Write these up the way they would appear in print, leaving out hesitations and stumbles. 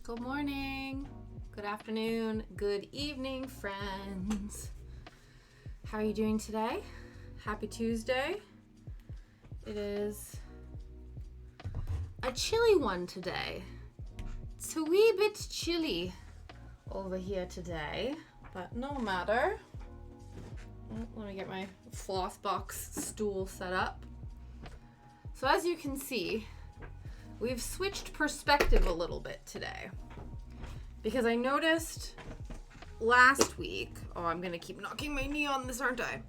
Good morning, good afternoon, good evening, friends. How are you doing today? Happy Tuesday. It is a chilly one today. It's a wee bit chilly over here today, but no matter. Let me get my floss box stool set up. So as you can see, we've switched perspective a little bit today because I noticed last week, I'm gonna keep knocking my knee on this, aren't I?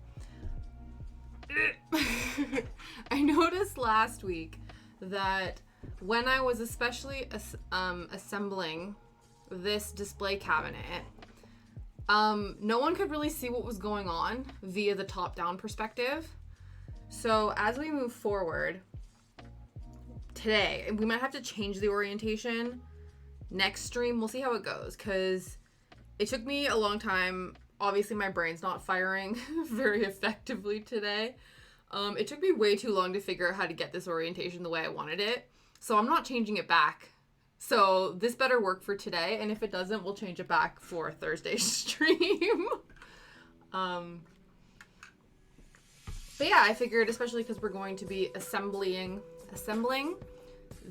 I noticed last week that when I was especially assembling this display cabinet, no one could really see what was going on via the top-down perspective. So as we move forward, today, we might have to change the orientation. Next stream, we'll see how it goes, because it took me a long time. Obviously, my brain's not firing very effectively today. It took me way too long to figure out how to get this orientation the way I wanted it. So I'm not changing it back. So this better work for today, and if it doesn't, we'll change it back for Thursday's stream. But yeah, I figured, especially because we're going to be assembling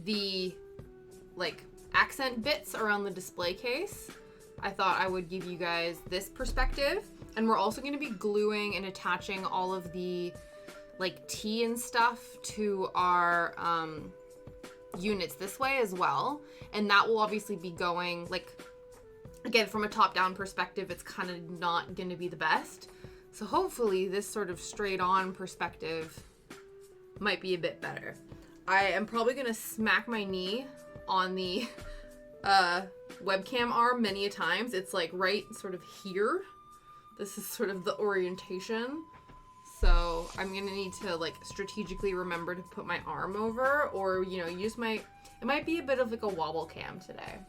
the accent bits around the display case, I thought I would give you guys this perspective. And we're also going to be gluing and attaching all of the tea and stuff to our units this way as well, and that will obviously be going again from a top-down perspective. It's kind of not going to be the best, so hopefully this sort of straight-on perspective might be a bit better. I am probably going to smack my knee on the webcam arm many a times. It's right sort of here. This is sort of the orientation. So I'm going to need to strategically remember to put my arm over, or, use it might be a bit of a wobble cam today.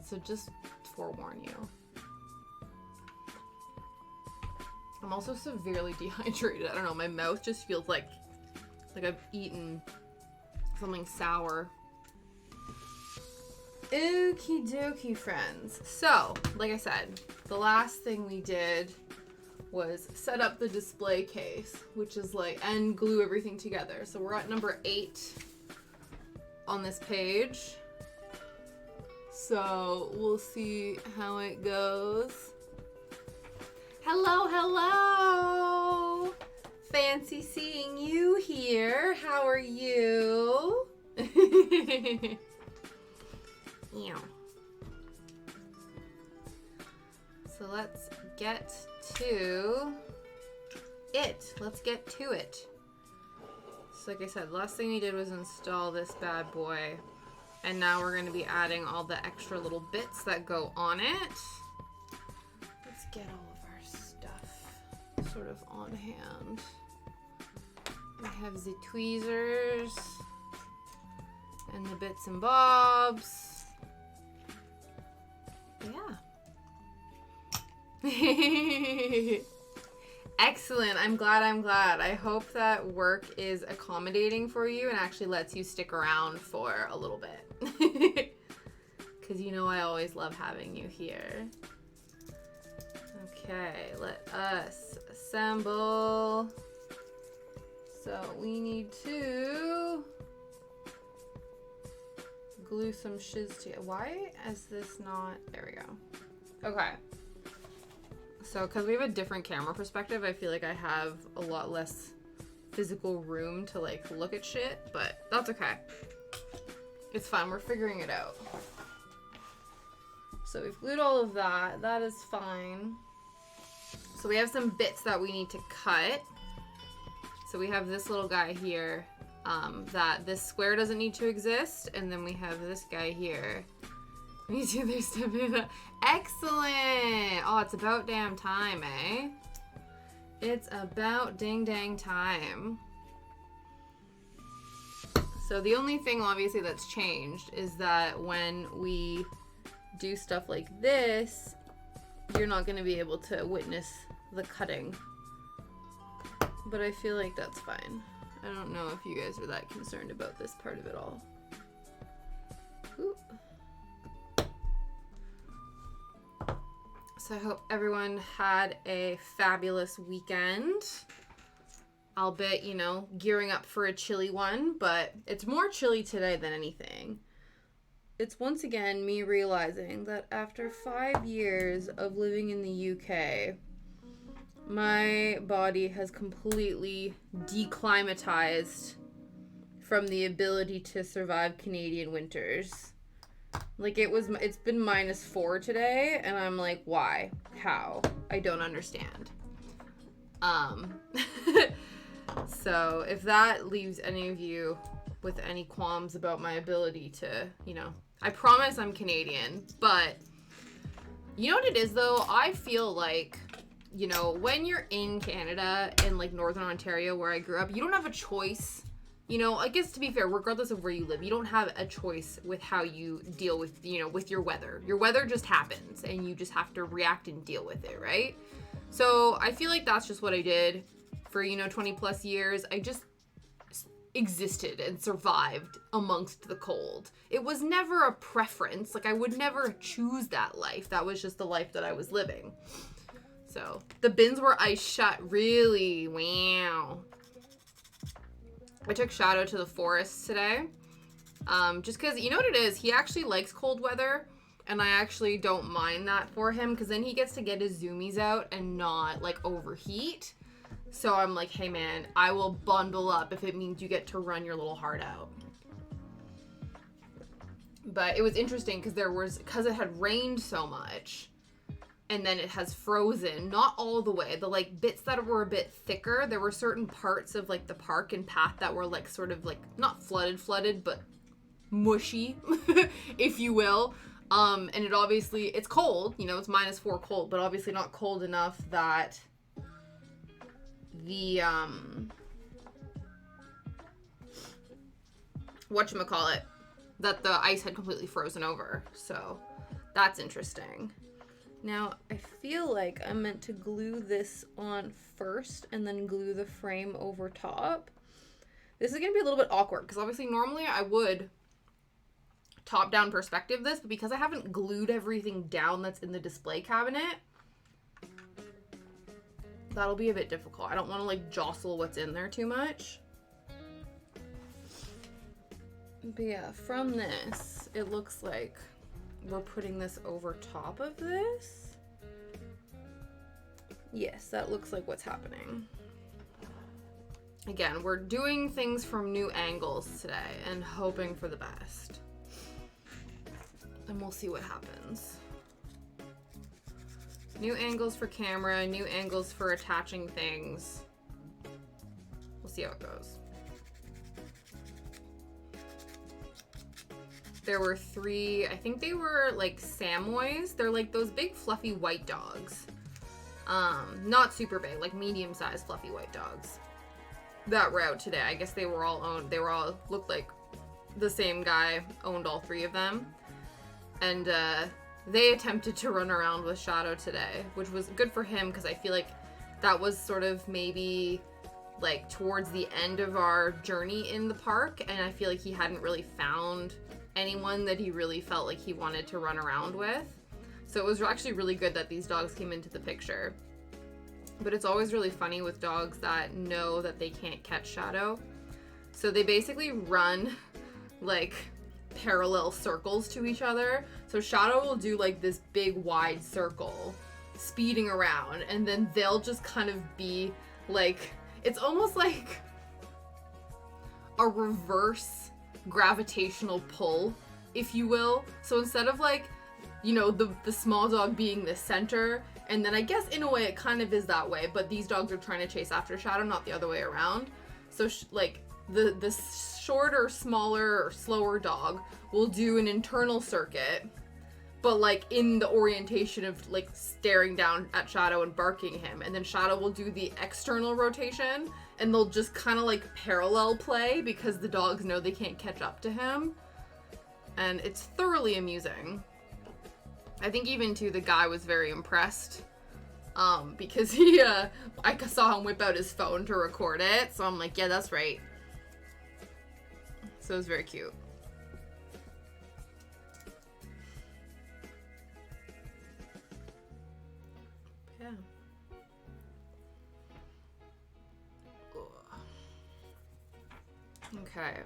So just forewarn you. I'm also severely dehydrated. I don't know, my mouth just feels like I've eaten something sour. Okie dokie, friends. So, like I said, the last thing we did was set up the display case, which is and glue everything together. So we're at number 8 on this page. So we'll see how it goes. Hello, hello! Fancy seeing you here. How are you? Ew. So let's get to it. Let's get to it. So like I said, last thing we did was install this bad boy. And now we're going to be adding all the extra little bits that go on it. Let's get all of our stuff sort of on hand. I have the tweezers and the bits and bobs. Yeah. Excellent. I'm glad. I hope that work is accommodating for you and actually lets you stick around for a little bit. Because I always love having you here. Okay, let us assemble. So we need to glue some shiz together. Why is this not? There we go. Okay. So, because we have a different camera perspective, I feel like I have a lot less physical room to look at shit, but that's okay. It's fine. We're figuring it out. So we've glued all of that. That is fine. So we have some bits that we need to cut. So we have this little guy here, that this square doesn't need to exist, and then we have this guy here. Me too, there's stuff in it. Excellent! Oh, it's about damn time, eh? It's about ding dang time. So the only thing, obviously, that's changed is that when we do stuff like this, you're not going to be able to witness the cutting. But I feel like that's fine. I don't know if you guys are that concerned about this part of it all. Ooh. So I hope everyone had a fabulous weekend. Albeit, you know, gearing up for a chilly one, but it's more chilly today than anything. It's once again me realizing that after 5 years of living in the UK, my body has completely declimatized from the ability to survive Canadian winters. Like, it's been -4 today, and I'm like, why? How? I don't understand. So if that leaves any of you with any qualms about my ability to, you know, I promise I'm Canadian, but you know what it is though? I feel like, you know, when you're in Canada, in like Northern Ontario where I grew up, you don't have a choice. You know, I guess to be fair, regardless of where you live, you don't have a choice with how you deal with, you know, with your weather. Your weather just happens and you just have to react and deal with it, right? So I feel like that's just what I did for, you know, 20 plus years. I just existed and survived amongst the cold. It was never a preference. Like, I would never choose that life. That was just the life that I was living. So the bins were ice shut. Really? Wow. I took Shadow to the forest today. Just because, you know what it is? He actually likes cold weather. And I actually don't mind that for him. Because then he gets to get his zoomies out and not, like, overheat. So I'm like, hey, man, I will bundle up if it means you get to run your little heart out. But it was interesting because it had rained so much. And then it has frozen, not all the way. The like bits that were a bit thicker, there were certain parts of like the park and path that were like sort of like not flooded, but mushy, if you will. And it's cold, you know, it's -4 cold, but obviously not cold enough that the that the ice had completely frozen over. So that's interesting. Now, I feel like I'm meant to glue this on first and then glue the frame over top. This is going to be a little bit awkward because obviously normally I would top-down perspective this, but because I haven't glued everything down that's in the display cabinet, that'll be a bit difficult. I don't want to like jostle what's in there too much. But yeah, from this, it looks like we're putting this over top of this. Yes, that looks like what's happening. Again, we're doing things from new angles today and hoping for the best. And we'll see what happens. New angles for camera, new angles for attaching things. We'll see how it goes. There were 3, I think they were like Samoys. They're like those big fluffy white dogs. Not super big, like medium-sized fluffy white dogs that were out today. I guess they were all owned. They were all, looked like the same guy owned all 3 of them. And they attempted to run around with Shadow today, which was good for him because I feel like that was sort of maybe like towards the end of our journey in the park. And I feel like he hadn't really found anyone that he really felt like he wanted to run around with. So it was actually really good that these dogs came into the picture. But it's always really funny with dogs that know that they can't catch Shadow. So they basically run like parallel circles to each other. So Shadow will do like this big wide circle speeding around, and then they'll just kind of be like, it's almost like a reverse gravitational pull, if you will. So instead of like, you know, the small dog being the center, and then I guess in a way it kind of is that way, but these dogs are trying to chase after Shadow, not the other way around. So like the shorter, smaller, or slower dog will do an internal circuit, but like in the orientation of like staring down at Shadow and barking him, and then Shadow will do the external rotation, and they'll just kind of like parallel play because the dogs know they can't catch up to him, and it's thoroughly amusing. I think even too the guy was very impressed because he I saw him whip out his phone to record it, so I'm like, yeah, that's right. So it was very cute. Yeah. Okay.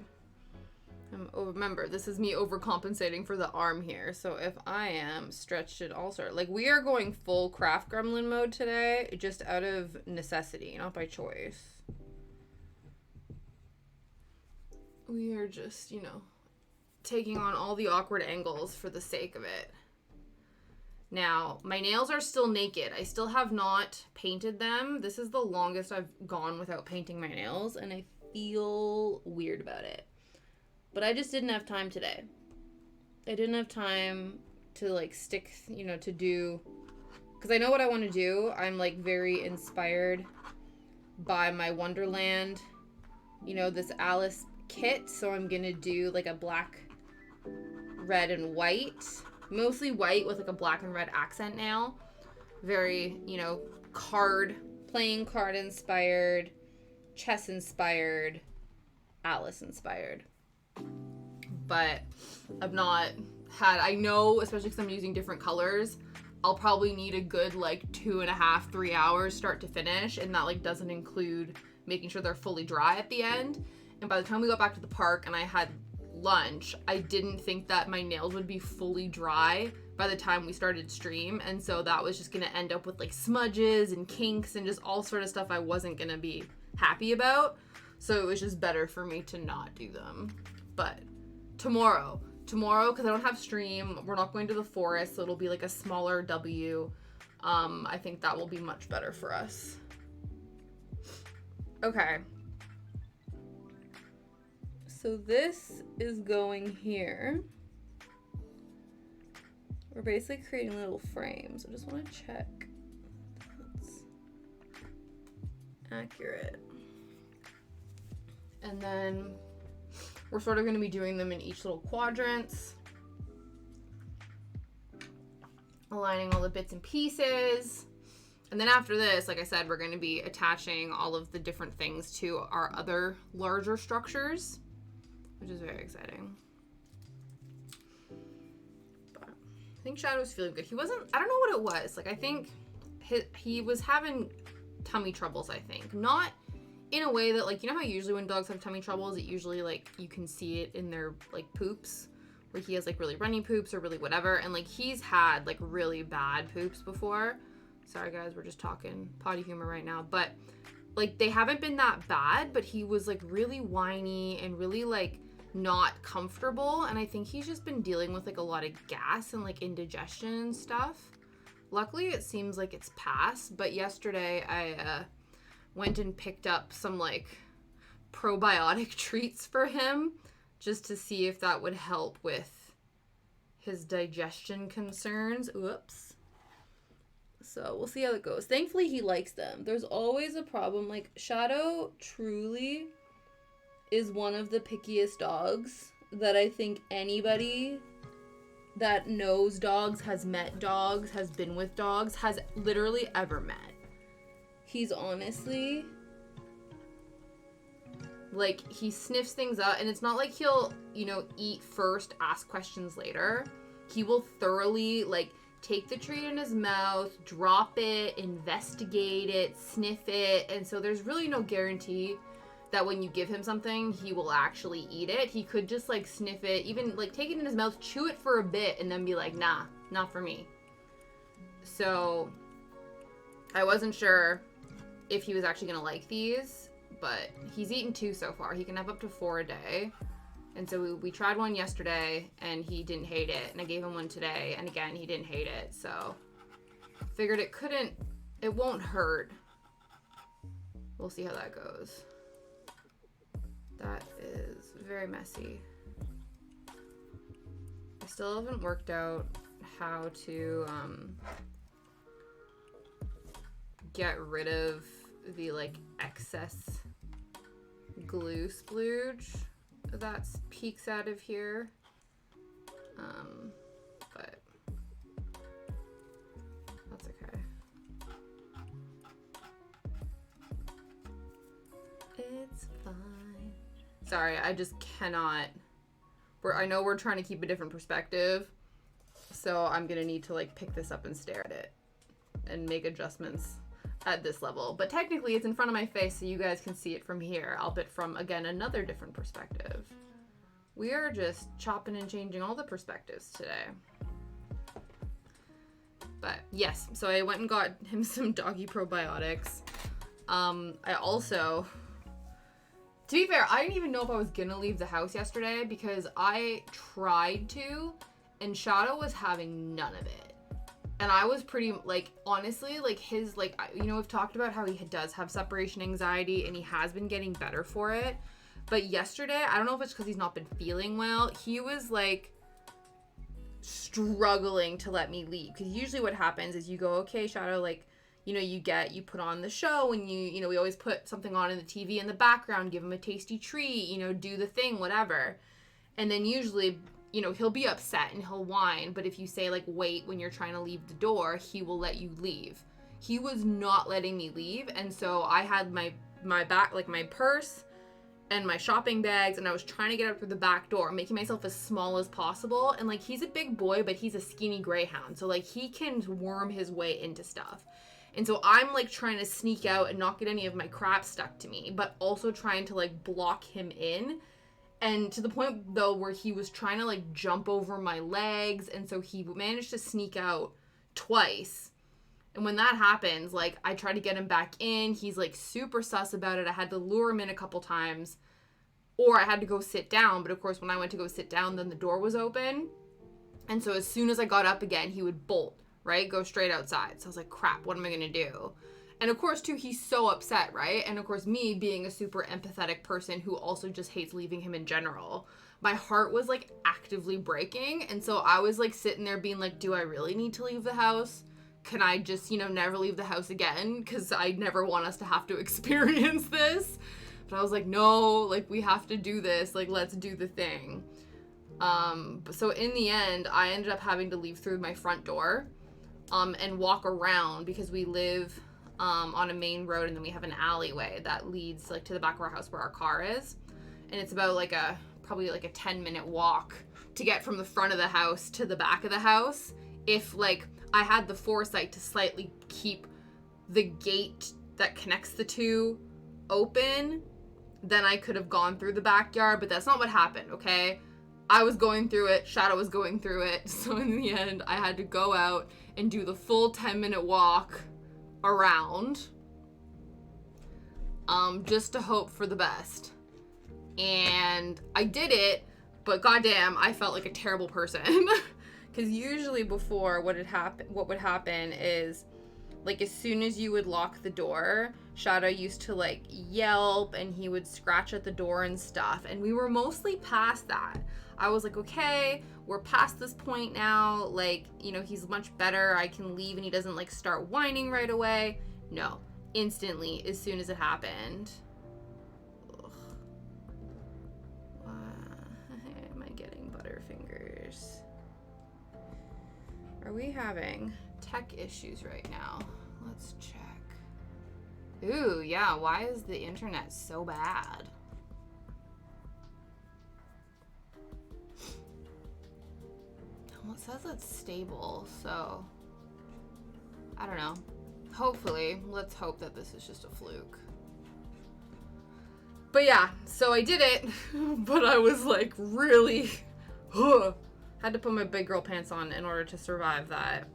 Remember, this is me overcompensating for the arm here. So if I am stretched at all sort, like we are going full craft gremlin mode today, just out of necessity, not by choice. We are just, taking on all the awkward angles for the sake of it. Now, my nails are still naked. I still have not painted them. This is the longest I've gone without painting my nails, and I feel weird about it. But I just didn't have time today. I didn't have time to, like, stick, to do... Because I know what I want to do. I'm, like, very inspired by my Wonderland, this Alice kit. So I'm going to do, like, a black, red, and white. Mostly white with, like, a black and red accent nail. Very, playing card inspired, chess inspired, Alice inspired. But I've not had, I know, especially because I'm using different colors, I'll probably need a good, 2.5, 3 hours start to finish. And that, doesn't include making sure they're fully dry at the end. And by the time we got back to the park and I had lunch, I didn't think that my nails would be fully dry by the time we started stream. And so that was just going to end up with, smudges and kinks and just all sort of stuff I wasn't going to be happy about. So it was just better for me to not do them. But tomorrow, because I don't have stream, we're not going to the forest, so it'll be a smaller W. I think that will be much better for us. Okay. So this is going here. We're basically creating little frames. I just want to check that's accurate. And then we're sort of going to be doing them in each little quadrants. Aligning all the bits and pieces. And then after this, like I said, we're going to be attaching all of the different things to our other larger structures, which is very exciting. But I think Shadow's feeling good. I don't know what it was. I think he was having tummy troubles, I think. Not in a way that, how usually when dogs have tummy troubles, it usually, you can see it in their, poops, where he has, really runny poops or really whatever, and, he's had, really bad poops before. Sorry, guys, we're just talking potty humor right now, but, they haven't been that bad, but he was, really whiny and really, not comfortable, and I think he's just been dealing with, a lot of gas and, indigestion and stuff. Luckily, it seems like it's passed, but yesterday I, went and picked up some probiotic treats for him just to see if that would help with his digestion concerns. Oops. So we'll see how it goes. Thankfully, he likes them. There's always a problem. Shadow truly is one of the pickiest dogs that I think anybody that knows dogs, has met dogs, has been with dogs, has literally ever met. He's honestly, he sniffs things out, and it's not he'll, eat first, ask questions later. He will thoroughly, take the treat in his mouth, drop it, investigate it, sniff it, and so there's really no guarantee that when you give him something, he will actually eat it. He could just, sniff it, even, take it in his mouth, chew it for a bit, and then be like, nah, not for me. So, I wasn't sure if he was actually going to like these, but he's eaten 2 so far. He can have up to 4 a day. And so we tried one yesterday, and he didn't hate it. And I gave him one today, and again, he didn't hate it. So, figured it won't hurt. We'll see how that goes. That is very messy. I still haven't worked out how to get rid of the excess glue splooge that peeks out of here. But that's okay. It's fine. Sorry, I just cannot. I know we're trying to keep a different perspective, so I'm gonna need to pick this up and stare at it. and make adjustments at this level. But technically it's in front of my face so you guys can see it from here, albeit from, again, another different perspective. We are just chopping and changing all the perspectives today. But yes, so I went and got him some doggy probiotics. I also, to be fair, I didn't even know if I was gonna leave the house yesterday because I tried to, and Shadow was having none of it. And I was pretty, like, honestly, like, his, like, you know, we've talked about how he does have separation anxiety, and he has been getting better for it. But yesterday, I don't know if it's because he's not been feeling well, he was, like, struggling to let me leave. Because usually what happens is you go, okay, Shadow, like, you know, you put on the show, and you know, we always put something on in the TV in the background, give him a tasty treat, you know, do the thing, whatever. And then usually, you know, he'll be upset and he'll whine, but if you say, like, wait when you're trying to leave the door, he will let you leave. He was not letting me leave, and so I had my back, like, my purse and my shopping bags, and I was trying to get out through the back door, making myself as small as possible, and, like, he's a big boy, but he's a skinny greyhound, so, like, he can worm his way into stuff. And so I'm, like, trying to sneak out and not get any of my crap stuck to me, but also trying to, like, block him in. And to the point, though, where he was trying to, like, jump over my legs. And so he managed to sneak out twice. And when that happens, like, I try to get him back in. He's, like, super sus about it. I had to lure him in a couple times. Or I had to go sit down. But, of course, when I went to go sit down, then the door was open. And so as soon as I got up again, he would bolt, right? Go straight outside. So I was like, crap, what am I going to do? And, of course, too, he's so upset, right? And, of course, me being a super empathetic person who also just hates leaving him in general, my heart was, like, actively breaking. And so I was, like, sitting there being like, do I really need to leave the house? Can I just, you know, never leave the house again? Because I never want us to have to experience this. But I was like, no, like, we have to do this. Like, let's do the thing. So in the end, I ended up having to leave through my front door and walk around because we live on a main road, and then we have an alleyway that leads, like, to the back of our house where our car is. And it's about, like, probably like a 10-minute walk to get from the front of the house to the back of the house. If, like, I had the foresight to slightly keep the gate that connects the two open, then I could have gone through the backyard, but that's not what happened, okay? I was going through it, Shadow was going through it, so in the end, I had to go out and do the full 10-minute walk around, just to hope for the best. And I did it, but goddamn, I felt like a terrible person. Because usually before, what would happen is, like, as soon as you would lock the door, Shadow used to, like, yelp, and he would scratch at the door and stuff, and we were mostly past that. I was like, okay, we're past this point now, like, you know, he's much better, I can leave, and he doesn't, like, start whining right away. No, instantly, as soon as it happened. Ugh. Why am I getting butterfingers? Are we having tech issues right now? Let's check. Ooh, yeah, why is the internet so bad? Well, it says it's stable, so I don't know. Hopefully, let's hope that this is just a fluke. But yeah, so I did it, but I was, like, really, had to put my big girl pants on in order to survive that.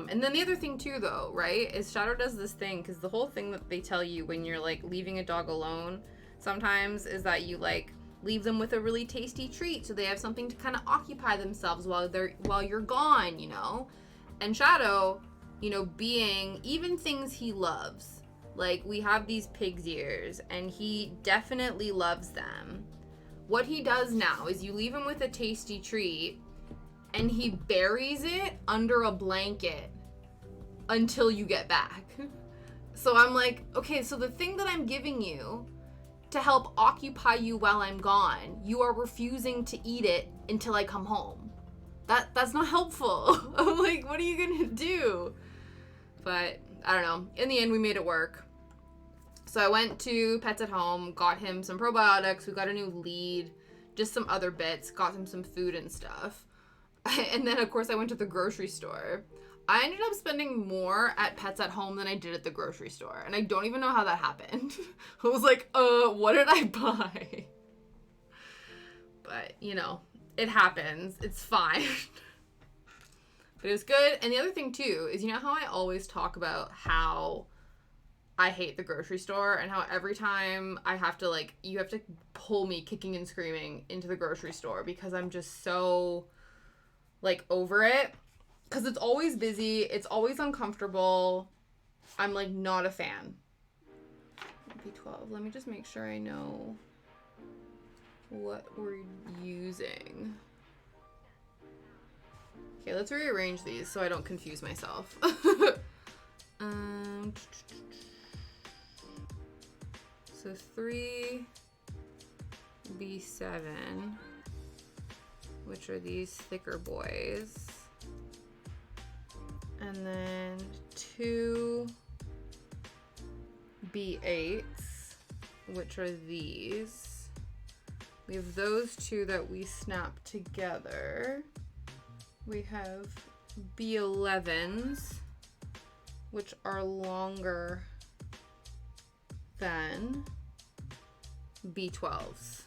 And then the other thing too, though, right, is Shadow does this thing, because the whole thing that they tell you when you're, like, leaving a dog alone sometimes is that you, like, leave them with a really tasty treat so they have something to kind of occupy themselves while you're gone, you know? And Shadow, you know, being even things he loves, like, we have these pig's ears, and he definitely loves them. What he does now is you leave him with a tasty treat, and he buries it under a blanket until you get back. So I'm like, okay, so the thing that I'm giving you to help occupy you while I'm gone, you are refusing to eat it until I come home. That's not helpful. I'm like, what are you gonna do? But I don't know. In the end, we made it work. So I went to Pets at Home, got him some probiotics, we got a new lead, just some other bits, got him some food and stuff. And then, of course, I went to the grocery store. I ended up spending more at Pets at Home than I did at the grocery store. And I don't even know how that happened. I was like, what did I buy? But, you know, it happens. It's fine. But it was good. And the other thing, too, is you know how I always talk about how I hate the grocery store and how every time I have to, like, you have to pull me kicking and screaming into the grocery store because I'm just so, like, over it. Because it's always busy. It's always uncomfortable. I'm, like, not a fan. B12. Let me just make sure I know what we're using. Okay, let's rearrange these so I don't confuse myself. So 3 B7, which are these thicker boys. And then 2 B8s, which are these. We have those two that we snap together. We have B11s, which are longer than B12s,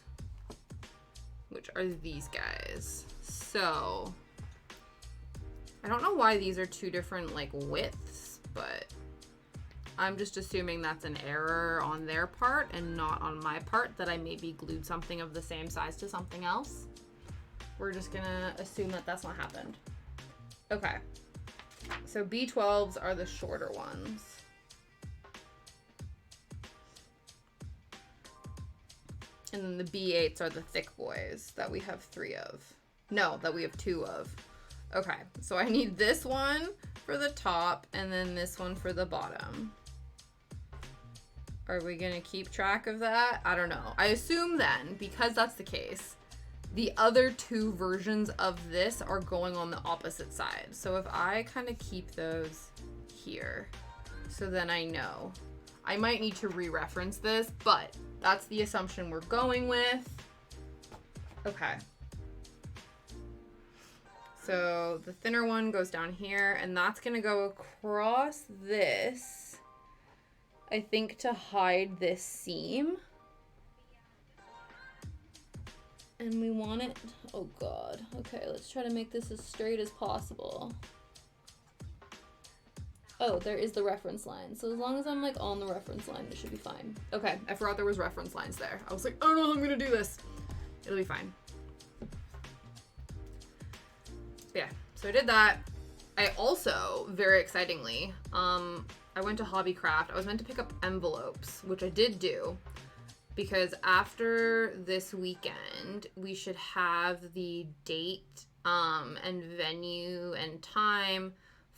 which are these guys. So I don't know why these are two different like widths, but I'm just assuming that's an error on their part and not on my part, that I maybe glued something of the same size to something else. We're just gonna assume that that's what happened. Okay, so B12s are the shorter ones. And then the B8s are the thick boys that we have 3 of. No, that we have 2 of. Okay, so I need this one for the top and then this one for the bottom. Are we gonna keep track of that? I don't know. I assume then, because that's the case, the other 2 versions of this are going on the opposite side. So if I kind of keep those here, so then I know. I might need to re-reference this, but that's the assumption we're going with. Okay. So the thinner one goes down here, and that's gonna go across this, I think, to hide this seam. And we want it, oh God. Okay, let's try to make this as straight as possible. Oh, there is the reference line. So as long as I'm like on the reference line, it should be fine. Okay, I forgot there was reference lines there. I was like, oh no, I'm gonna do this. It'll be fine. Yeah, so I did that. I also, very excitingly, I went to Hobbycraft. I was meant to pick up envelopes, which I did do, because after this weekend, we should have the date and venue and time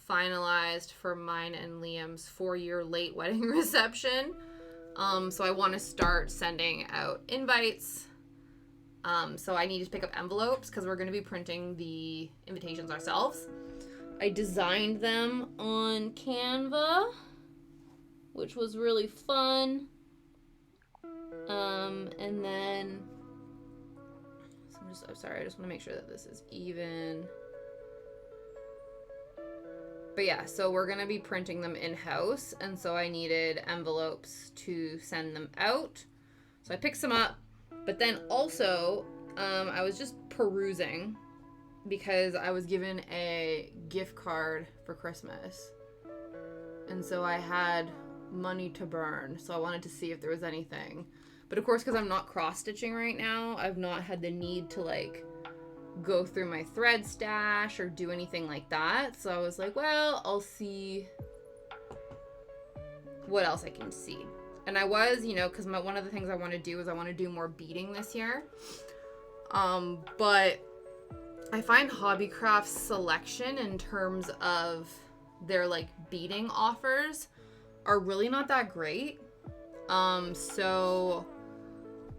finalized for mine and Liam's 4-year late wedding reception. So I want to start sending out invites. So I need to pick up envelopes because we're going to be printing the invitations ourselves. I designed them on Canva, which was really fun. And then, so I'm sorry, I just want to make sure that this is even. But yeah, so we're going to be printing them in-house, and so I needed envelopes to send them out. So I picked some up, but then also I was just perusing because I was given a gift card for Christmas. And so I had money to burn, so I wanted to see if there was anything. But of course, because I'm not cross-stitching right now, I've not had the need to like go through my thread stash or do anything like that. So I was like, well, I'll see what else I can see. And I was, you know, because one of the things I want to do is I want to do more beading this year. But I find Hobbycraft's selection in terms of their like beading offers are really not that great. So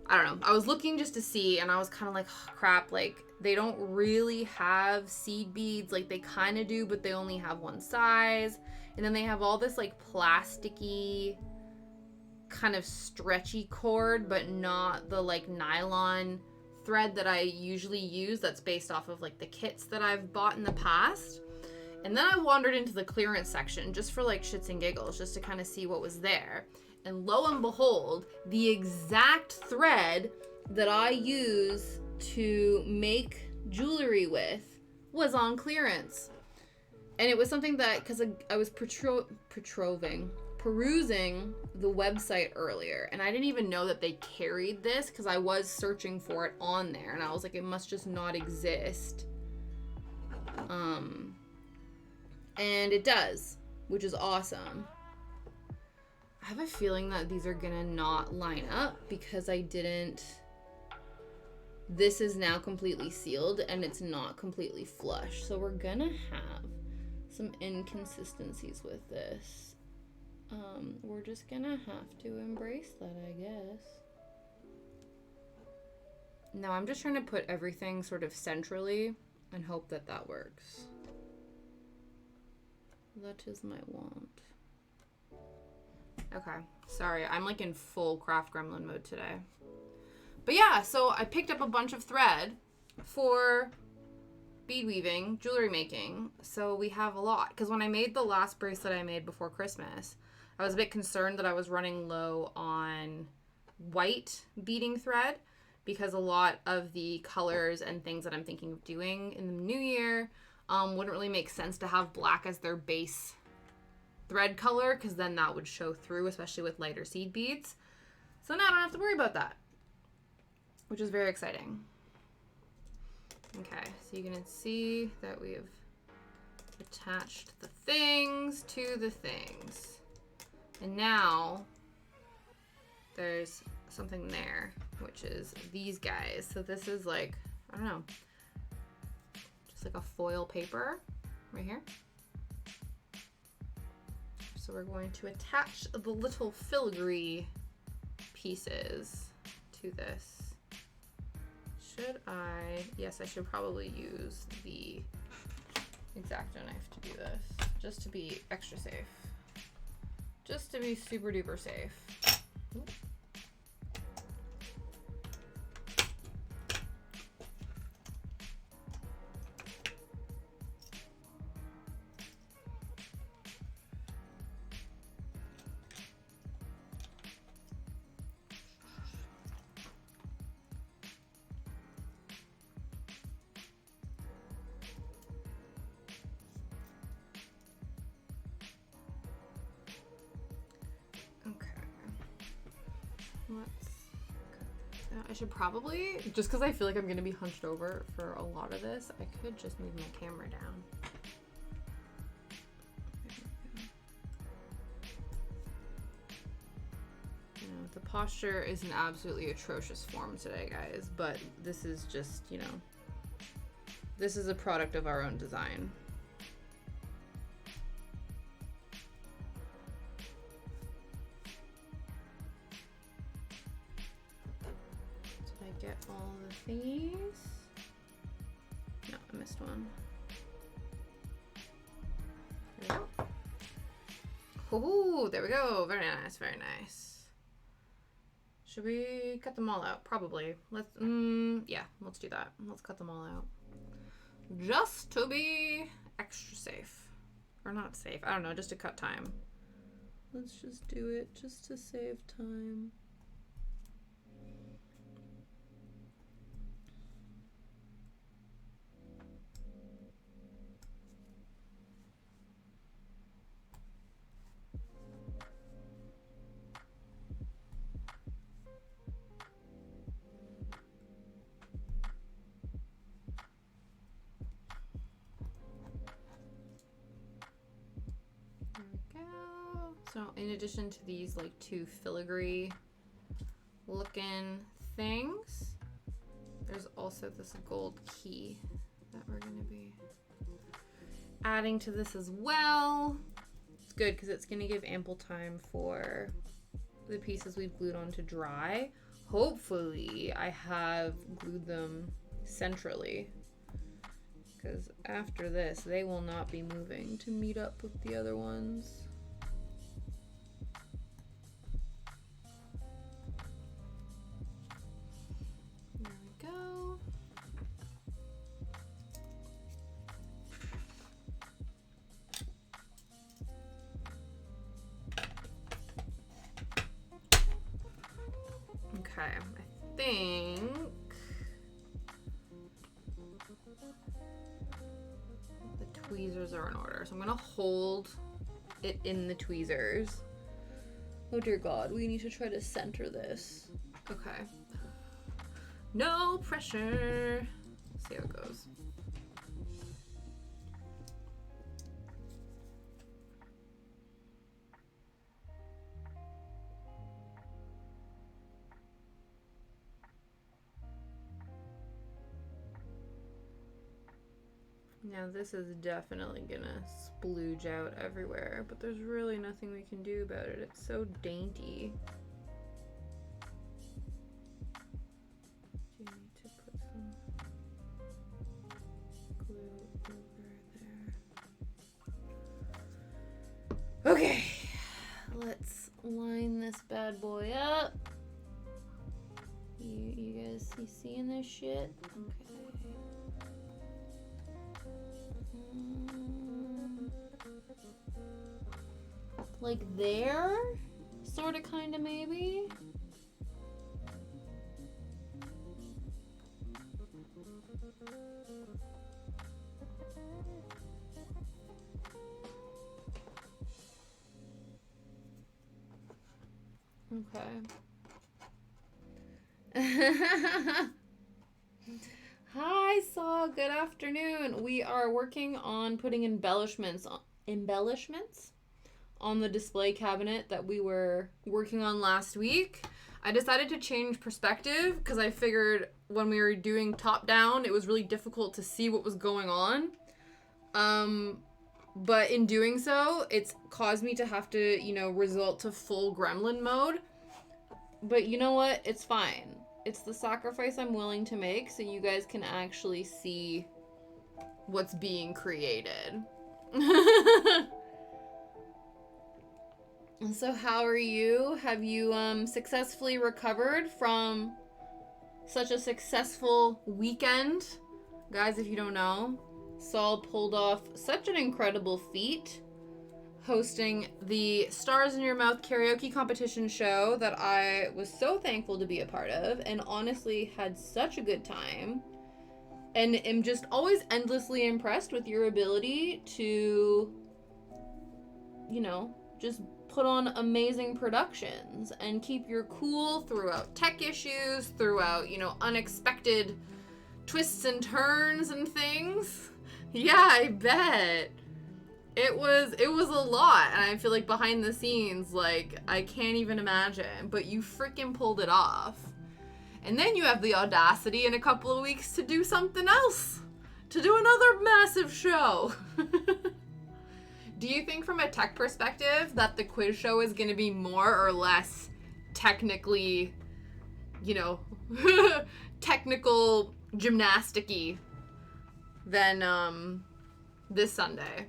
I don't know. I was looking just to see, and I was kind of like, oh, crap, like they don't really have seed beads. Like they kind of do, but they only have one size. And then they have all this like plasticky kind of stretchy cord, but not the like nylon thread that I usually use that's based off of like the kits that I've bought in the past. And then I wandered into the clearance section just for like shits and giggles, just to kind of see what was there. And lo and behold, the exact thread that I use to make jewelry with was on clearance. And it was something that, because I was perusing the website earlier, and I didn't even know that they carried this because I was searching for it on there, and I was like, it must just not exist. And it does, which is awesome. I have a feeling that these are gonna not line up because I didn't. This is now completely sealed and it's not completely flush, so we're gonna have some inconsistencies with this. We're just gonna have to embrace that, I guess. Now I'm just trying to put everything sort of centrally and hope that that works. That is my want. Okay, sorry, I'm like in full craft gremlin mode today. But yeah, so I picked up a bunch of thread for bead weaving, jewelry making, so we have a lot. Because when I made the last bracelet I made before Christmas, I was a bit concerned that I was running low on white beading thread because a lot of the colors and things that I'm thinking of doing in the new year wouldn't really make sense to have black as their base thread color, because then that would show through, especially with lighter seed beads. So now I don't have to worry about that, which is very exciting. Okay, so you can see that we've attached the things to the things. And now there's something there, which is these guys. So this is like, I don't know, just like a foil paper right here. So we're going to attach the little filigree pieces to this. Should I? Yes, I should probably use the X-Acto knife to do this, just to be extra safe. Just to be super duper safe. Ooh. I should probably, just because I feel like I'm going to be hunched over for a lot of this, I could just move my camera down. You know, the posture is an absolutely atrocious form today, guys, but this is just, you know, this is a product of our own design. Get all the thingies. No, I missed one. There we go. Ooh, there we go. Very nice, very nice. Should we cut them all out? Probably. Let's, yeah, let's do that. Let's cut them all out. Just to be extra safe. Or not safe. I don't know, just to cut time. Let's just do it just to save time. So in addition to these like two filigree looking things, there's also this gold key that we're going to be adding to this as well. It's good because it's going to give ample time for the pieces we've glued on to dry. Hopefully I have glued them centrally, because after this they will not be moving to meet up with the other ones. I'm gonna hold it in the tweezers. Oh dear God, we need to try to center this. Okay. No pressure. Let's see how it goes. Now this is definitely gonna splooge out everywhere, but there's really nothing we can do about it. It's so dainty. Do you need to put some glue over there? Okay, let's line this bad boy up. You guys seeing this shit? Okay. Like there? Sorta, kinda, maybe? Okay. Hi, Saw. Good afternoon. We are working on putting embellishments on the display cabinet that we were working on last week. I decided to change perspective because I figured when we were doing top down, it was really difficult to see what was going on. But in doing so, it's caused me to have to, resort to full gremlin mode. But you know what? It's fine. It's the sacrifice I'm willing to make so you guys can actually see what's being created. So how are you? Have you successfully recovered from such a successful weekend? Guys, if you don't know, Saul pulled off such an incredible feat hosting the Stars in Your Mouth karaoke competition show that I was so thankful to be a part of and honestly had such a good time and am just always endlessly impressed with your ability to, just put on amazing productions and keep your cool throughout tech issues, throughout, unexpected twists and turns and things. Yeah, I bet. It was a lot, and I feel like behind the scenes, I can't even imagine, but you freaking pulled it off. And then you have the audacity in a couple of weeks to do something else, to do another massive show. Do you think from a tech perspective that the quiz show is going to be more or less technically, technical gymnastic-y than this Sunday?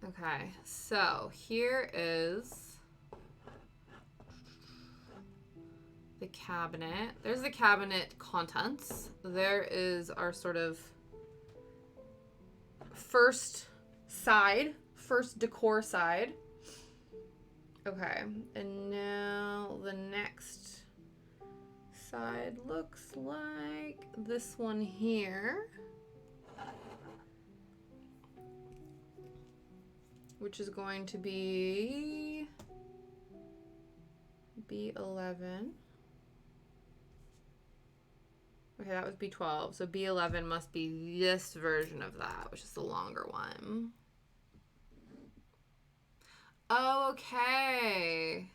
Okay, so here is the cabinet. There's the cabinet contents. There is our sort of first decor side. Okay, and now the next side looks like this one here, which is going to be B11. Okay, that was B12, so B11 must be this version of that, which is the longer one. Oh, okay.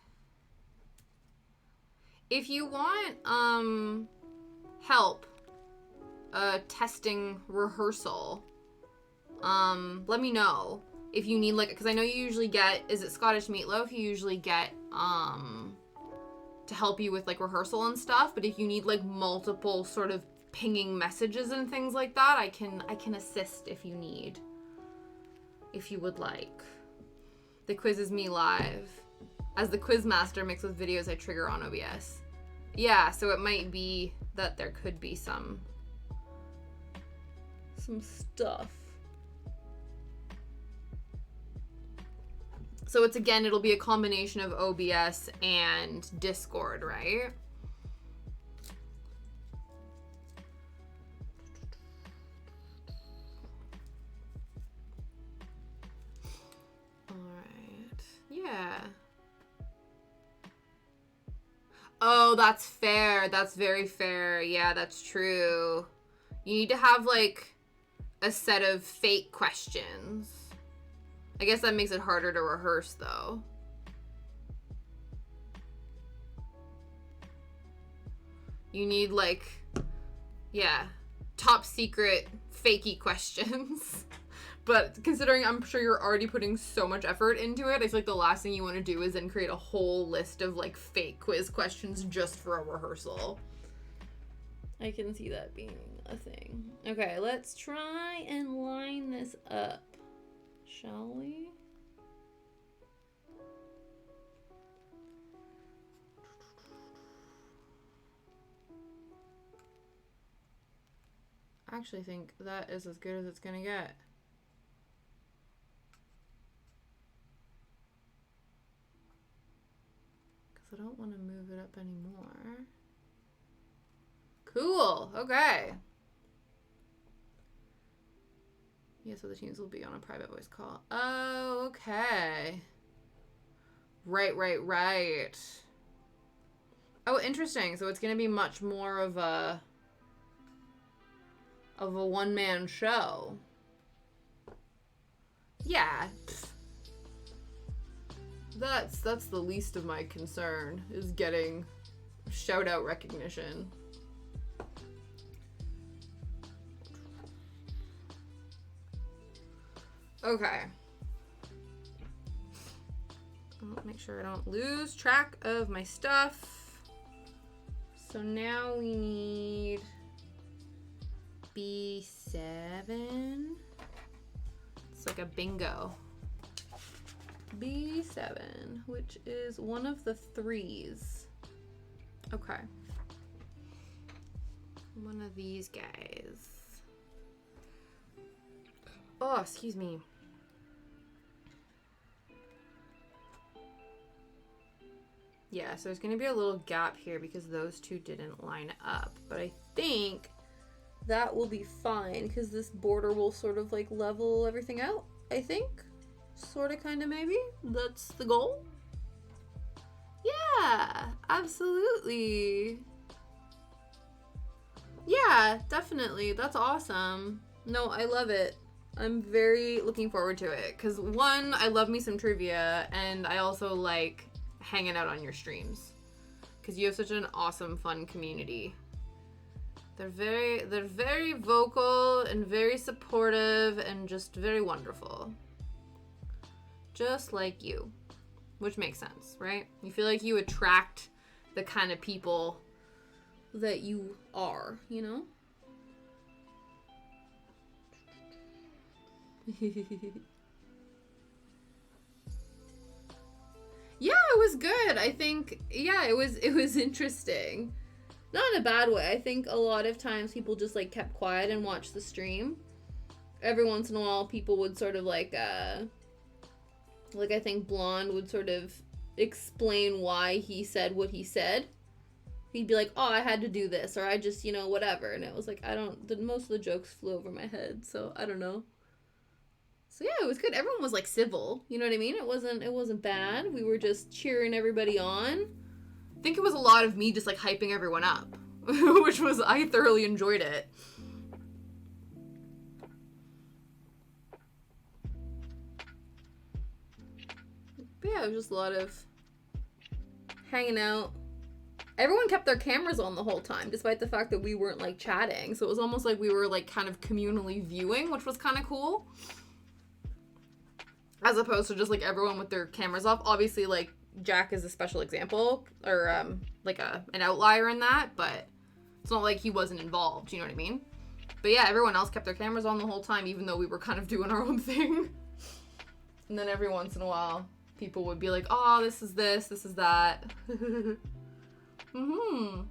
If you want help testing rehearsal, let me know. If you need, because I know you usually get, is it Scottish Meatloaf? You usually get, to help you with, rehearsal and stuff. But if you need, multiple sort of pinging messages and things like that, I can assist if you need. If you would like. The quiz is me live. As the quiz master mixed with videos I trigger on OBS. Yeah, so it might be that there could be some stuff. So it'll be a combination of OBS and Discord, right? Oh, that's fair. That's very fair. Yeah, that's true. You need to have, like, a set of fake questions. I guess that makes it harder to rehearse, though. You need, like, yeah, top secret fakey questions. But considering I'm sure you're already putting so much effort into it, I feel like the last thing you want to do is then create a whole list of, like, fake quiz questions just for a rehearsal. I can see that being a thing. Okay, let's try and line this up, shall we? I actually think that is as good as it's gonna get. Because I don't want to move it up anymore. Cool, okay. Yeah, so the teams will be on a private voice call. Oh, okay. Right. Oh, interesting. So it's gonna be much more of a one-man show. Yeah. That's the least of my concern, is getting shout-out recognition. Okay. I'll make sure I don't lose track of my stuff. So now we need B7. It's like a bingo. B7, which is one of the threes. Okay. One of these guys. Oh, excuse me. Yeah, so there's going to be a little gap here because those two didn't line up. But I think that will be fine because this border will sort of like level everything out, I think. Sort of, kind of, maybe. That's the goal. Yeah, absolutely. Yeah, definitely. That's awesome. No, I love it. I'm very looking forward to it because, one, I love me some trivia, and I also like hanging out on your streams because you have such an awesome, fun community. They're very vocal and very supportive and just very wonderful. Just like you, which makes sense, right? You feel like you attract the kind of people that you are, you know? Yeah, it was good. I think, yeah, it was interesting. Not in a bad way. I think a lot of times people just like kept quiet and watched the stream. Every once in a while people would sort of like I think Blonde would sort of explain why he said what he said. He'd be like, oh, I had to do this, or I just, you know, whatever. And it was like, most of the jokes flew over my head, so I don't know. So yeah, it was good. Everyone was like civil, you know what I mean? It wasn't bad. We were just cheering everybody on. I think it was a lot of me just like hyping everyone up, which was, I thoroughly enjoyed it. But yeah, it was just a lot of hanging out. Everyone kept their cameras on the whole time, despite the fact that we weren't like chatting. So it was almost like we were like kind of communally viewing, which was kind of cool. As opposed to just like everyone with their cameras off. Obviously, like Jack is a special example, or like an outlier in that, but it's not like he wasn't involved, you know what I mean? But yeah, everyone else kept their cameras on the whole time, even though we were kind of doing our own thing. And then every once in a while, people would be like, oh, this is that. Mm-hmm.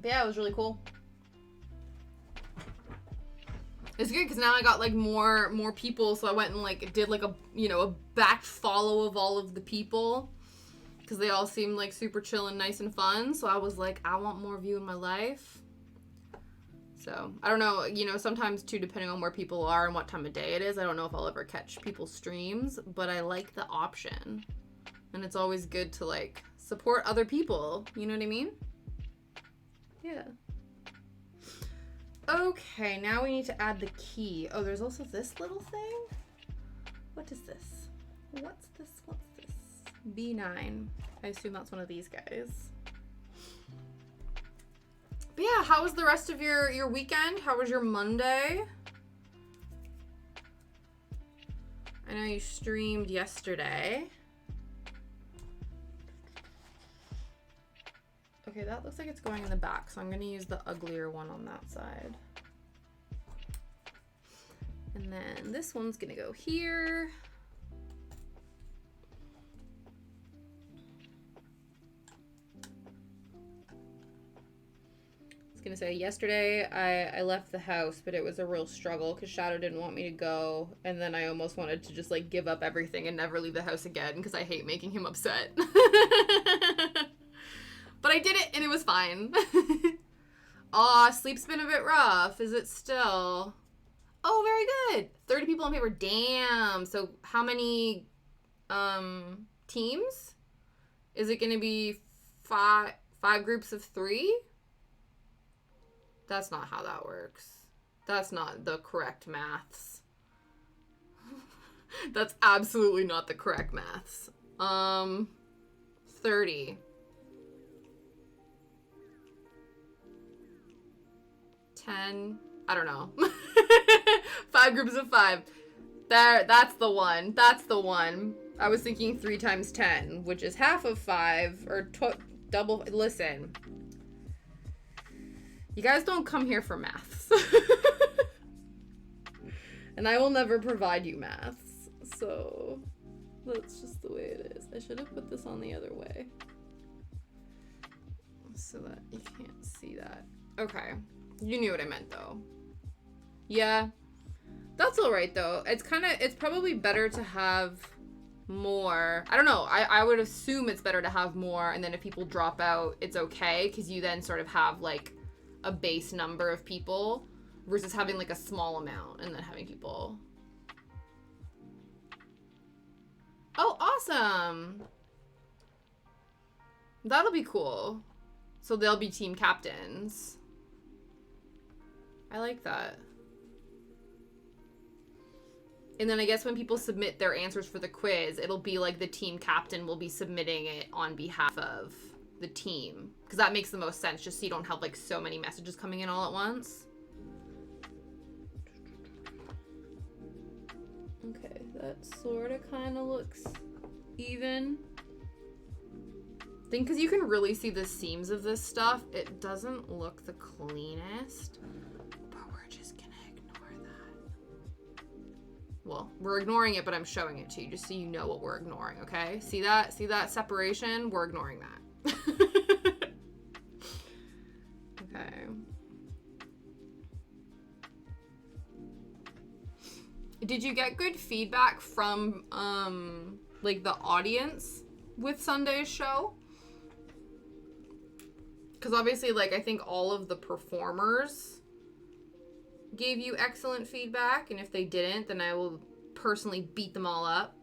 But yeah, it was really cool. It's good because now I got like more people, so I went and like did like a batch follow of all of the people because they all seemed like super chill and nice and fun. So I was like, I want more of you in my life. So I don't know, sometimes too, depending on where people are and what time of day it is, I don't know if I'll ever catch people's streams, but I like the option. And it's always good to, like, support other people. You know what I mean? Yeah. Okay, now we need to add the key. Oh, there's also this little thing? What is this? What's this? What's this? B9. I assume that's one of these guys. But yeah, how was the rest of your weekend? How was your Monday? I know you streamed yesterday. Okay, that looks like it's going in the back, so I'm going to use the uglier one on that side. And then this one's going to go here. I was going to say, yesterday I left the house, but it was a real struggle because Shadow didn't want me to go, and then I almost wanted to just, like, give up everything and never leave the house again because I hate making him upset. But I did it, and it was fine. Aw, sleep's been a bit rough. Is it still? Oh, very good. 30 people on paper. Damn. So how many teams? Is it going to be five groups of 3? That's not how that works. That's not the correct maths. That's absolutely not the correct maths. 30. 10, I don't know. 5 groups of 5. That's the one. That's the one. I was thinking 3 times 10, which is half of 5, or double. Listen. You guys don't come here for maths. And I will never provide you maths. So, that's just the way it is. I should have put this on the other way, so that you can't see that. Okay. You knew what I meant, though. Yeah. That's alright, though. It's probably better to have more. I don't know. I would assume it's better to have more, and then if people drop out, it's okay, because you then sort of have, like, a base number of people, versus having, like, a small amount, and then having people. Oh, awesome! That'll be cool. So they'll be team captains. I like that. And then I guess when people submit their answers for the quiz, it'll be like the team captain will be submitting it on behalf of the team. Because that makes the most sense, just so you don't have, like, so many messages coming in all at once. Okay, that sort of kind of looks even. I think because you can really see the seams of this stuff, it doesn't look the cleanest. Well, we're ignoring it, but I'm showing it to you just so you know what we're ignoring, okay? See that? See that separation? We're ignoring that. Okay. Did you get good feedback from, like, the audience with Sunday's show? Because obviously, like, I think all of the performers gave you excellent feedback, and if they didn't, then I will personally beat them all up.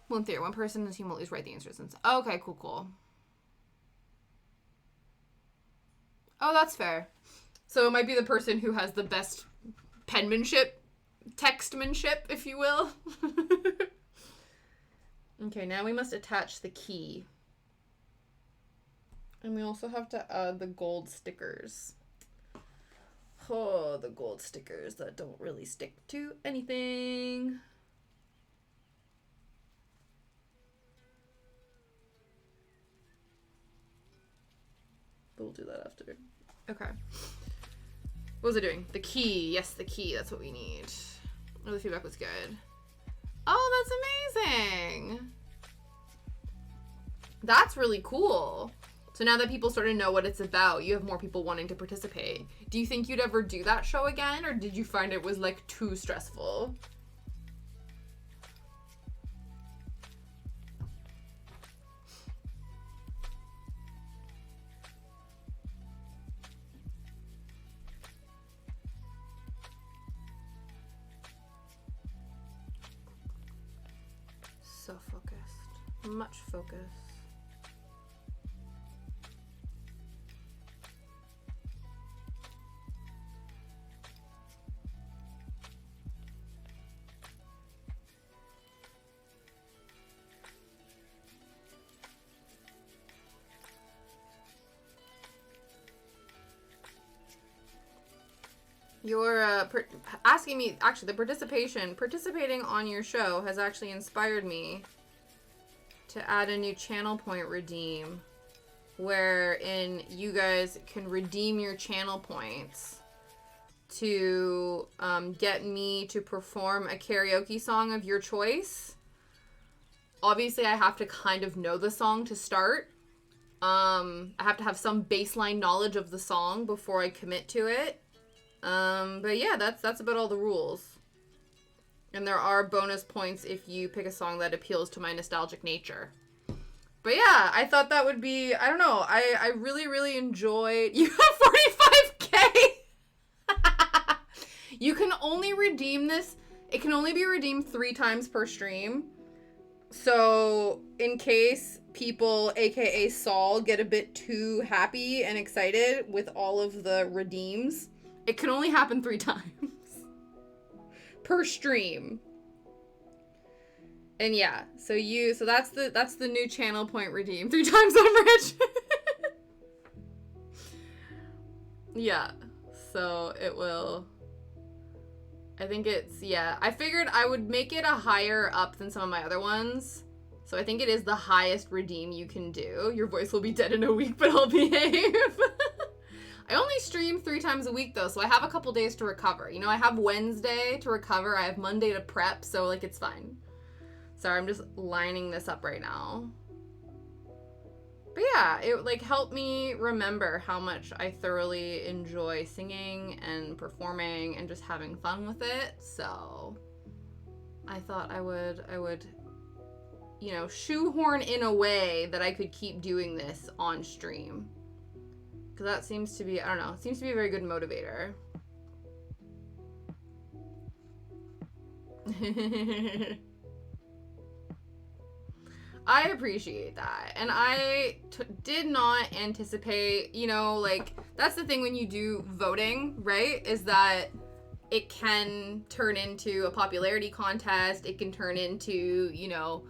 One theory, one person in the team will always write the answers. Okay, cool. Oh, that's fair. So it might be the person who has the best penmanship, textmanship, if you will. Okay, now we must attach the key. And we also have to add the gold stickers. Oh, the gold stickers that don't really stick to anything. But we'll do that after. Okay. What was I doing? The key. Yes, the key. That's what we need. Oh, the feedback was good. Oh, that's amazing. That's really cool. So now that people sort of know what it's about, you have more people wanting to participate. Do you think you'd ever do that show again, or did you find it was, like, too stressful? so focused. Much focus. You're asking me, actually, the participating on your show has actually inspired me to add a new channel point redeem, wherein you guys can redeem your channel points to get me to perform a karaoke song of your choice. Obviously, I have to kind of know the song to start. I have to have some baseline knowledge of the song before I commit to it. But yeah, that's about all the rules. And there are bonus points if you pick a song that appeals to my nostalgic nature. But yeah, I thought that would be, I don't know, I really, really enjoyed, you have 45K! You can only redeem this, it can only be redeemed 3 times per stream. So, in case people, aka Saul, get a bit too happy and excited with all of the redeems, it can only happen 3 times per stream. And yeah, so that's the new channel point redeem. 3 times I'm rich. Yeah. So it will, I think it's, yeah. I figured I would make it a higher up than some of my other ones. So I think it is the highest redeem you can do. Your voice will be dead in a week, but I'll behave. I only stream 3 times a week, though, so I have a couple days to recover. You know, I have Wednesday to recover. I have Monday to prep, so, like, it's fine. Sorry, I'm just lining this up right now. But yeah, it, like, helped me remember how much I thoroughly enjoy singing and performing and just having fun with it. So I thought I would, you know, shoehorn in a way that I could keep doing this on stream. Because that seems to be, I don't know, it seems to be a very good motivator. I appreciate that. And I did not anticipate, you know, like, that's the thing when you do voting, right? Is that it can turn into a popularity contest. It can turn into, you know,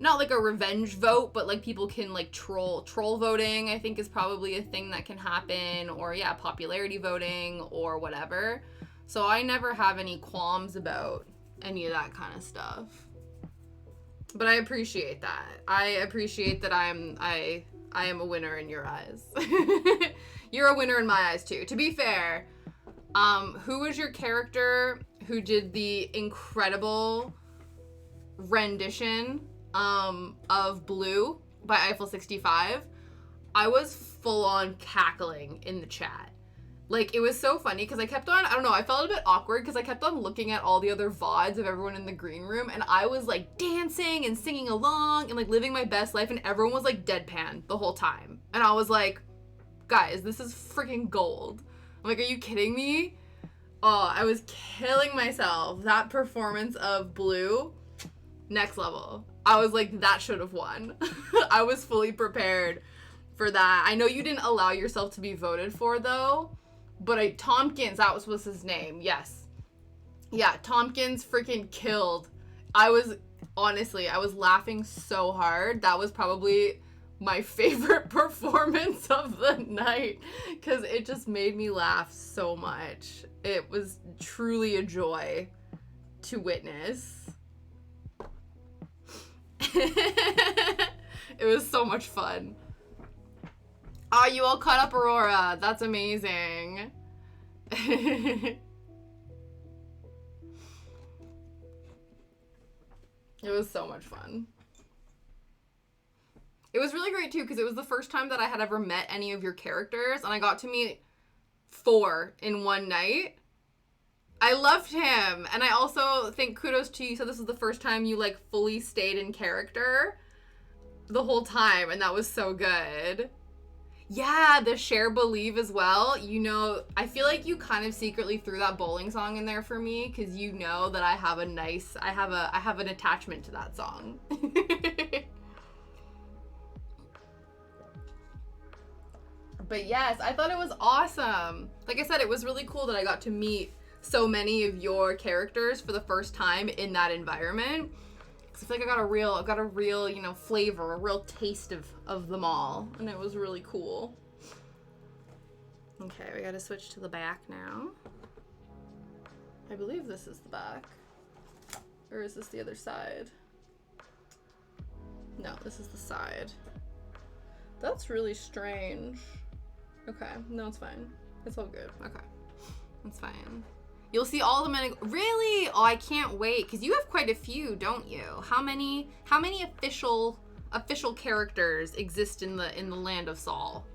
not like a revenge vote, but like people can like troll voting, I think is probably a thing that can happen, or yeah, popularity voting or whatever. So I never have any qualms about any of that kind of stuff. But I appreciate that. I appreciate that I am a winner in your eyes. You're a winner in my eyes too. To be fair, who was your character who did the incredible rendition of Blue by Eiffel 65? I was full on cackling in the chat. Like, it was so funny because I kept on, I don't know, I felt a bit awkward because I kept on looking at all the other VODs of everyone in the green room, and I was like dancing and singing along and like living my best life, and everyone was like deadpan the whole time. And I was like, guys, this is freaking gold. I'm like, are you kidding me? Oh, I was killing myself. That performance of Blue, next level. I was like, that should have won. I was fully prepared for that. I know you didn't allow yourself to be voted for, though. But Tompkins, that was his name. Yes. Yeah, Tompkins freaking killed. I was laughing so hard. That was probably my favorite performance of the night because it just made me laugh so much. It was truly a joy to witness. It was so much fun. Oh, you all caught up, Aurora. That's amazing. It was so much fun. It was really great, too, because it was the first time that I had ever met any of your characters, and I got to meet 4 in one night. I loved him, and I also think kudos to you. So this was the first time you, like, fully stayed in character the whole time, and that was so good. Yeah, the Share Believe as well. You know, I feel like you kind of secretly threw that bowling song in there for me because you know that I have an attachment to that song. But yes, I thought it was awesome. Like I said, it was really cool that I got to meet so many of your characters for the first time in that environment. I feel like I got a real, you know, flavor, a real taste of them all, and it was really cool. Okay, we gotta switch to the back now. I believe this is the back. Or is this the other side? No, this is the side. That's really strange. Okay, no, it's fine. It's all good. Okay, that's fine. You'll see all the men. Really? Oh, I can't wait because you have quite a few, don't you? How many official characters exist in the land of Saul?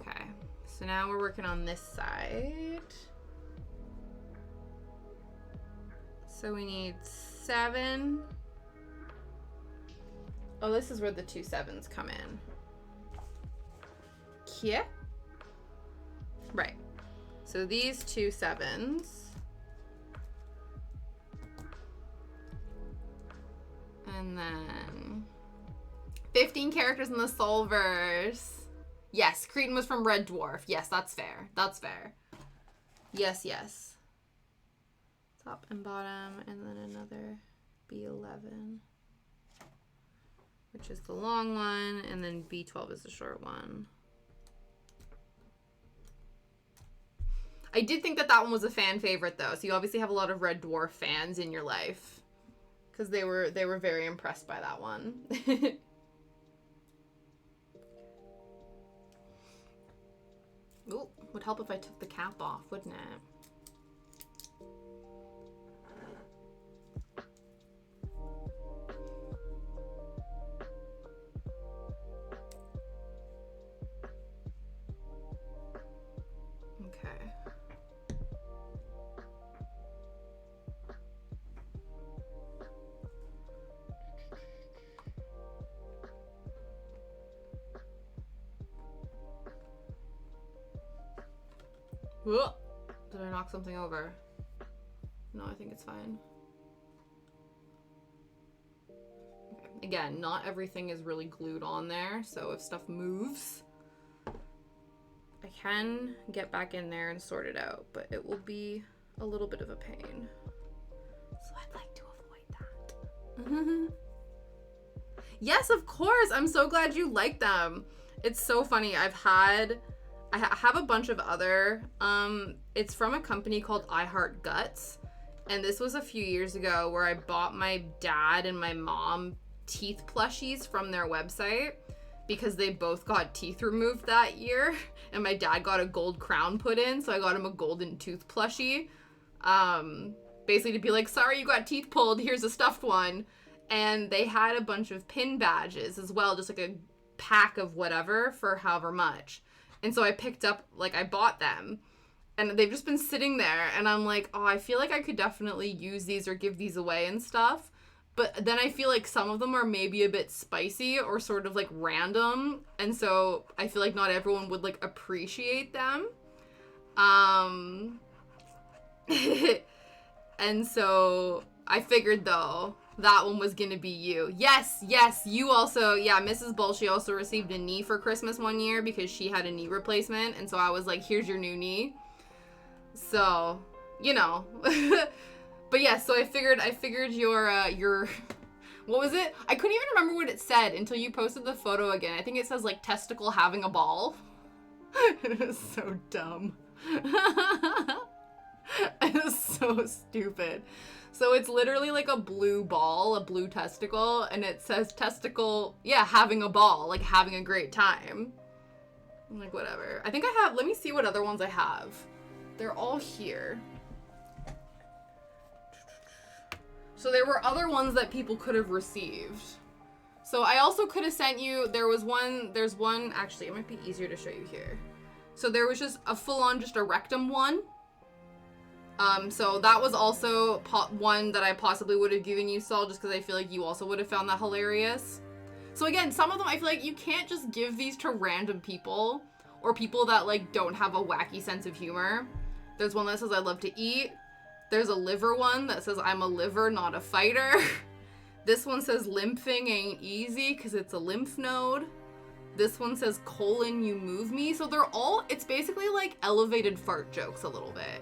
Okay, so now we're working on this side. So we need 7. Oh, this is where the 2 7s come in. Yeah. Right. So these 2 7s. And then 15 characters in the Soulverse. Yes, Cretan was from Red Dwarf. Yes, that's fair. That's fair. Yes, yes. Top and bottom, and then another B11, which is the long one, and then B12 is the short one. I did think that one was a fan favorite, though, so you obviously have a lot of Red Dwarf fans in your life, because they were very impressed by that one. Ooh, would help if I took the cap off, wouldn't it? Whoa. Did I knock something over? No, I think it's fine. Okay. Again, not everything is really glued on there, so if stuff moves, I can get back in there and sort it out, but it will be a little bit of a pain. So I'd like to avoid that. Yes, of course. I'm so glad you like them. It's so funny. I have a bunch of other, it's from a company called I Heart Guts, and this was a few years ago where I bought my dad and my mom teeth plushies from their website because they both got teeth removed that year, and my dad got a gold crown put in, so I got him a golden tooth plushie, basically to be like, sorry you got teeth pulled, here's a stuffed one. And they had a bunch of pin badges as well, just like a pack of whatever for however much. And so I picked up, like, I bought them, and they've just been sitting there, and I'm like, oh, I feel like I could definitely use these or give these away and stuff, but then I feel like some of them are maybe a bit spicy or sort of, like, random, and so I feel like not everyone would, like, appreciate them, and so I figured, though, that one was gonna be you. Yes, you also, yeah, Mrs. Bull, she also received a knee for Christmas one year because she had a knee replacement, and so I was like, here's your new knee. So, you know. But yeah, so I figured your what was it? I couldn't even remember what it said until you posted the photo again. I think it says like testicle having a ball. It was so dumb. It was so stupid. So it's literally like a blue ball, a blue testicle, and it says testicle, yeah, having a ball, like having a great time. I'm like, whatever. I think I have, let me see what other ones I have. They're all here. So there were other ones that people could have received. So I also could have sent you, there's one, actually, it might be easier to show you here. So there was just a full-on, just a rectum one. So that was also one that I possibly would have given you, Saul, just because I feel like you also would have found that hilarious. So again, some of them I feel like you can't just give these to random people or people that like don't have a wacky sense of humor. There's one that says I love to eat. There's a liver one that says I'm a liver, not a fighter. This one says lymphing ain't easy because it's a lymph node. This one says colon you move me. So they're all, it's basically like elevated fart jokes a little bit.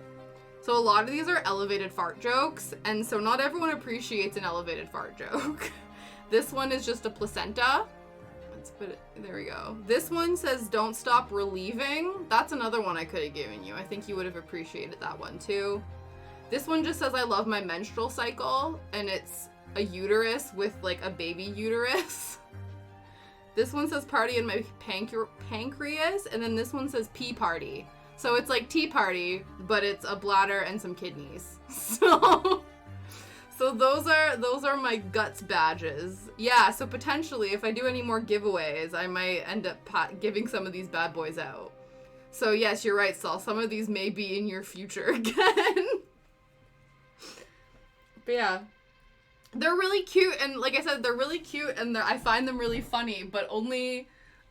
So a lot of these are elevated fart jokes, and so not everyone appreciates an elevated fart joke. This one is just a placenta. Let's put it, there we go. This one says don't stop relieving. That's another one I could have given you. I think you would have appreciated that one too. This one just says I love my menstrual cycle, and it's a uterus with like a baby uterus. This one says party in my pancreas, and then this one says pee party. So it's like tea party, but it's a bladder and some kidneys. So those are my guts badges. Yeah, so potentially if I do any more giveaways, I might end up giving some of these bad boys out. So yes, you're right, Saul. Some of these may be in your future again. But yeah. They're really cute, and like I said, they're really cute, and I find them really funny, but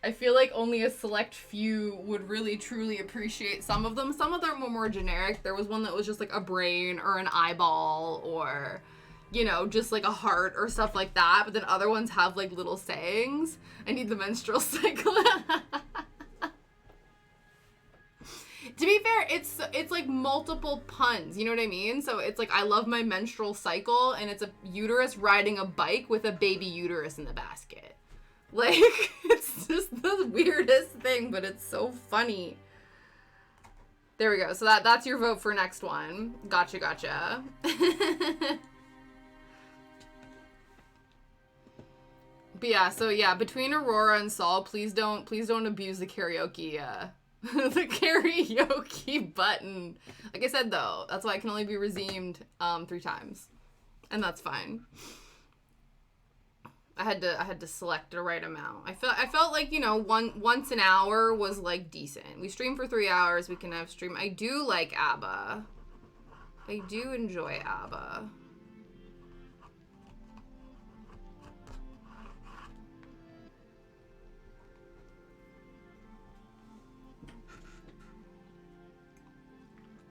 I feel like only a select few would really truly appreciate some of them. Some of them were more generic. There was one that was just like a brain or an eyeball or, you know, just like a heart or stuff like that, but then other ones have like little sayings. I need the menstrual cycle. To be fair, it's like multiple puns, you know what I mean? So it's like I love my menstrual cycle, and it's a uterus riding a bike with a baby uterus in the basket. Like, it's just the weirdest thing, but it's so funny. There we go. So that's your vote for next one. Gotcha. But yeah, so yeah, between Aurora and Saul, please don't abuse the karaoke the karaoke button. Like I said though, that's why it can only be redeemed 3 times. And that's fine. I had to select the right amount. I felt like, you know, once an hour was like decent. We stream for 3 hours, we can have stream. I do like ABBA. I do enjoy ABBA.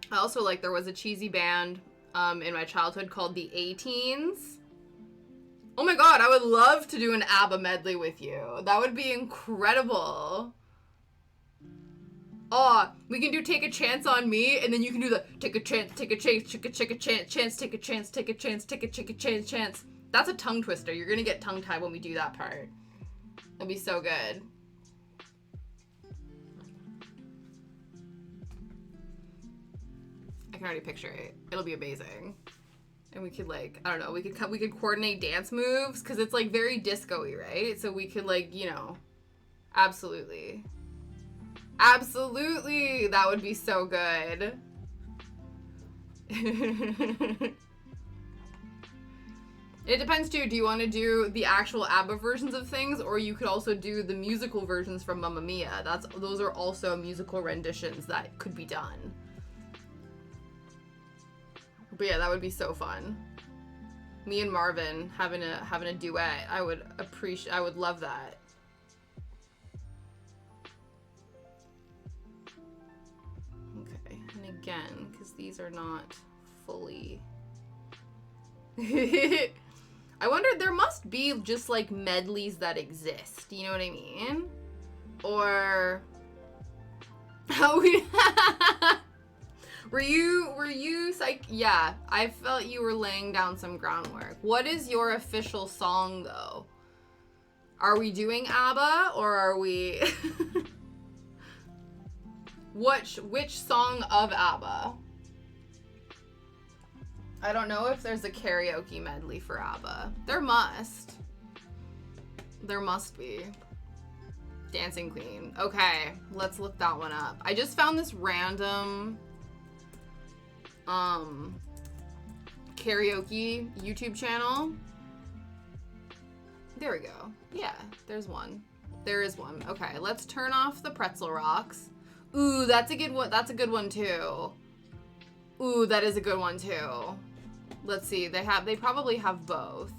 I also like, there was a cheesy band in my childhood called the A-Teens. Oh my god, I would love to do an ABBA medley with you. That would be incredible. Oh, we can do Take a Chance on Me, and then you can do the take a chance, take a chance, take a chance, take a chance, take a chance, take a chance. That's a tongue twister. You're gonna get tongue-tied when we do that part. It'll be so good. I can already picture it. It'll be amazing. And we could like, I don't know, we could coordinate dance moves, because it's like very disco-y, right? So we could like, you know, absolutely. Absolutely! That would be so good. It depends too. Do you want to do the actual ABBA versions of things, or you could also do the musical versions from Mamma Mia? Those are also musical renditions that could be done. But yeah, that would be so fun. Me and Marvin having a duet. I would love that. Okay, and again, because these are not fully. I wonder, there must be just like medleys that exist. You know what I mean? Or how we. Were you psych? Yeah, I felt you were laying down some groundwork. What is your official song though? Are we doing ABBA or are we? Which song of ABBA? I don't know if there's a karaoke medley for ABBA. There must be. Dancing Queen. Okay, let's look that one up. I just found this random karaoke YouTube channel. There we go. Yeah, there's one. There is one. Okay, let's turn off the pretzel rocks. Ooh, that's a good one. That's a good one too. Ooh, that is a good one too. Let's see. They probably have both.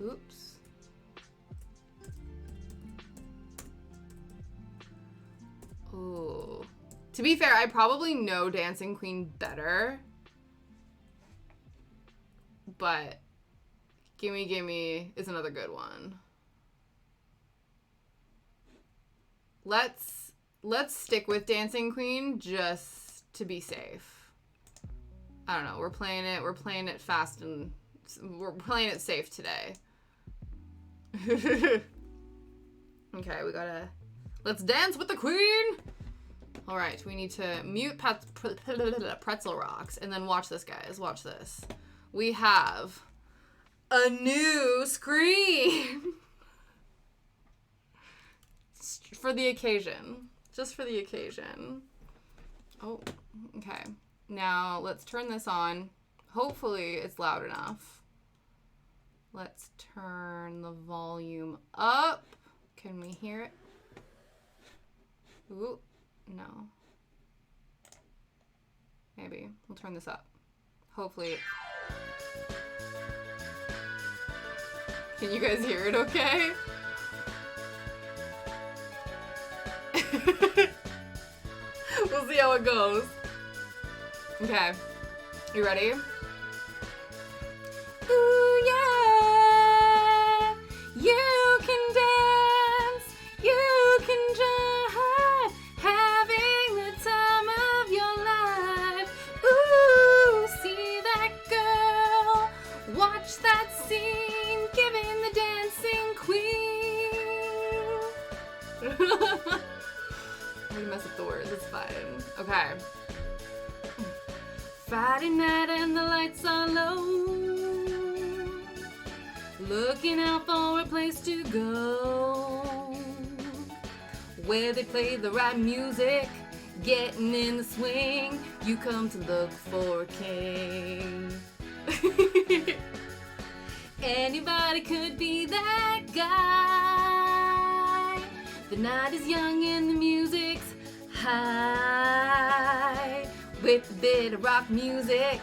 Oops. To be fair, I probably know Dancing Queen better. But Gimme Gimme is another good one. Let's stick with Dancing Queen just to be safe. I don't know. We're playing it fast and we're playing it safe today. Okay, let's dance with the queen. All right, we need to mute Pretzel Rocks and then watch this, guys. Watch this. We have a new screen for the occasion. Just for the occasion. Oh, okay. Now let's turn this on. Hopefully it's loud enough. Let's turn the volume up. Can we hear it? Ooh, no. Maybe. We'll turn this up. Hopefully. Can you guys hear it okay? We'll see how it goes. Okay. You ready? Ooh, yeah. You can dance. You can jive. Having the time of your life. Ooh, see that girl. Watch that scene. Giving the dancing queen. I'm gonna mess up the words. It's fine. Okay. Friday night and the lights are low. Looking out for a place to go where they play the right music. Getting in the swing. You come to look for a king. Anybody could be that guy. The night is young and the music's high. With a bit of rock music,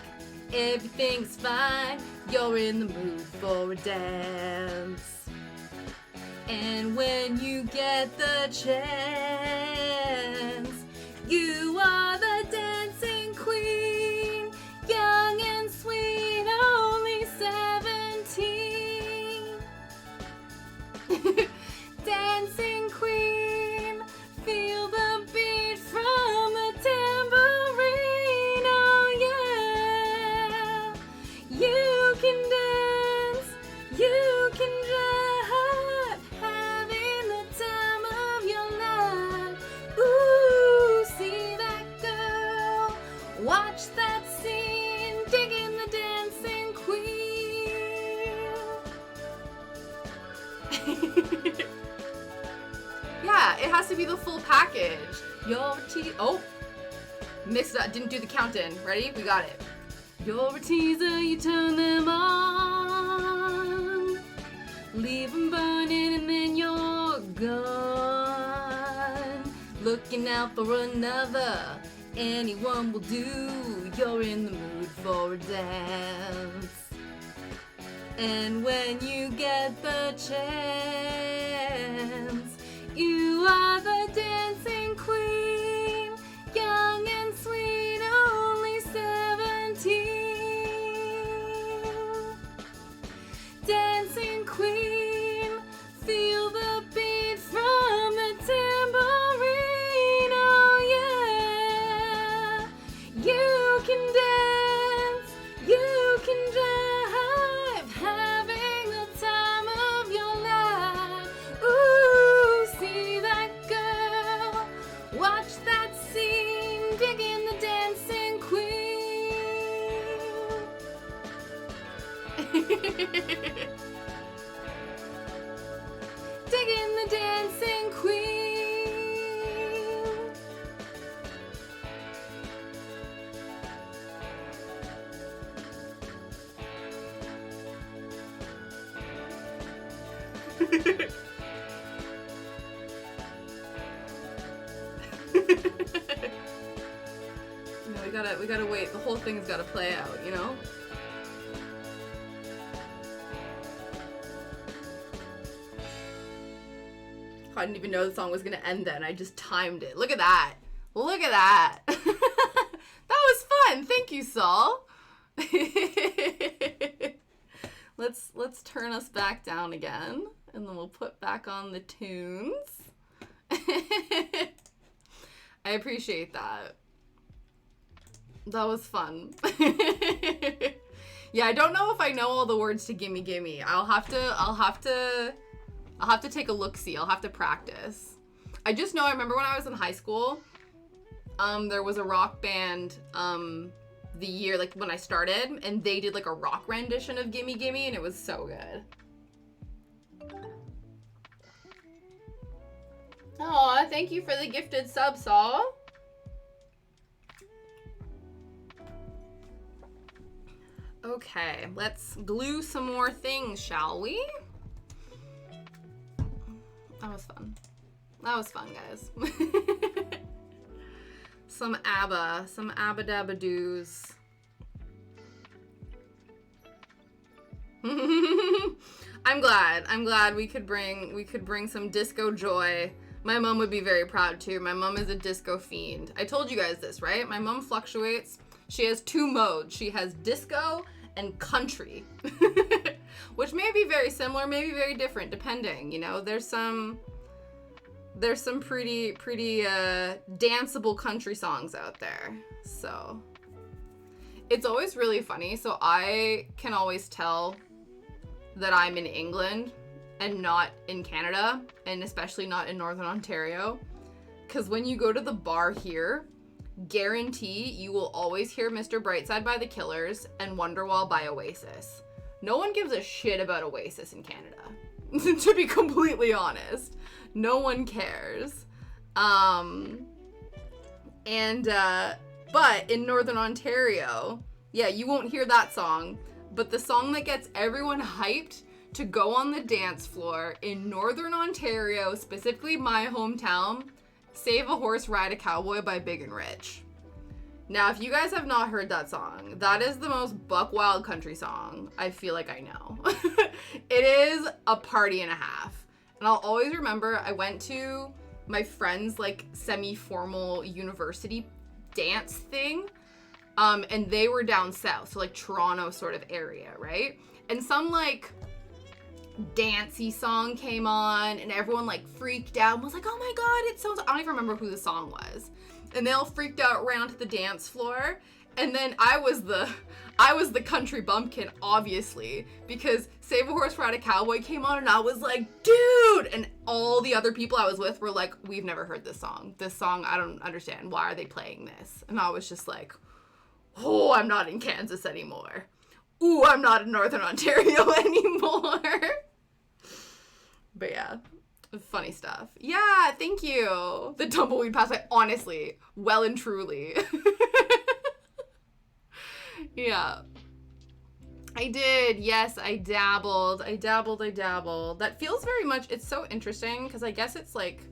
everything's fine. You're in the mood for a dance. And when you get the chance, you are the dancing queen. Young and sweet, only 17. Dancing queen, feel the beat from the tambourine. Oh yeah, you can dance, you can jive, having the time of your life. Ooh, see that girl, watch that scene, digging the dancing queen. Yeah, it has to be the full package. Oh, mixed up, didn't do the count-in. Ready? We got it. You're a teaser, you turn them on. Leave them burning and then you're gone. Looking out for another, anyone will do. You're in the mood for a dance. And when you get the chance, you are the dancing queen, young and sweet, only 17. Dancing queen, feel the beat from the tambourine. Oh yeah, you can dance, you can jive, having the time of your life. Ooh, see that girl, watch that scene, digging the dancing queen. Digging the dancing queen. We gotta wait. The whole thing's gotta play out, you know? I didn't even know the song was gonna end then. I just timed it. Look at that. Look at that. That was fun. Thank you, Saul. Let's turn us back down again, and then we'll put back on the tunes. I appreciate that. That was fun. Yeah, I don't know if I know all the words to Gimme Gimme. I'll have to take a look-see. I'll have to practice. I just know I remember when I was in high school, there was a rock band, the year, like, when I started, and they did, like, a rock rendition of Gimme Gimme, and it was so good. Aw, thank you for the gifted sub, Saul. Okay, let's glue some more things, shall we? That was fun. That was fun, guys. Some ABBA dabba doos. I'm glad we could bring some disco joy. My mom would be very proud too. My mom is a disco fiend. I told you guys this, right? My mom fluctuates. She has two modes. She has disco and country, which may be very similar, maybe very different, depending. You know, there's some pretty danceable country songs out there. So it's always really funny. So I can always tell that I'm in England and not in Canada, and especially not in Northern Ontario, because when you go to the bar here, guarantee you will always hear Mr. Brightside by the Killers and Wonderwall by Oasis. No one gives a shit about Oasis in Canada, to be completely honest. No one cares. But in Northern Ontario, yeah, you won't hear that song, but the song that gets everyone hyped to go on the dance floor in Northern Ontario, specifically my hometown, Save a Horse, Ride a Cowboy by Big and Rich. Now, if you guys have not heard that song, that is the most buck wild country song I feel like I know. It is a party and a half. And I'll always remember I went to my friend's like semi-formal university dance thing. And they were down south, so like Toronto sort of area, right? And some like dancey song came on and everyone like freaked out and was like, oh my god, it sounds, I don't even remember who the song was. And they all freaked out, ran onto the dance floor. And then I was the country bumpkin, obviously, because Save a Horse, Ride a Cowboy came on and I was like, dude! And all the other people I was with were like, we've never heard this song. This song, I don't understand. Why are they playing this? And I was just like, oh, I'm not in Kansas anymore. Ooh, I'm not in Northern Ontario anymore. But yeah, funny stuff. Yeah, thank you. The tumbleweed passed by, honestly, well and truly. Yeah. I did. Yes, I dabbled. That feels very much, it's so interesting because I guess it's like,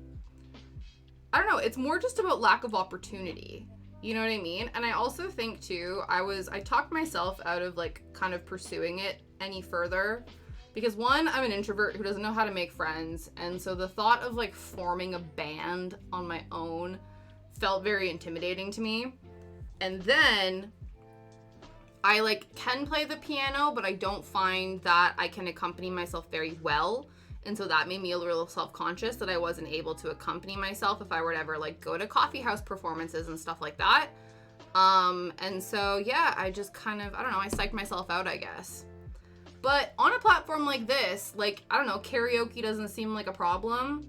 I don't know, it's more just about lack of opportunity. You know what I mean? And I also think too, I talked myself out of like kind of pursuing it any further because one, I'm an introvert who doesn't know how to make friends. And so the thought of like forming a band on my own felt very intimidating to me. And then I like can play the piano, but I don't find that I can accompany myself very well. And so that made me a little self-conscious that I wasn't able to accompany myself if I were to ever like go to coffee house performances and stuff like that. And so, yeah, I just kind of, I don't know, I psyched myself out, I guess. But on a platform like this, like, I don't know, karaoke doesn't seem like a problem.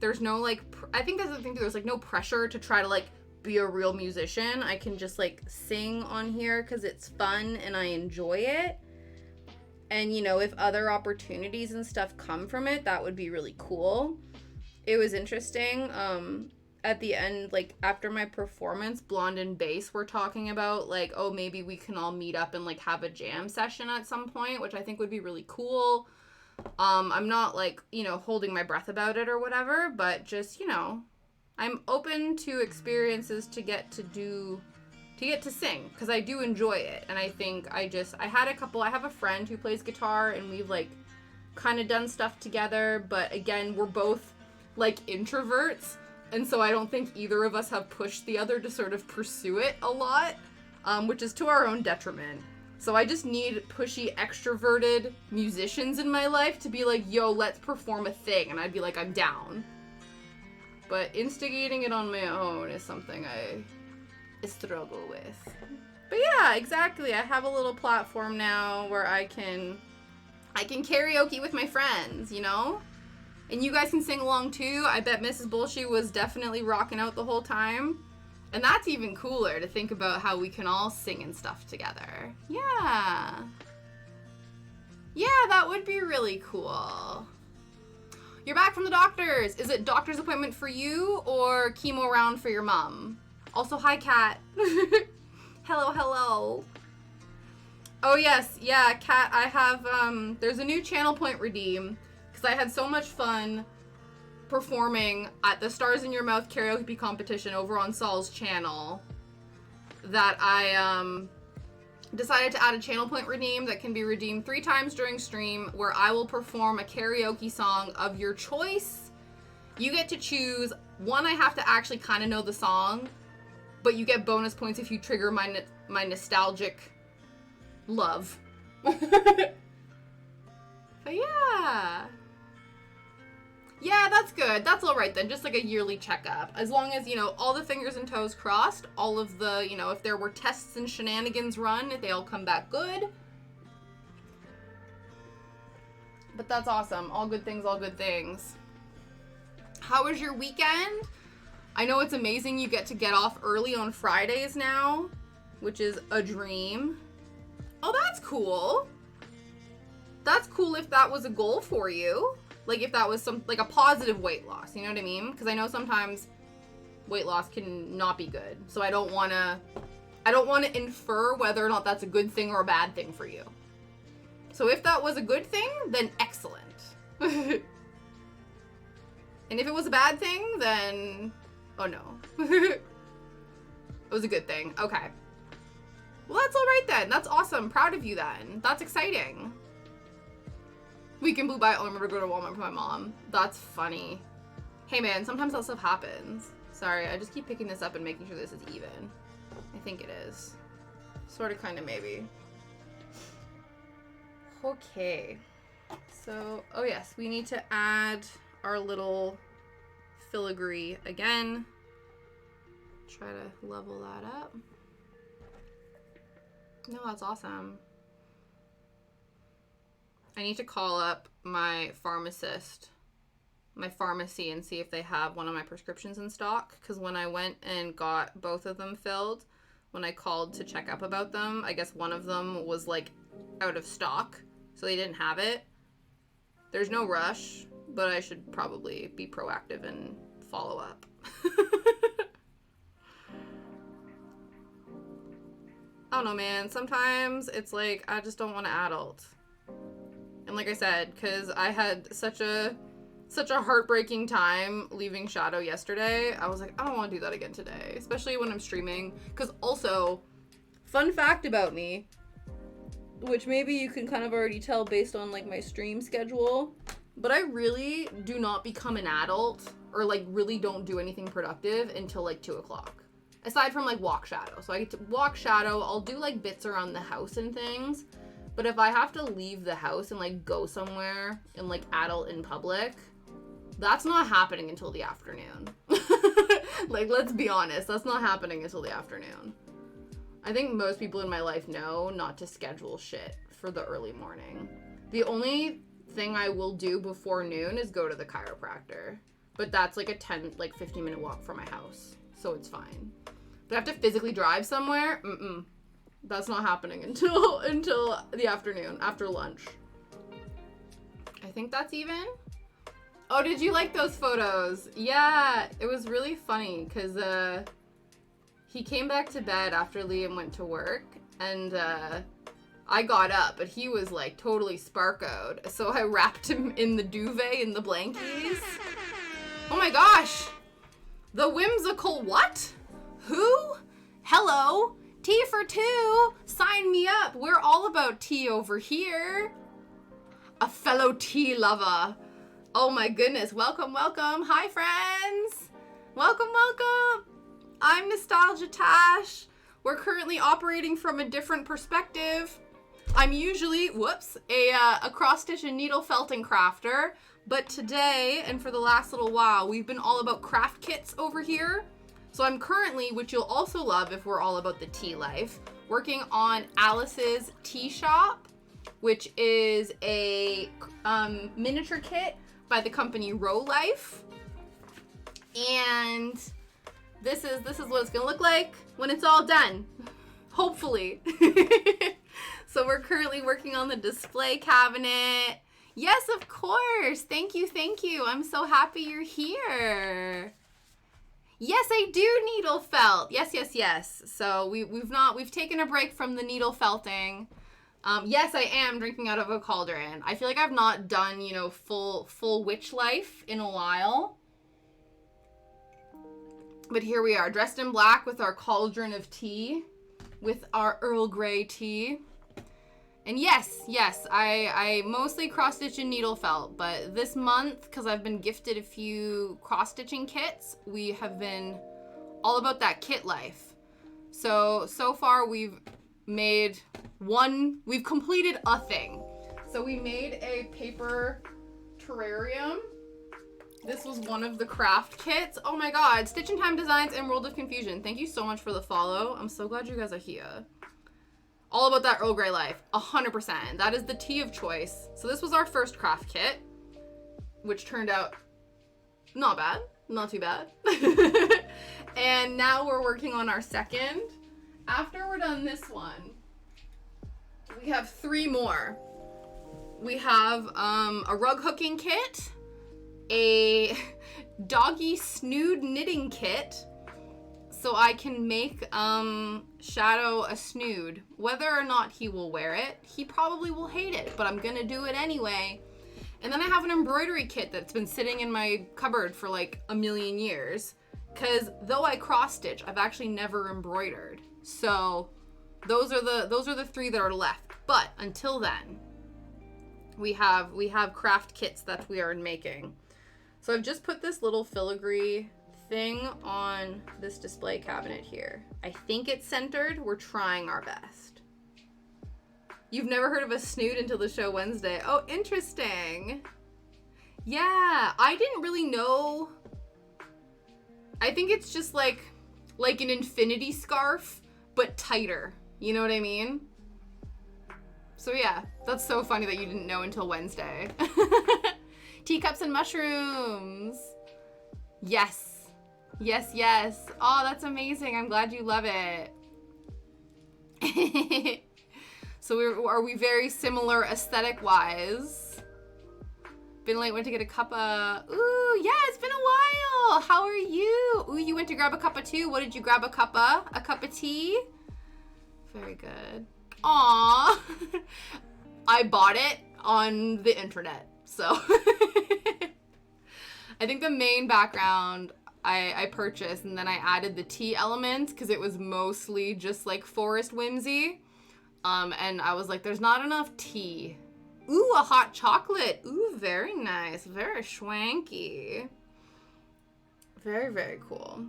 There's no like, I think that's the thing too, there's like no pressure to try to like be a real musician. I can just like sing on here because it's fun and I enjoy it. And, you know, if other opportunities and stuff come from it, that would be really cool. It was interesting. At the end, like, after my performance, Blonde and Bass were talking about, like, oh, maybe we can all meet up and, like, have a jam session at some point, which I think would be really cool. I'm not, like, you know, holding my breath about it or whatever, but just, you know, I'm open to experiences to get to sing, because I do enjoy it. And I think I have a friend who plays guitar, and we've like kind of done stuff together, but again, we're both like introverts, And so I don't think either of us have pushed the other to sort of pursue it a lot, which is to our own detriment. So I just need pushy, extroverted musicians in my life to be like, yo, let's perform a thing. And I'd be like, I'm down. But instigating it on my own is something I struggle with. But yeah, exactly. I have a little platform now where I can karaoke with my friends, you know? And you guys can sing along too. I bet Mrs. Bullshit was definitely rocking out the whole time. And that's even cooler to think about how we can all sing and stuff together. Yeah. Yeah, that would be really cool. You're back from the doctor's. Is it doctor's appointment for you or chemo round for your mom? Also, hi, Kat. Hello, hello. Oh, yes. Yeah, Kat, I have, there's a new channel point redeem because I had so much fun performing at the Stars in Your Mouth karaoke competition over on Saul's channel that I, decided to add a channel point redeem that can be redeemed 3 times during stream where I will perform a karaoke song of your choice. You get to choose. One, I have to actually kind of know the song, but you get bonus points if you trigger my nostalgic love. But yeah. Yeah, that's good. That's all right then. Just like a yearly checkup. As long as, you know, all the fingers and toes crossed, all of the, you know, if there were tests and shenanigans run, they all come back good. But that's awesome. All good things, all good things. How was your weekend? I know it's amazing you get to get off early on Fridays now, which is a dream. Oh, that's cool. That's cool if that was a goal for you. Like if that was like a positive weight loss, you know what I mean? Because I know sometimes weight loss can not be good. So I don't want to infer whether or not that's a good thing or a bad thing for you. So if that was a good thing, then excellent. And if it was a bad thing, then oh no. It was a good thing. Okay. Well, that's all right then. That's awesome. Proud of you then. That's exciting. Weekend blew by. Oh, I remember to go to Walmart for my mom. That's funny. Hey man, sometimes that stuff happens. Sorry, I just keep picking this up and making sure this is even. I think it is. Sort of, kind of, maybe. Okay. So, oh yes, we need to add our little filigree again. Try to level that up. No, that's awesome. I need to call up my pharmacist, my pharmacy, and see if they have one of my prescriptions in stock. Because when I went and got both of them filled, when I called to check up about them, I guess one of them was like out of stock, so they didn't have it. There's no rush, but I should probably be proactive and follow up. I don't know, man. Sometimes it's like I just don't want to adult. And like I said, because I had such a heartbreaking time leaving Shadow yesterday, I was like, I don't want to do that again today, especially when I'm streaming. Because also, fun fact about me, which maybe you can kind of already tell based on like my stream schedule, but I really do not become an adult or like really don't do anything productive until like 2 o'clock. Aside from like walk Shadow. So I get to walk Shadow, I'll do like bits around the house and things. But if I have to leave the house and, like, go somewhere and, like, adult in public, that's not happening until the afternoon. Like, let's be honest. That's not happening until the afternoon. I think most people in my life know not to schedule shit for the early morning. The only thing I will do before noon is go to the chiropractor. But that's, like, a 15-minute walk from my house. So it's fine. But I have to physically drive somewhere? Mm-mm. That's not happening until the afternoon, after lunch. I think that's even. Oh, did you like those photos? Yeah, it was really funny because he came back to bed after Liam went to work, and I got up, but he was like totally sparkoed. So I wrapped him in the duvet in the blankies. Oh my gosh! The whimsical what? Who? Hello? Tea for 2! Sign me up! We're all about tea over here. A fellow tea lover. Oh my goodness. Welcome, welcome. Hi, friends. Welcome, welcome. I'm Nostalgia Tash. We're currently operating from a different perspective. I'm usually, a cross-stitch and needle felting crafter, but today, and for the last little while, we've been all about craft kits over here. So I'm currently, which you'll also love if we're all about the tea life, working on Alice's Tea Shop, which is a miniature kit by the company Rolife. And this is what it's gonna look like when it's all done, hopefully. So we're currently working on the display cabinet. Yes, of course. Thank you. I'm so happy you're here. Yes, I do needle felt. Yes. So we've taken a break from the needle felting. Yes, I am drinking out of a cauldron. I feel like I've not done, full witch life in a while. But here we are, dressed in black with our cauldron of tea, with our Earl Grey tea. And yes, I mostly cross-stitch and needle felt, but this month, because I've been gifted a few cross-stitching kits, we have been all about that kit life. So far we've completed a thing. So we made a paper terrarium. This was one of the craft kits. Oh my god, Stitch in Time Designs and World of Confusion. Thank you so much for the follow. I'm so glad you guys are here. All about that Earl Grey life, 100%. That is the tea of choice. So this was our first craft kit, which turned out not bad, not too bad. And now we're working on our second. After we're done this one, we have 3 more. We have a rug hooking kit, a doggy snood knitting kit, so I can make Shadow a snood. Whether or not he will wear it, he probably will hate it, but I'm gonna do it anyway. And then I have an embroidery kit that's been sitting in my cupboard for like a million years, because though I cross stitch, I've actually never embroidered. So those are the 3 that are left. But until then, we have craft kits that we are making. So I've just put this little filigree thing on this display cabinet here. I think it's centered. We're trying our best. You've never heard of a snood until the show Wednesday. Oh, interesting. Yeah, I didn't really know. I think it's just like an infinity scarf, but tighter. You know what I mean? So yeah, that's so funny that you didn't know until Wednesday. Teacups and mushrooms. Yes. Oh, that's amazing. I'm glad you love it. So are we very similar aesthetic-wise? Been late, went to get a cuppa. Ooh, yeah, it's been a while. How are you? Ooh, you went to grab a cuppa too. What did you grab? A cuppa? A cup of tea? Very good. Aww. I bought it on the internet, so. I think the main background I purchased, and then I added the tea elements because it was mostly just like forest whimsy. And I was like, there's not enough tea. Ooh, a hot chocolate. Ooh, very nice. Very schwanky. Very, very cool.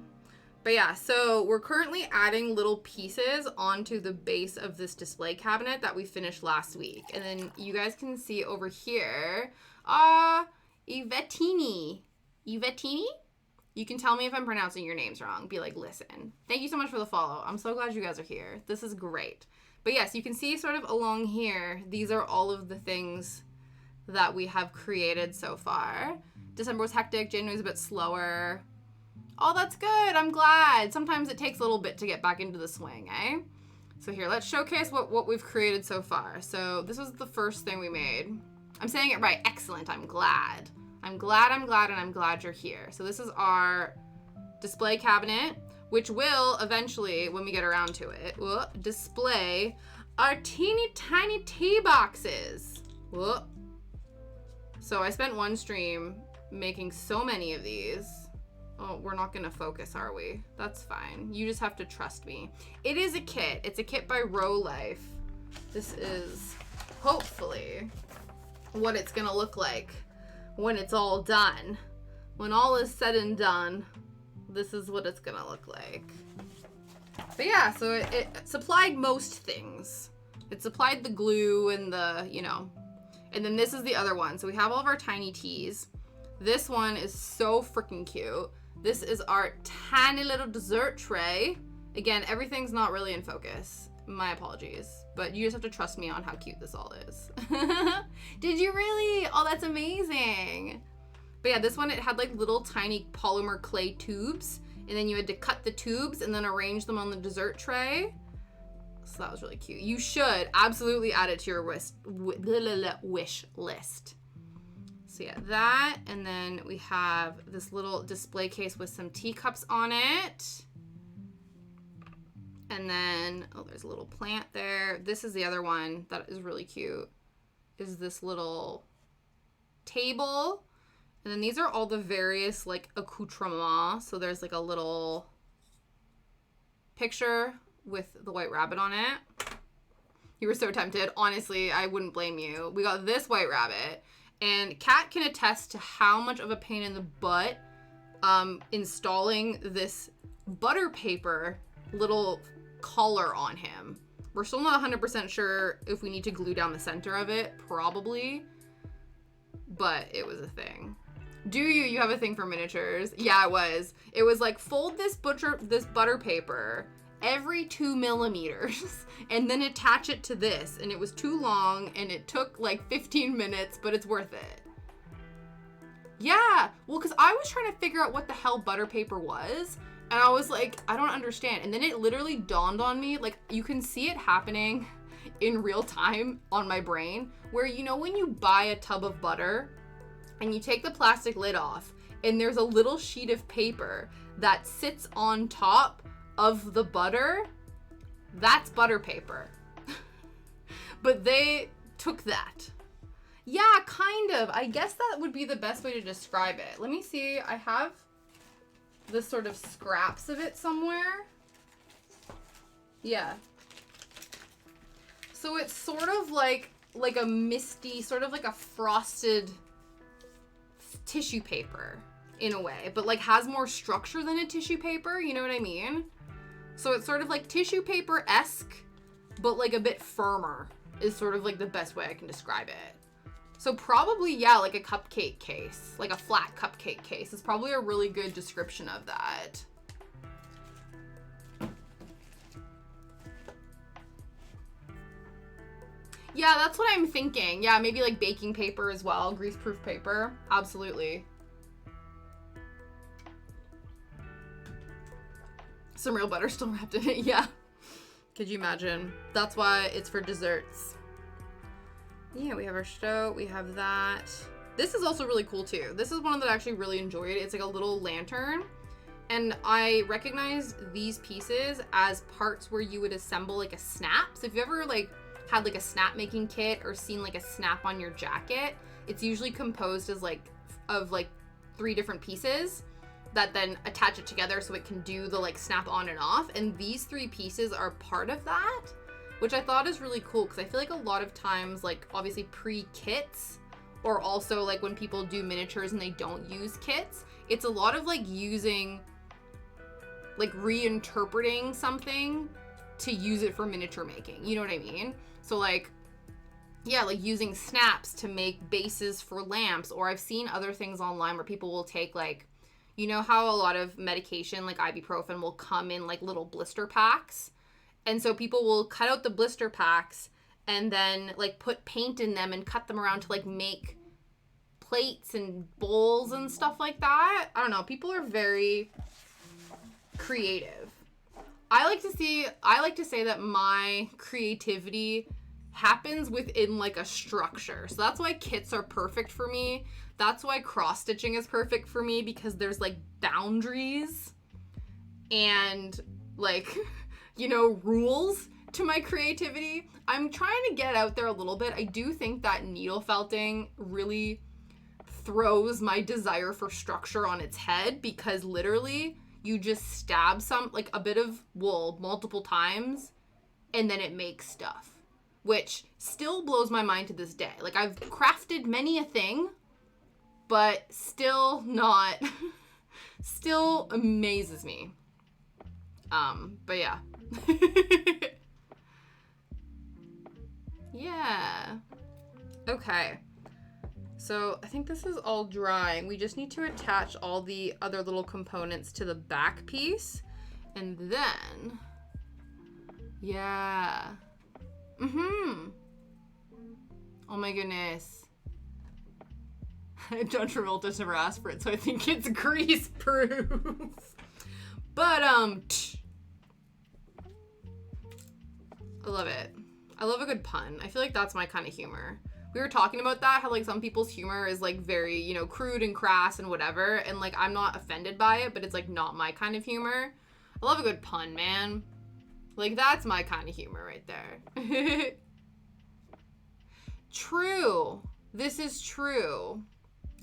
But yeah, so we're currently adding little pieces onto the base of this display cabinet that we finished last week. And then you guys can see over here, Yvettini. You can tell me if I'm pronouncing your names wrong. Be like, listen. Thank you so much for the follow. I'm so glad you guys are here. This is great. But yes, you can see sort of along here, these are all of the things that we have created so far. December was hectic. January was a bit slower. Oh, that's good. I'm glad. Sometimes it takes a little bit to get back into the swing, eh? So here, let's showcase what we've created so far. So this was the first thing we made. I'm saying it right. Excellent. I'm glad, and I'm glad you're here. So this is our display cabinet, which will eventually, when we get around to it, display our teeny tiny tea boxes. So I spent one stream making so many of these. Oh, we're not gonna focus, are we? That's fine. You just have to trust me. It is a kit. It's a kit by Rolife. This is hopefully what it's gonna look like when it's all done. When all is said and done, this is what it's gonna look like. But yeah, so it supplied most things. It supplied the glue and the, you know, and then this is the other one. So we have all of our tiny teas. This one is so freaking cute. This is our tiny little dessert tray. Again, everything's not really in focus. My apologies. But you just have to trust me on how cute this all is. Did you really? Oh, that's amazing. But yeah, this one, it had like little tiny polymer clay tubes. And then you had to cut the tubes and then arrange them on the dessert tray. So that was really cute. You should absolutely add it to your wish list. So yeah, that. And then we have this little display case with some teacups on it. And then, oh, there's a little plant there. This is the other one that is really cute. Is this little table. And then these are all the various, like, accoutrements. So there's, like, a little picture with the white rabbit on it. You were so tempted. Honestly, I wouldn't blame you. We got this white rabbit. And Kat can attest to how much of a pain in the butt installing this butter paper little collar on him. We're still not 100% sure if we need to glue down the center of it. Probably. But it was a thing. Do you have a thing for miniatures? Yeah, it was. It was like, fold this butter paper every 2 millimeters and then attach it to this. And it was too long and it took like 15 minutes, but it's worth it. Yeah, well, because I was trying to figure out what the hell butter paper was. And I was like, I don't understand. And then it literally dawned on me, like, you can see it happening in real time on my brain, where, you know, when you buy a tub of butter and you take the plastic lid off and there's a little sheet of paper that sits on top of the butter, that's butter paper. But they took that. Yeah, kind of. I guess that would be the best way to describe it. Let me see. I have the sort of scraps of it somewhere. Yeah. So it's sort of like a misty, sort of like a frosted tissue paper in a way, but like has more structure than a tissue paper, you know what I mean? So it's sort of like tissue paper-esque, but like a bit firmer is sort of like the best way I can describe it. So probably, yeah, like a cupcake case, like a flat cupcake case is probably a really good description of that. Yeah, that's what I'm thinking. Yeah, maybe like baking paper as well, grease-proof paper. Absolutely. Some real butter still wrapped in it, yeah. Could you imagine? That's why it's for desserts. Yeah, we have our stove, we have that. This is also really cool too. This is one that I actually really enjoyed. It's like a little lantern. And I recognized these pieces as parts where you would assemble like a snap. So if you ever like had like a snap making kit or seen like a snap on your jacket, it's usually composed as of 3 different pieces that then attach it together so it can do the like snap on and off. And these 3 pieces are part of that, which I thought is really cool because I feel like a lot of times, like obviously pre-kits, or also like when people do miniatures and they don't use kits, it's a lot of like using, like reinterpreting something to use it for miniature making. You know what I mean? So like, yeah, like using snaps to make bases for lamps, or I've seen other things online where people will take like, you know how a lot of medication like ibuprofen will come in like little blister packs? And so people will cut out the blister packs and then like put paint in them and cut them around to like make plates and bowls and stuff like that. I don't know. People are very creative. I like to say that my creativity happens within like a structure. So that's why kits are perfect for me. That's why cross stitching is perfect for me, because there's like boundaries and like, you know, rules to my creativity. I'm trying to get out there a little bit. I do think that needle felting really throws my desire for structure on its head, because literally you just stab like a bit of wool multiple times and then it makes stuff, which still blows my mind to this day. Like I've crafted many a thing, but still not still amazes me. But yeah. Yeah. Okay. So I think this is all drying. We just need to attach all the other little components to the back piece. And then, yeah. Oh my goodness. John Travolta's never asked for it, so I think it's grease proof. But, I love it. I love a good pun. I feel like that's my kind of humor. We were talking about that, how, like, some people's humor is, like, very, you know, crude and crass and whatever, and, like, I'm not offended by it, but it's, like, not my kind of humor. I love a good pun, man. Like, that's my kind of humor right there. True. This is true.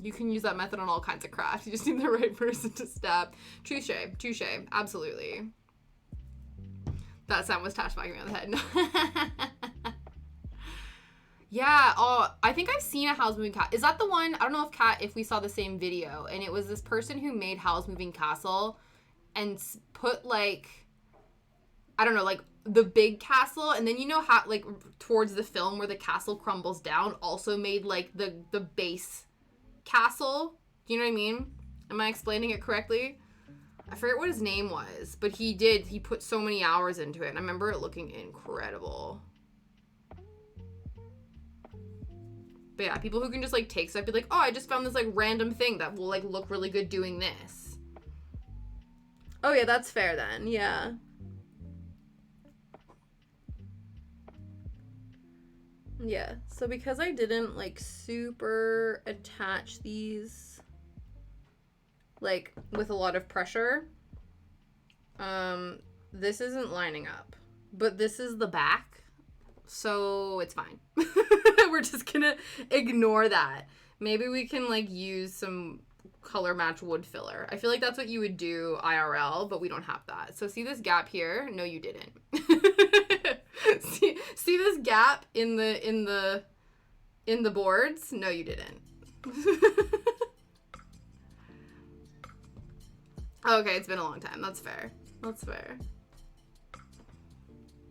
You can use that method on all kinds of crafts. You just need the right person to step. Touche. Touche. Absolutely. That sound was Tash bagging me on the head. Yeah, oh, I think I've seen a Howl's Moving Castle. Is that the one? I don't know if we saw the same video. And it was this person who made Howl's Moving Castle and put, like, I don't know, like, the big castle. And then, you know how, like, towards the film where the castle crumbles down, also made, like, the base castle. Do you know what I mean? Am I explaining it correctly? I forget what his name was, but he put so many hours into it. And I remember it looking incredible. But yeah, people who can just, like, take stuff, be like, oh, I just found this, like, random thing that will, like, look really good doing this. Oh, yeah, that's fair then. Yeah. Yeah, so because I didn't, like, super attach these, like, with a lot of pressure, this isn't lining up. But this is the back, so it's fine. We're just gonna ignore that. Maybe we can, like, use some color match wood filler. I feel like that's what you would do IRL, but we don't have that. So see this gap here? No, you didn't. see this gap in the boards? No, you didn't. Okay, it's been a long time. That's fair. That's fair.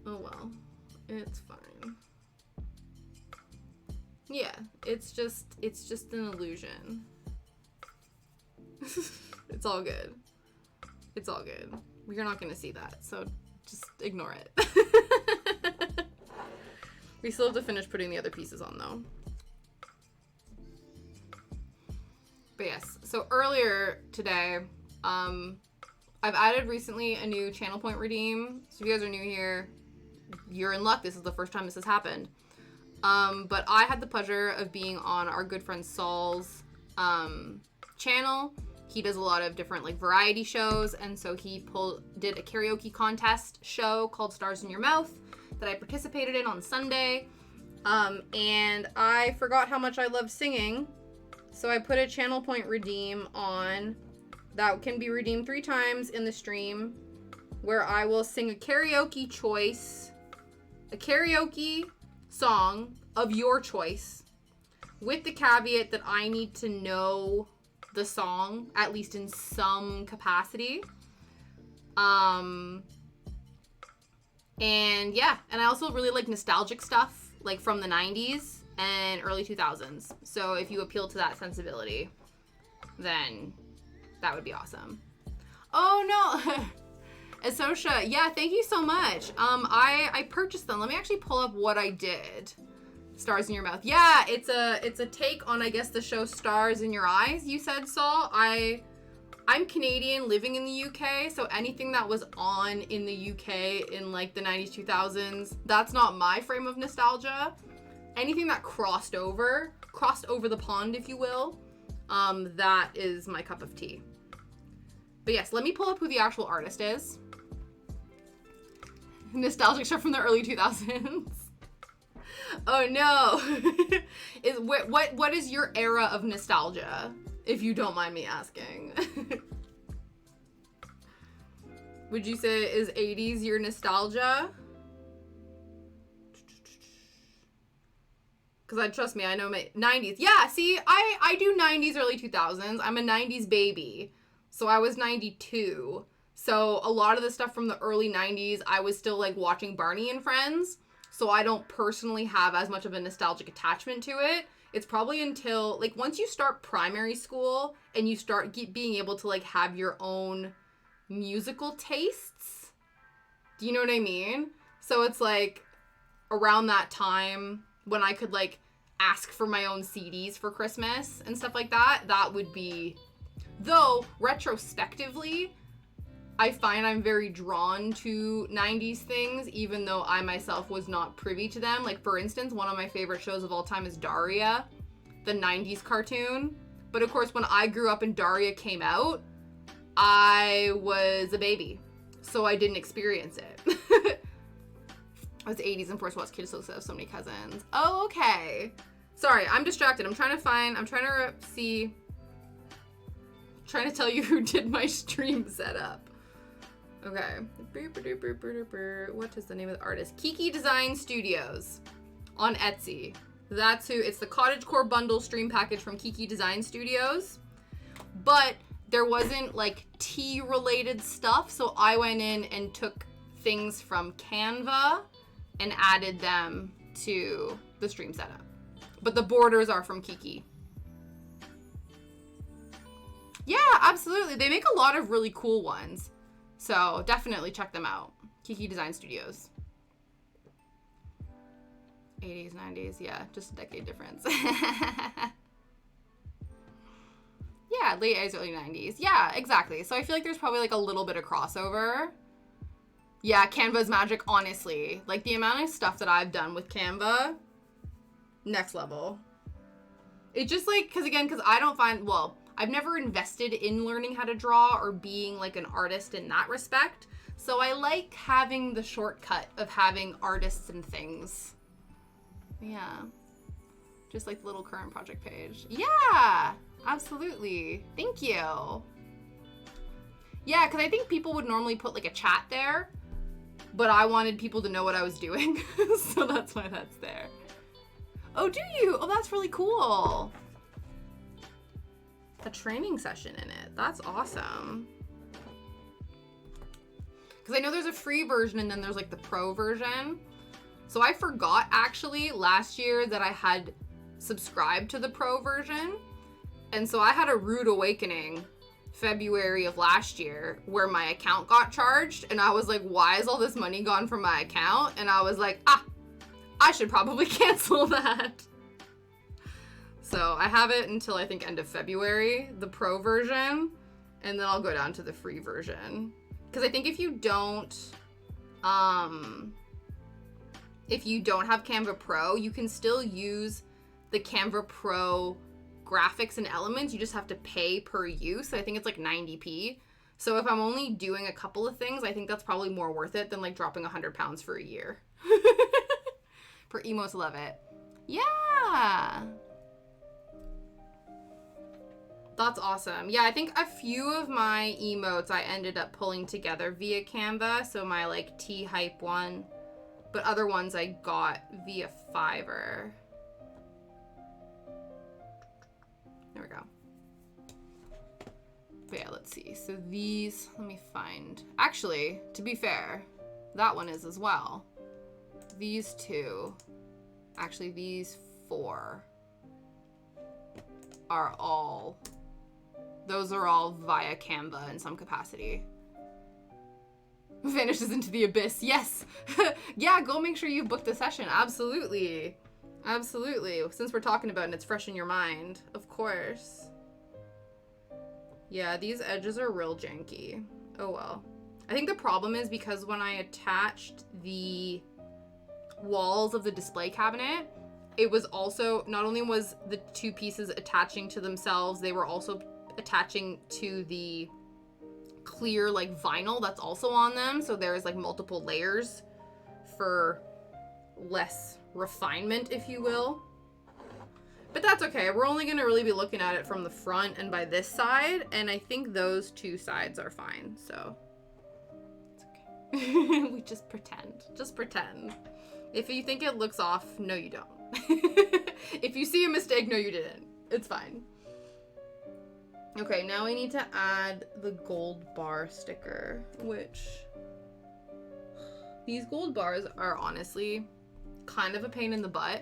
Oh well. It's fine. Yeah, it's just an illusion. It's all good. It's all good. You're not gonna see that, so just ignore it. We still have to finish putting the other pieces on, though. But yes, so earlier today, I've added recently a new channel point redeem. So if you guys are new here, you're in luck. This is the first time this has happened. But I had the pleasure of being on our good friend Saul's channel. He does a lot of different, like, variety shows, and so he did a karaoke contest show called Stars in Your Mouth that I participated in on Sunday. And I forgot how much I love singing, so I put a channel point redeem on that can be redeemed 3 times in the stream, where I will sing a karaoke song of your choice, with the caveat that I need to know the song, at least in some capacity. And yeah, and I also really like nostalgic stuff, like from the 90s and early 2000s. So if you appeal to that sensibility, then that would be awesome. Oh no. Asosha, yeah, thank you so much. I purchased them. Let me actually pull up what I did. Stars in Your Mouth. Yeah, it's a take on, I guess, the show Stars in Your Eyes, you said, Saul. I'm Canadian living in the UK, so anything that was on in the UK in, like, the 90s, 2000s, that's not my frame of nostalgia. Anything that crossed over the pond, if you will, that is my cup of tea. But yes, let me pull up who the actual artist is. Nostalgic stuff from the early 2000s. Oh no. What is your era of nostalgia, if you don't mind me asking? Would you say is 80s your nostalgia? Because trust me, I know my 90s. Yeah, see, I do 90s, early 2000s. I'm a 90s baby. So I was 92. So a lot of the stuff from the early 90s, I was still like watching Barney and Friends. So I don't personally have as much of a nostalgic attachment to it. It's probably until like once you start primary school and you start being able to like have your own musical tastes. Do you know what I mean? So it's like around that time when I could like ask for my own CDs for Christmas and stuff like that, that would be, though retrospectively, I find I'm very drawn to 90s things, even though I myself was not privy to them. Like, for instance, one of my favorite shows of all time is Daria, the 90s cartoon. But of course, when I grew up and Daria came out, I was a baby, so I didn't experience it. I was 80s and Force Watch Kids, so I have so many cousins. Oh, okay. Sorry, I'm distracted. I'm trying to tell you who did my stream setup. Okay. What is the name of the artist? Kiki Design Studios on Etsy. That's who. It's the Cottagecore Bundle stream package from Kiki Design Studios. But there wasn't like tea related stuff, so I went in and took things from Canva and added them to the stream setup. But the borders are from Kiki. Yeah, absolutely. They make a lot of really cool ones. So definitely check them out. Kiki Design Studios. 80s, 90s, yeah, just a decade difference. Yeah, late 80s, early 90s. Yeah, exactly. So I feel like there's probably like a little bit of crossover. Yeah, Canva's magic, honestly. Like the amount of stuff that I've done with Canva, next level. It just like, because I don't find, well, I've never invested in learning how to draw or being like an artist in that respect. So I like having the shortcut of having artists and things. Yeah. Just like the little current project page. Yeah, absolutely. Thank you. Yeah, because I think people would normally put like a chat there, but I wanted people to know what I was doing. So that's why that's there. Oh, do you? Oh, that's really cool. A training session in it. That's awesome. Because I know there's a free version and then there's like the pro version. So I forgot actually last year that I had subscribed to the pro version. And so I had a rude awakening February of last year where my account got charged. And I was like, why is all this money gone from my account? And I was like, I should probably cancel that. So I have it until I think end of February, the pro version, and then I'll go down to the free version. Because I think if you don't have Canva Pro, you can still use the Canva Pro graphics and elements. You just have to pay per use. I think it's like 90p. So if I'm only doing a couple of things, I think that's probably more worth it than like dropping 100 pounds for a year. For emos love it. Yeah. That's awesome. Yeah, I think a few of my emotes I ended up pulling together via Canva. So my like T-hype one, but other ones I got via Fiverr. There we go. But yeah, let's see. So these, let me find. Actually, to be fair, that one is as well. These two, actually these four are all, those are all via Canva in some capacity. Vanishes into the abyss. Yes. Yeah, go make sure you book the session. Absolutely. Absolutely. Since we're talking about it and it's fresh in your mind. Of course. Yeah, these edges are real janky. Oh well. I think the problem is because when I attached the walls of the display cabinet, it was also, not only was the two pieces attaching to themselves, they were also attaching to the clear like vinyl that's also on them. So there's like multiple layers for less refinement, if you will. But that's okay. We're only going to really be looking at it from the front and by this side. And I think those two sides are fine. So it's okay. We just pretend. Just pretend. If you think it looks off, no, you don't. If you see a mistake, no, you didn't. It's fine. Okay, now we need to add the gold bar sticker, which these gold bars are honestly kind of a pain in the butt.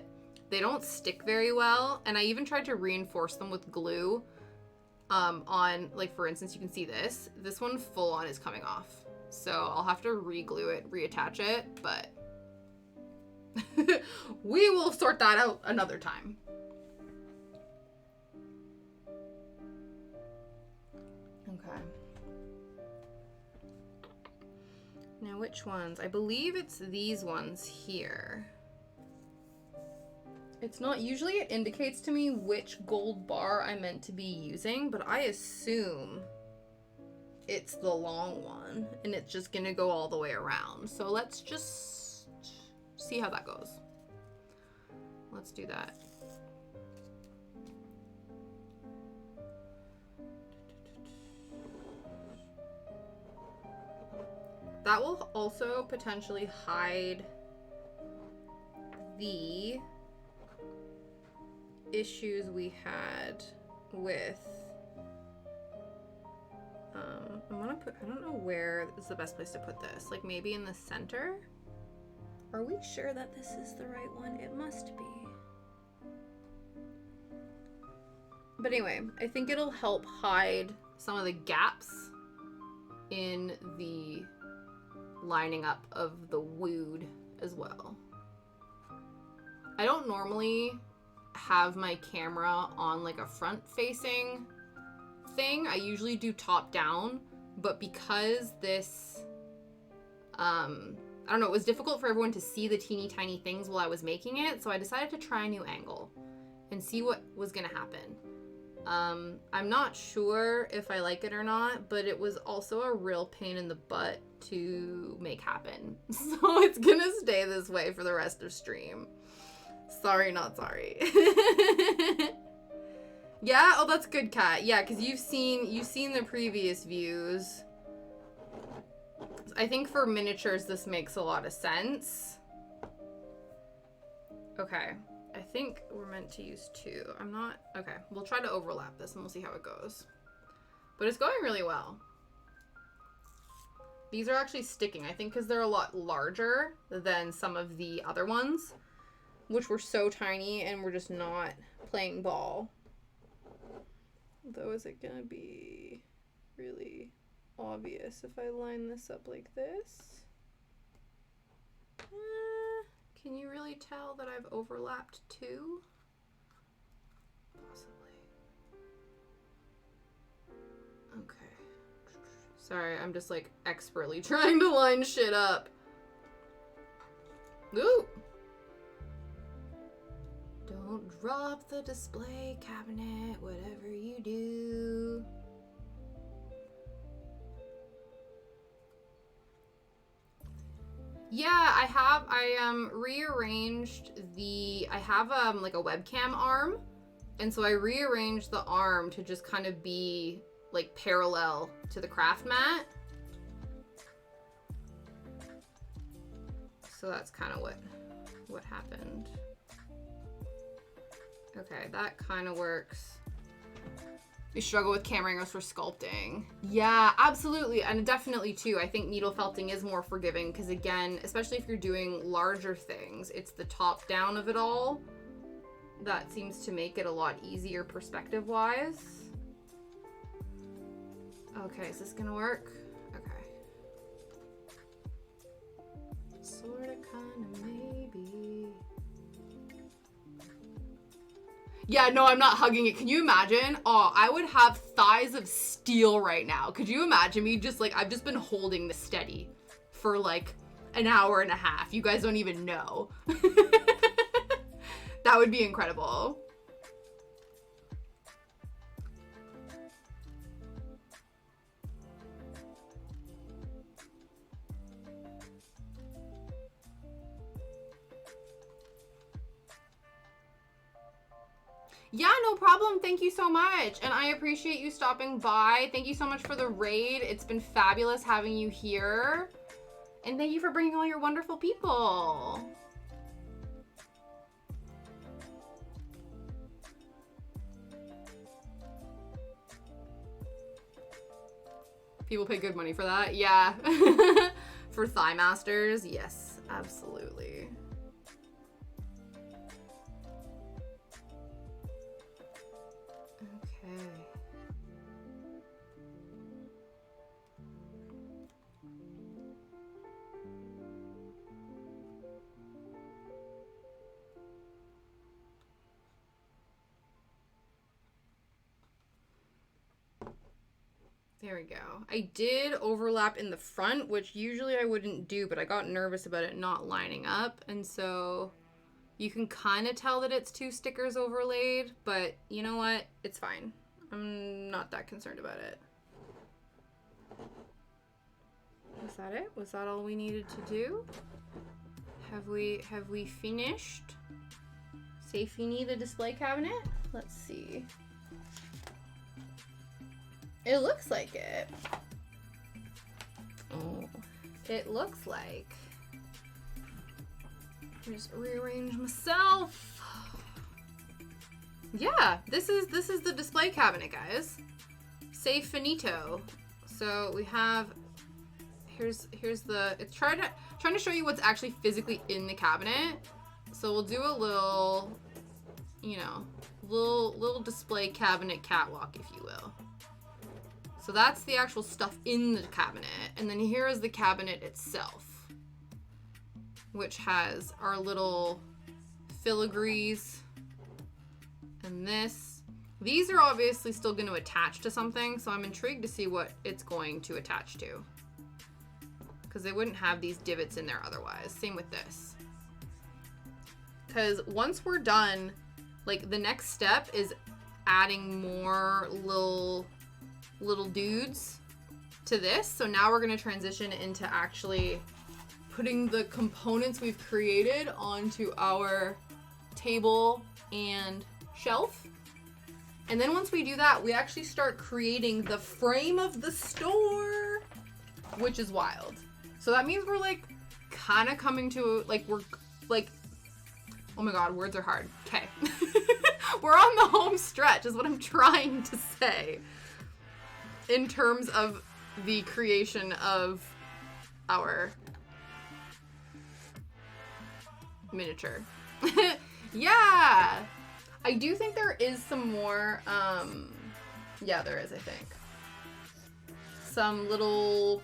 They don't stick very well, and I even tried to reinforce them with glue on, like, for instance, you can see this one full on is coming off, so I'll have to re-glue it, reattach it, but we will sort that out another time. Okay. Now which ones? I believe it's these ones here. It's not, usually it indicates to me which gold bar I'm meant to be using, but I assume it's the long one and it's just gonna go all the way around. So let's just see how that goes. Let's do that. That will also potentially hide the issues we had with I'm gonna put, I don't know where is the best place to put this, like maybe in the center. Are we sure that this is the right one? It must be. But anyway, I think it'll help hide some of the gaps in the lining up of the wood as well. I don't normally have my camera on like a front facing thing. I usually do top down, but because this I don't know, it was difficult for everyone to see the teeny tiny things while I was making it, so I decided to try a new angle and see what was gonna happen. I'm not sure if I like it or not, but it was also a real pain in the butt to make happen. So it's gonna stay this way for the rest of stream. Sorry, not sorry. Yeah, oh, that's good, Kat. Yeah, because you've seen the previous views. I think for miniatures, this makes a lot of sense. Okay. I think we're meant to use two. I'm not... Okay, we'll try to overlap this and we'll see how it goes. But it's going really well. These are actually sticking, I think, because they're a lot larger than some of the other ones, which were so tiny and we're just not playing ball. Though, is it gonna be really obvious if I line this up like this? Can you really tell that I've overlapped two? Possibly. Okay. Sorry, I'm just like expertly trying to line shit up. Ooh! Don't drop the display cabinet, whatever you do. Yeah, I rearranged I have like a webcam arm, and so I rearranged the arm to just kind of be like parallel to the craft mat. So that's kind of what happened. Okay, that kind of works. You struggle with camera angles for sculpting. Yeah, absolutely. And definitely too, I think needle felting is more forgiving because, again, especially if you're doing larger things, it's the top down of it all that seems to make it a lot easier perspective wise. Okay, is this gonna work? Okay. Sorta, kinda, maybe. Yeah, no, I'm not hugging it. Can you imagine? Oh, I would have thighs of steel right now. Could you imagine me just like, I've just been holding this steady for like an hour and a half. You guys don't even know. That would be incredible. Yeah, no problem. Thank you so much. And I appreciate you stopping by. Thank you so much for the raid. It's been fabulous having you here. And thank you for bringing all your wonderful people. People pay good money for that. Yeah. For thigh masters. Yes, absolutely. Okay. There we go. I did overlap in the front, which usually I wouldn't do, but I got nervous about it not lining up. And so you can kind of tell that it's 2 stickers overlaid, but you know what? It's fine. I'm not that concerned about it. Was that it? Was that all we needed to do? Have we finished? Say fini the display cabinet? Let's see. It looks like it. Oh, it looks like. Just rearrange myself. Yeah, this is the display cabinet, guys. Say finito. So we have. Here's the. It's trying to show you what's actually physically in the cabinet. So we'll do a little, you know, little display cabinet catwalk, if you will. So that's the actual stuff in the cabinet. And then here is the cabinet itself, which has our little filigrees and this. These are obviously still going to attach to something, so I'm intrigued to see what it's going to attach to, because they wouldn't have these divots in there otherwise. Same with this. Because once we're done, like, the next step is adding more little dudes to this. So now we're going to transition into actually putting the components we've created onto our table and shelf. And then once we do that, we actually start creating the frame of the store, which is wild. So that means we're like kind of coming to, like, we're like, oh my God, words are hard. Okay. We're on the home stretch is what I'm trying to say in terms of the creation of our miniature. Yeah. I do think there is some more, yeah, there is, I think. Some little,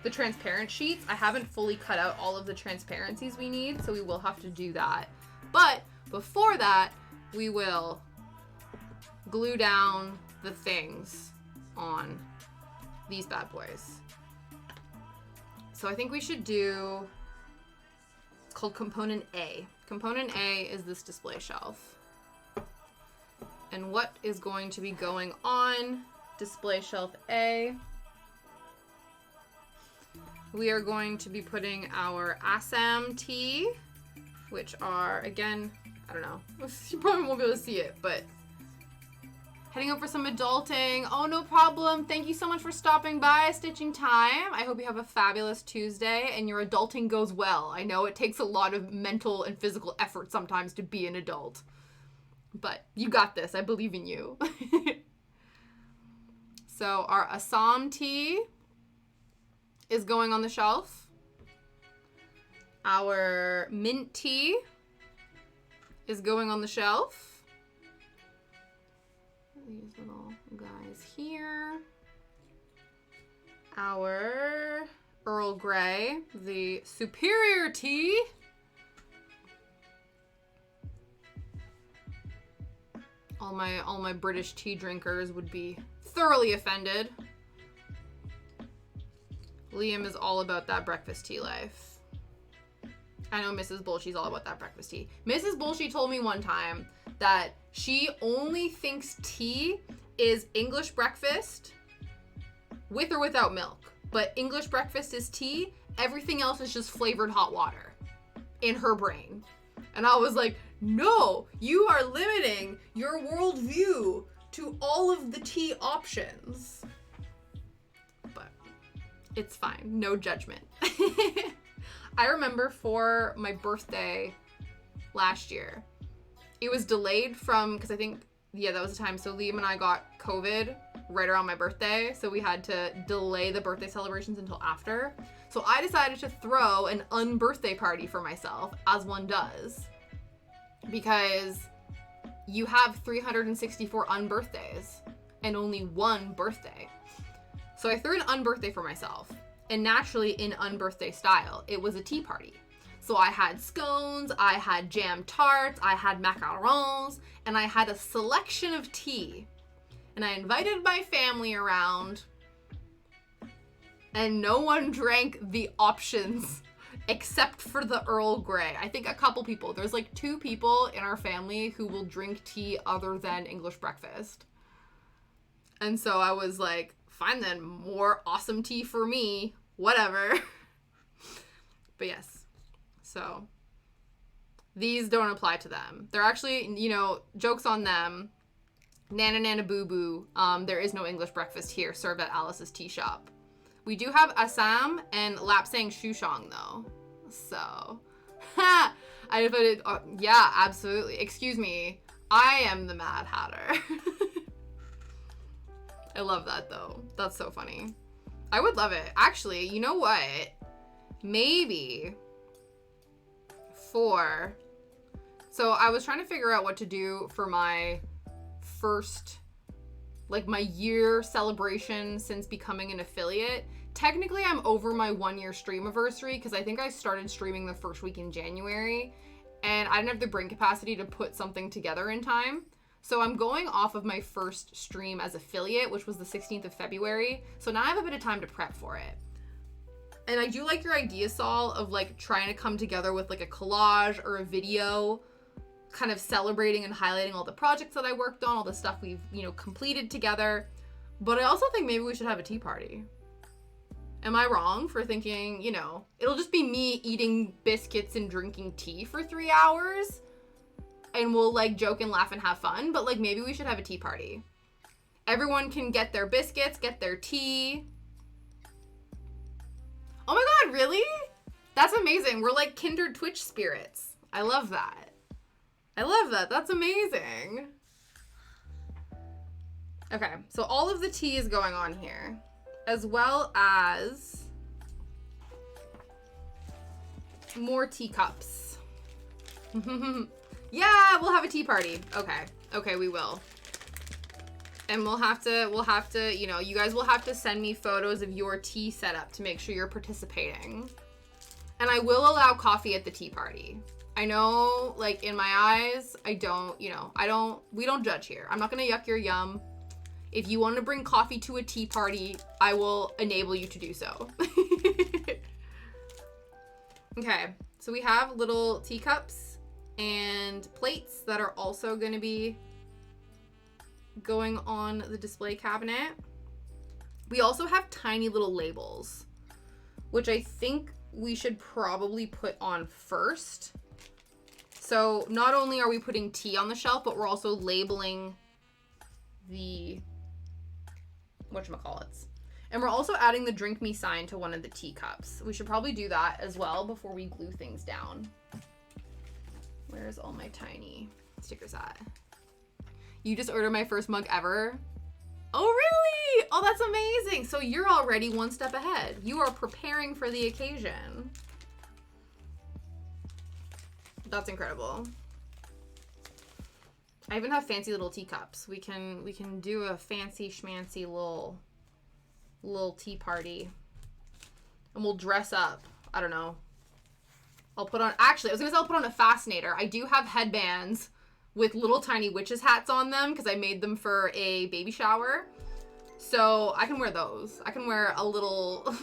the transparent sheets. I haven't fully cut out all of the transparencies we need, so we will have to do that. But before that, we will glue down the things on these bad boys. So I think we should do, it's called component A. Component A is this display shelf. And what is going to be going on display shelf A? We are going to be putting our Assam tea, which are, again, I don't know, you probably won't be able to see it, but heading up for some adulting. Oh, no problem. Thank you so much for stopping by Stitching Time. I hope you have a fabulous Tuesday and your adulting goes well. I know it takes a lot of mental and physical effort sometimes to be an adult, but you got this. I believe in you. So our Assam tea is going on the shelf. Our mint tea is going on the shelf. These little guys here. Our Earl Grey, the superior tea. All my British tea drinkers would be thoroughly offended. Liam is all about that breakfast tea life. I know Mrs. Bolshe's all about that breakfast tea. Mrs. Bolshe told me one time that she only thinks tea is English breakfast with or without milk. But English breakfast is tea. Everything else is just flavored hot water in her brain. And I was like, no, you are limiting your worldview to all of the tea options. But it's fine. No judgment. I remember for my birthday last year, it was delayed from, because I think, yeah, that was the time. So Liam and I got COVID right around my birthday, so we had to delay the birthday celebrations until after. So I decided to throw an unbirthday party for myself, as one does, because you have 364 unbirthdays and only one birthday. So I threw an unbirthday for myself, and naturally in unbirthday style, it was a tea party. So I had scones, I had jam tarts, I had macarons, and I had a selection of tea. And I invited my family around, and no one drank the options except for the Earl Grey. I think a couple people. There's like 2 people in our family who will drink tea other than English breakfast. And so I was like, fine then, more awesome tea for me, whatever. But yes, so these don't apply to them. They're actually, you know, joke's on them. Nana Nana Boo Boo, there is no English breakfast here served at Alice's tea shop. We do have Assam and Lapsang Shushong though. So, ha! I put it, yeah, absolutely. Excuse me, I am the Mad Hatter. I love that though. That's so funny. I would love it. Actually, you know what? Maybe so I was trying to figure out what to do for my first, like my year celebration since becoming an affiliate. Technically, I'm over my 1-year stream anniversary because I think I started streaming the first week in January and I didn't have the brain capacity to put something together in time. So I'm going off of my first stream as affiliate, which was the 16th of February. So now I have a bit of time to prep for it. And I do like your idea, Saul, of like trying to come together with like a collage or a video kind of celebrating and highlighting all the projects that I worked on, all the stuff we've, you know, completed together. But I also think maybe we should have a tea party. Am I wrong for thinking, you know, it'll just be me eating biscuits and drinking tea for 3 hours and we'll like joke and laugh and have fun, but like maybe we should have a tea party. Everyone can get their biscuits, get their tea. Oh my God, really? That's amazing. We're like kindred Twitch spirits. I love that. I love that. That's amazing. Okay, so all of the tea is going on here, as well as more teacups. Yeah, we'll have a tea party. Okay, we will. And we'll have to, you know, you guys will have to send me photos of your tea setup to make sure you're participating. And I will allow coffee at the tea party. I know, like, in my eyes, I don't, you know, we don't judge here. I'm not gonna yuck your yum. If you want to bring coffee to a tea party, I will enable you to do so. Okay, so we have little teacups and plates that are also going to be going on the display cabinet. We also have tiny little labels, which I think we should probably put on first. So not only are we putting tea on the shelf, but we're also labeling the whatchamacallits. And we're also adding the drink me sign to one of the teacups. We should probably do that as well before we glue things down. Where's all my tiny stickers at? You just ordered my first mug ever? Oh, really? Oh, that's amazing. So you're already one step ahead. You are preparing for the occasion. That's incredible. I even have fancy little teacups. We can do a fancy schmancy little tea party. And we'll dress up. I don't know. I'll put on a fascinator. I do have headbands with little tiny witches hats on them because I made them for a baby shower. So I can wear those. I can wear a little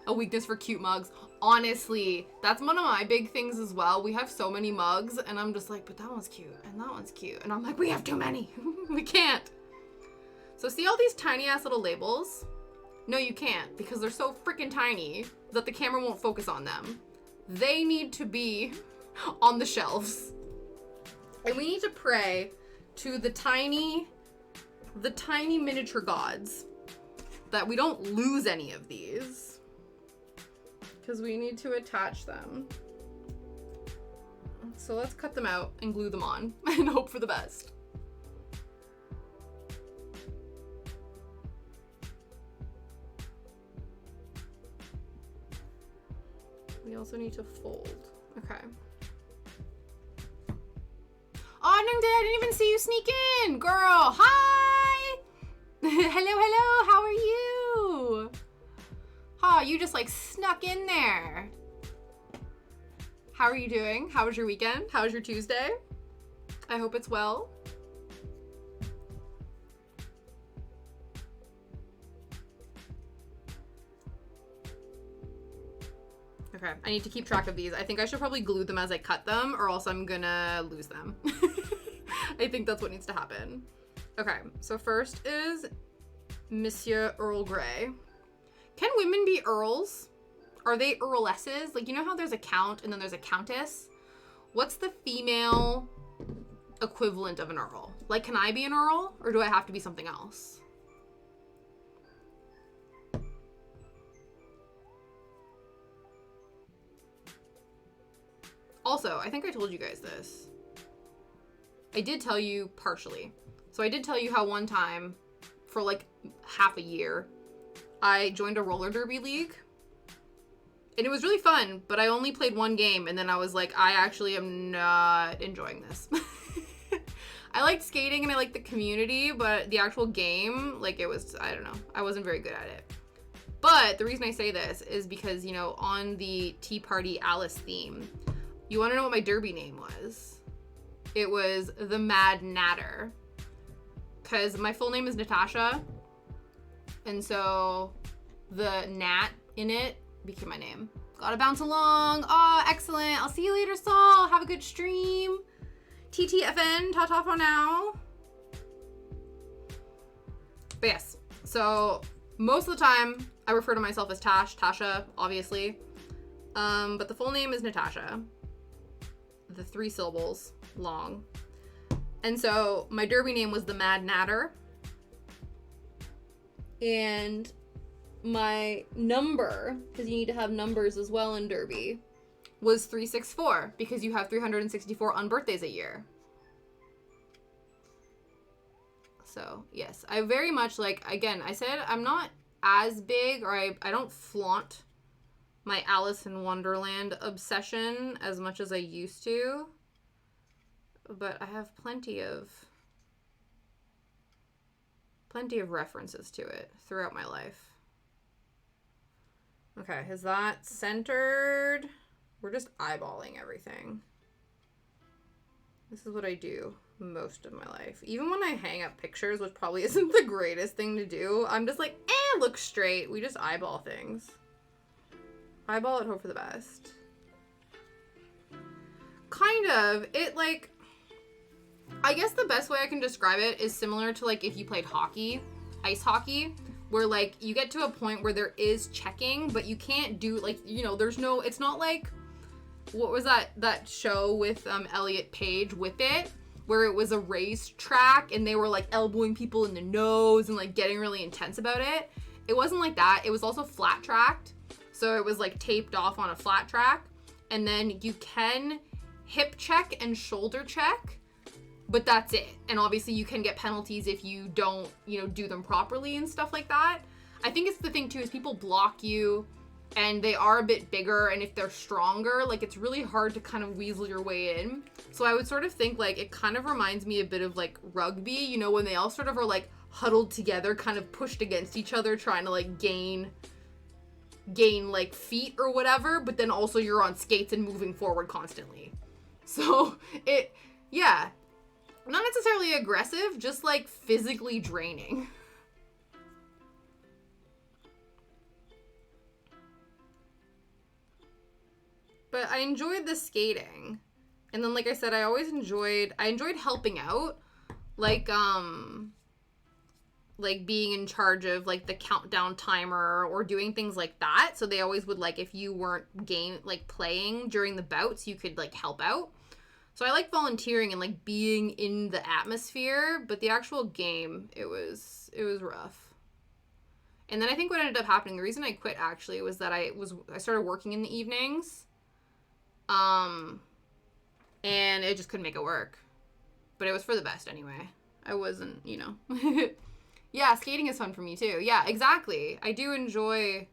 a weakness for cute mugs. Honestly, that's one of my big things as well. We have so many mugs and I'm just like, but that one's cute and that one's cute. And I'm like, we have too many. We can't. So see all these tiny ass little labels? No, you can't because they're so freaking tiny that the camera won't focus on them. They need to be on the shelves. And we need to pray to the tiny miniature gods that we don't lose any of these. Because we need to attach them. So let's cut them out and glue them on and hope for the best. We also need to fold. Okay. Oh, I didn't even see you sneak in, girl. Hi. Hello. How are you? Oh, you just like snuck in there. How are you doing? How was your weekend? How was your Tuesday? I hope it's well. Okay, I need to keep track of these. I think I should probably glue them as I cut them, or else I'm gonna lose them. I think that's what needs to happen. Okay, so first is Monsieur Earl Grey. Can women be earls? Are they earlesses? Like, you know how there's a count and then there's a countess? What's the female equivalent of an earl? Like, can I be an earl, or do I have to be something else? Also, I think I told you guys this. I did tell you partially. So I did tell you how one time, for like half a year, I joined a roller derby league. And it was really fun, but I only played one game, and then I was like, I actually am not enjoying this. I liked skating and I liked the community, but the actual game, like, it was, I don't know, I wasn't very good at it. But the reason I say this is because, you know, on the Tea Party Alice theme, you want to know what my derby name was? It was the Mad Natter. Because my full name is Natasha, and so the Nat in it became my name. Gotta bounce along. Oh, excellent. I'll see you later, Saul. Have a good stream. TTFN. Ta-ta for now. But yes, so most of the time I refer to myself as Tasha, obviously. But the full name is Natasha. The 3 syllables long. And so my derby name was the Mad Natter. And my number, because you need to have numbers as well in derby, was 364, because you have 364 on birthdays a year. So yes, I very much, like, again, I said I'm not as big, or I don't flaunt my Alice in Wonderland obsession as much as I used to, but I have plenty of references to it throughout my life. Okay, is that centered? We're just eyeballing everything. This is what I do most of my life. Even when I hang up pictures, which probably isn't the greatest thing to do, I'm just like, look straight. We just eyeball things. Eyeball it, hope for the best. Kind of. It, like, I guess the best way I can describe it is similar to, like, if you played hockey, ice hockey, where, like, you get to a point where there is checking, but you can't do, like, you know, there's no, it's not like, what was that show with Elliot Page, Whip It, where it was a race track and they were, like, elbowing people in the nose and, like, getting really intense about it. It wasn't like that. It was also flat tracked. So it was, like, taped off on a flat track. And then you can hip check and shoulder check, but that's it. And obviously you can get penalties if you don't, you know, do them properly and stuff like that. I think it's the thing too is people block you and they are a bit bigger, and if they're stronger, like, it's really hard to kind of weasel your way in. So I would sort of think, like, it kind of reminds me a bit of, like, rugby, you know, when they all sort of are, like, huddled together, kind of pushed against each other, trying to, like, gain like feet or whatever, but then also you're on skates and moving forward constantly. So it, yeah, not necessarily aggressive, just like physically draining. But I enjoyed the skating. And then, like I said, I enjoyed helping out, like being in charge of, like, the countdown timer or doing things like that. So they always would, like, if you weren't playing during the bouts, you could, like, help out. So I like volunteering and, like, being in the atmosphere, but the actual game, it was rough. And then I think what ended up happening, the reason I quit actually was that I started working in the evenings. And it just couldn't make it work. But it was for the best anyway. I wasn't, you know. Yeah, skating is fun for me too. Yeah, exactly. I do enjoy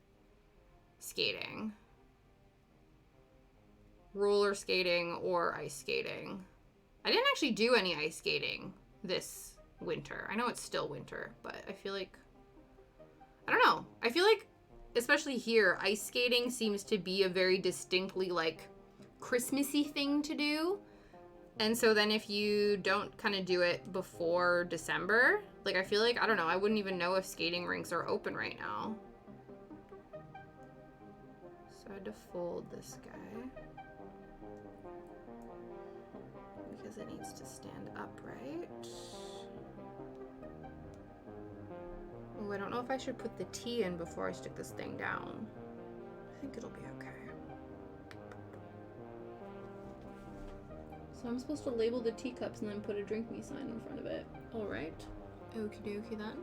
skating. roller skating or ice skating. I didn't actually do any ice skating this winter. I know it's still winter, but I feel like, I don't know. I feel like, especially here, ice skating seems to be a very distinctly, like, Christmassy thing to do. And so then if you don't kind of do it before December, like, I feel like, I don't know, I wouldn't even know if skating rinks are open right now. So I had to fold this guy because it needs to stand upright. Oh, I don't know if I should put the tea in before I stick this thing down. I think it'll be okay. So I'm supposed to label the teacups and then put a drink me sign in front of it. All right. Okie dokie then.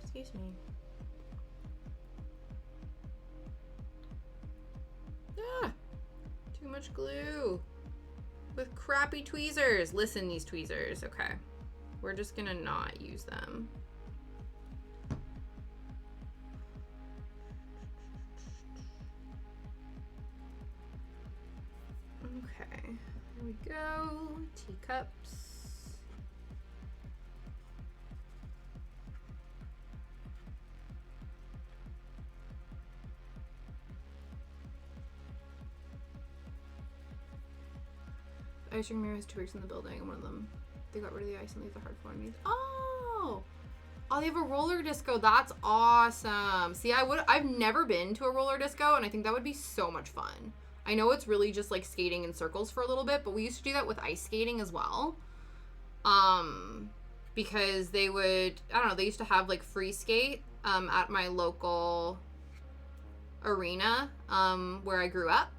Excuse me. Ah! Too much glue. With crappy tweezers. Listen, these tweezers. Okay. We're just gonna not use them. Okay. Here we go. Teacups. The ice cream mirror has 2 bricks in the building, and one of them, they got rid of the ice and leave the hard floor underneath. Oh! Oh, they have a roller disco. That's awesome. See, I've never been to a roller disco, and I think that would be so much fun. I know it's really just like skating in circles for a little bit, but we used to do that with ice skating as well. Because they would, I don't know, they used to have like free skate at my local arena where I grew up.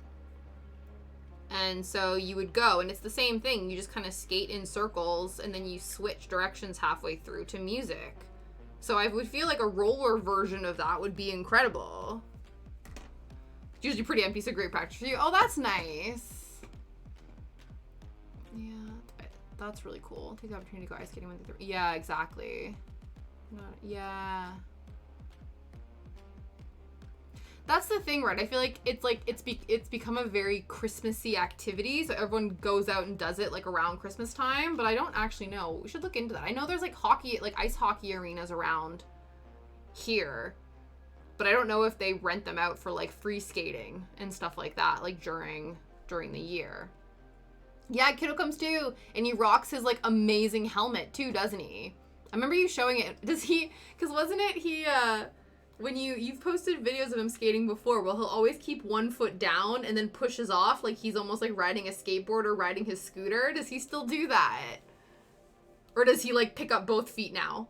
And so you would go, and it's the same thing. You just kind of skate in circles, and then you switch directions halfway through to music. So I would feel like a roller version of that would be incredible. It's usually pretty empty, so great practice for you. Oh, that's nice. Yeah, that's really cool. Take the opportunity to go ice skating with the three. Yeah, exactly. Yeah. That's the thing, right? I feel like it's become a very Christmassy activity, so everyone goes out and does it like around Christmas time, but I don't actually know. We should look into that. I know there's like hockey, like ice hockey arenas around here, but I don't know if they rent them out for like free skating and stuff like that, like during the year. Yeah, Kiddo comes too, and he rocks his like amazing helmet too, doesn't he? I remember you showing it. Does he? Because wasn't it he? When you've posted videos of him skating before, well, he'll always keep one foot down and then pushes off like he's almost like riding a skateboard or riding his scooter. Does he still do that? Or does he like pick up both feet now?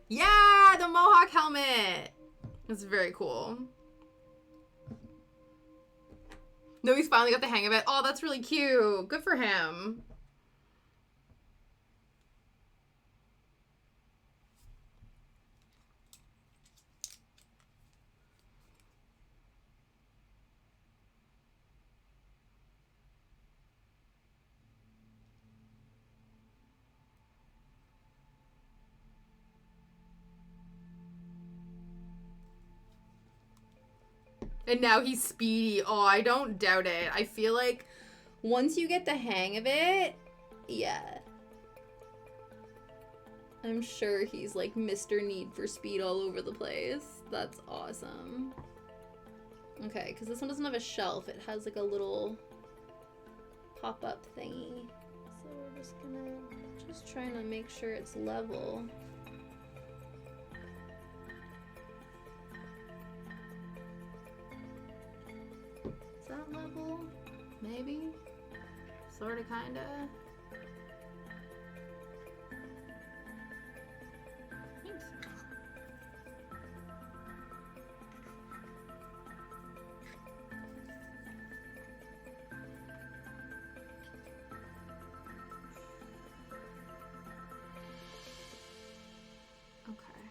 Yeah, the Mohawk helmet. That's very cool. No, he's finally got the hang of it. Oh, that's really cute. Good for him. And now he's speedy. Oh, I don't doubt it. I feel like once you get the hang of it, yeah. I'm sure he's like Mr. Need for Speed all over the place. That's awesome. Okay, because this one doesn't have a shelf. It has like a little pop-up thingy. So we're just trying to make sure it's level. Is that level? Maybe? Sorta, kinda? Thanks. Okay.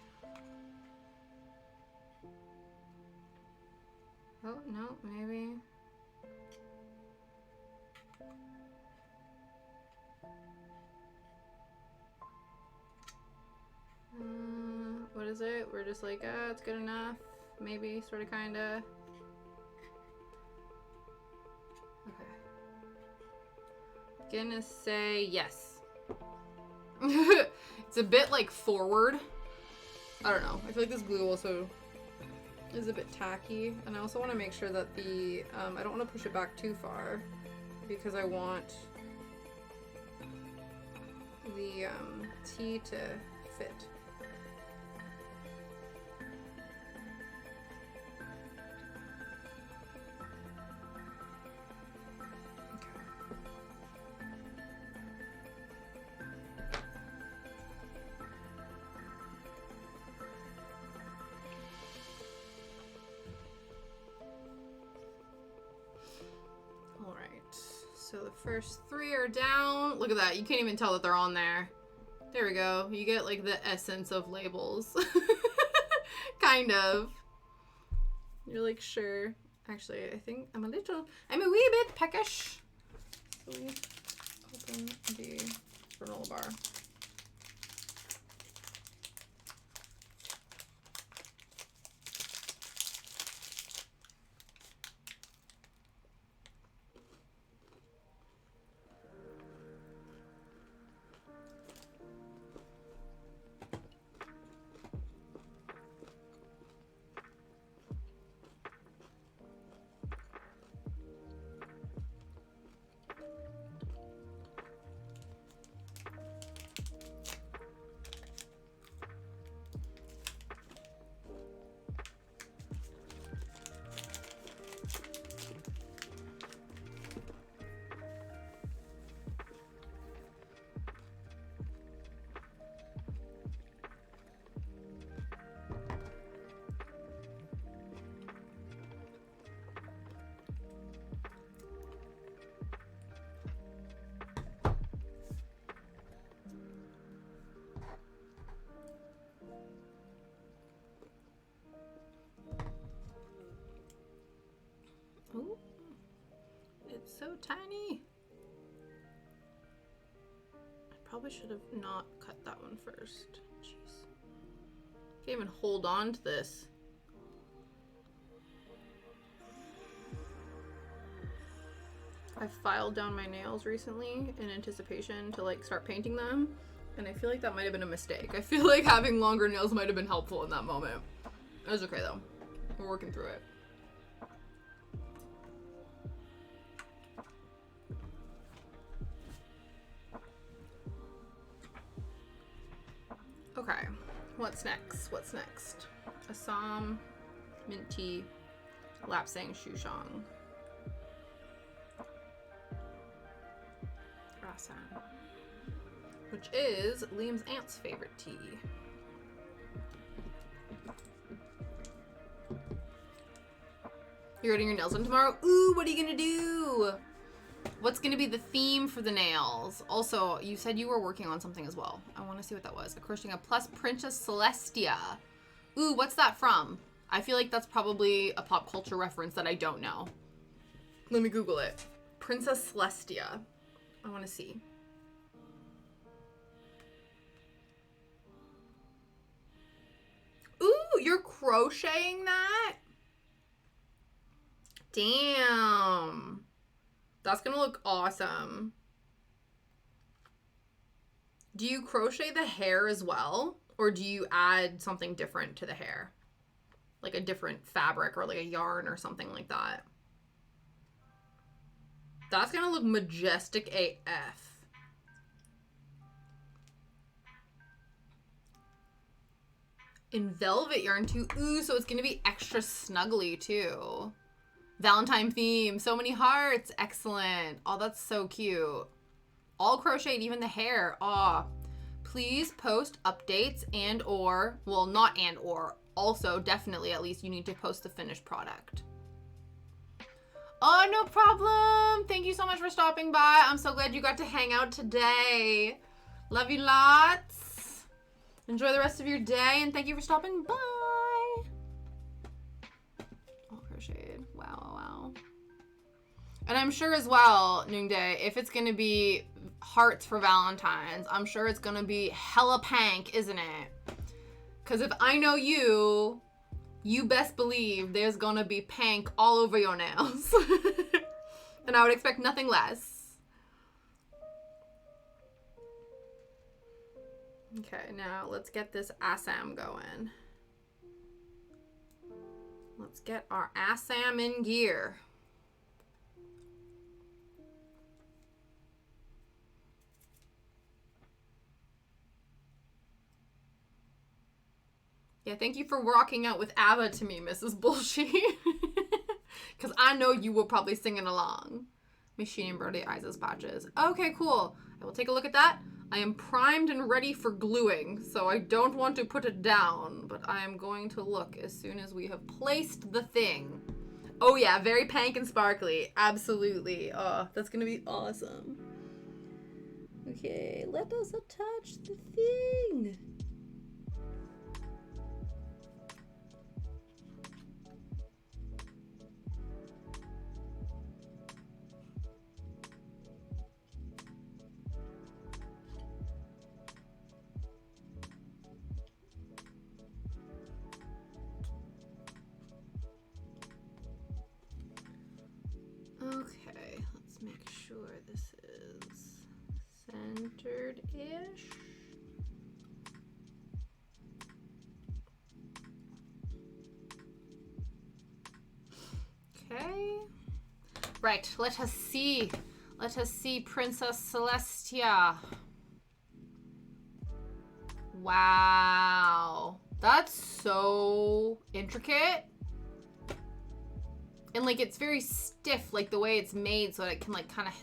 Oh, no, maybe. What is it? We're just like, it's good enough. Maybe, sort of, kind of. Okay. Gonna say yes. It's a bit like forward. I don't know. I feel like this glue also is a bit tacky. And I also want to make sure that the, I don't want to push it back too far because I want the tea to fit. So the first 3 are down. Look at that. You can't even tell that they're on there. There we go. You get like the essence of labels. Kind of. You're like, sure. Actually, I think I'm a wee bit peckish. So we open the granola bar. Ooh, it's so tiny. I probably should have not cut that one first. Jeez. Can't even hold on to this. I filed down my nails recently in anticipation to like start painting them, and I feel like that might have been a mistake. I feel like having longer nails might have been helpful in that moment. It was okay though. We're working through it. Okay, what's next? What's next? Assam, mint tea, lapsang souchong, rasan, which is Liam's aunt's favorite tea. You're getting your nails done tomorrow? Ooh, what are you gonna do? What's gonna be the theme for the nails? Also, you said you were working on something as well. I want to see what that was. A crocheting a plus Princess Celestia. Ooh, what's that from? I feel like that's probably a pop culture reference that I don't know. Let me Google it. Princess Celestia. I want to see. Ooh, you're crocheting that? Damn. That's gonna look awesome. Do you crochet the hair as well? Or do you add something different to the hair? Like a different fabric or like a yarn or something like that. That's gonna look majestic AF. In velvet yarn too. Ooh, so it's gonna be extra snuggly too. Valentine theme, so many hearts, excellent. Oh, that's so cute. All crocheted, even the hair. Oh, please post updates and or, well, not and or, also definitely at least you need to post the finished product. Oh, no problem. Thank you so much for stopping by. I'm so glad you got to hang out today. Love you lots. Enjoy the rest of your day and thank you for stopping by. All crocheted. Wow. And I'm sure as well, Noonday, if it's going to be hearts for Valentine's, I'm sure it's going to be hella pank, isn't it? Because if I know you, you best believe there's gonna be pink all over your nails. And I would expect nothing less. Okay, now let's get this Assam going. Let's get our Assam in gear. Yeah, thank you for rocking out with ABBA to me, Mrs. Bullshit. Because I know you were probably singing along. Machine embroidery eyes as patches. Okay, cool. I will take a look at that. I am primed and ready for gluing, so I don't want to put it down, but I am going to look as soon as we have placed the thing. Oh yeah, very pink and sparkly. Absolutely. Oh, that's going to be awesome. Okay, let us attach the thing. Okay, let's make sure this is centered-ish. Okay. Right, let us see. Let us see Princess Celestia. Wow. That's so intricate. And like it's very stiff, like the way it's made so that it can like kind of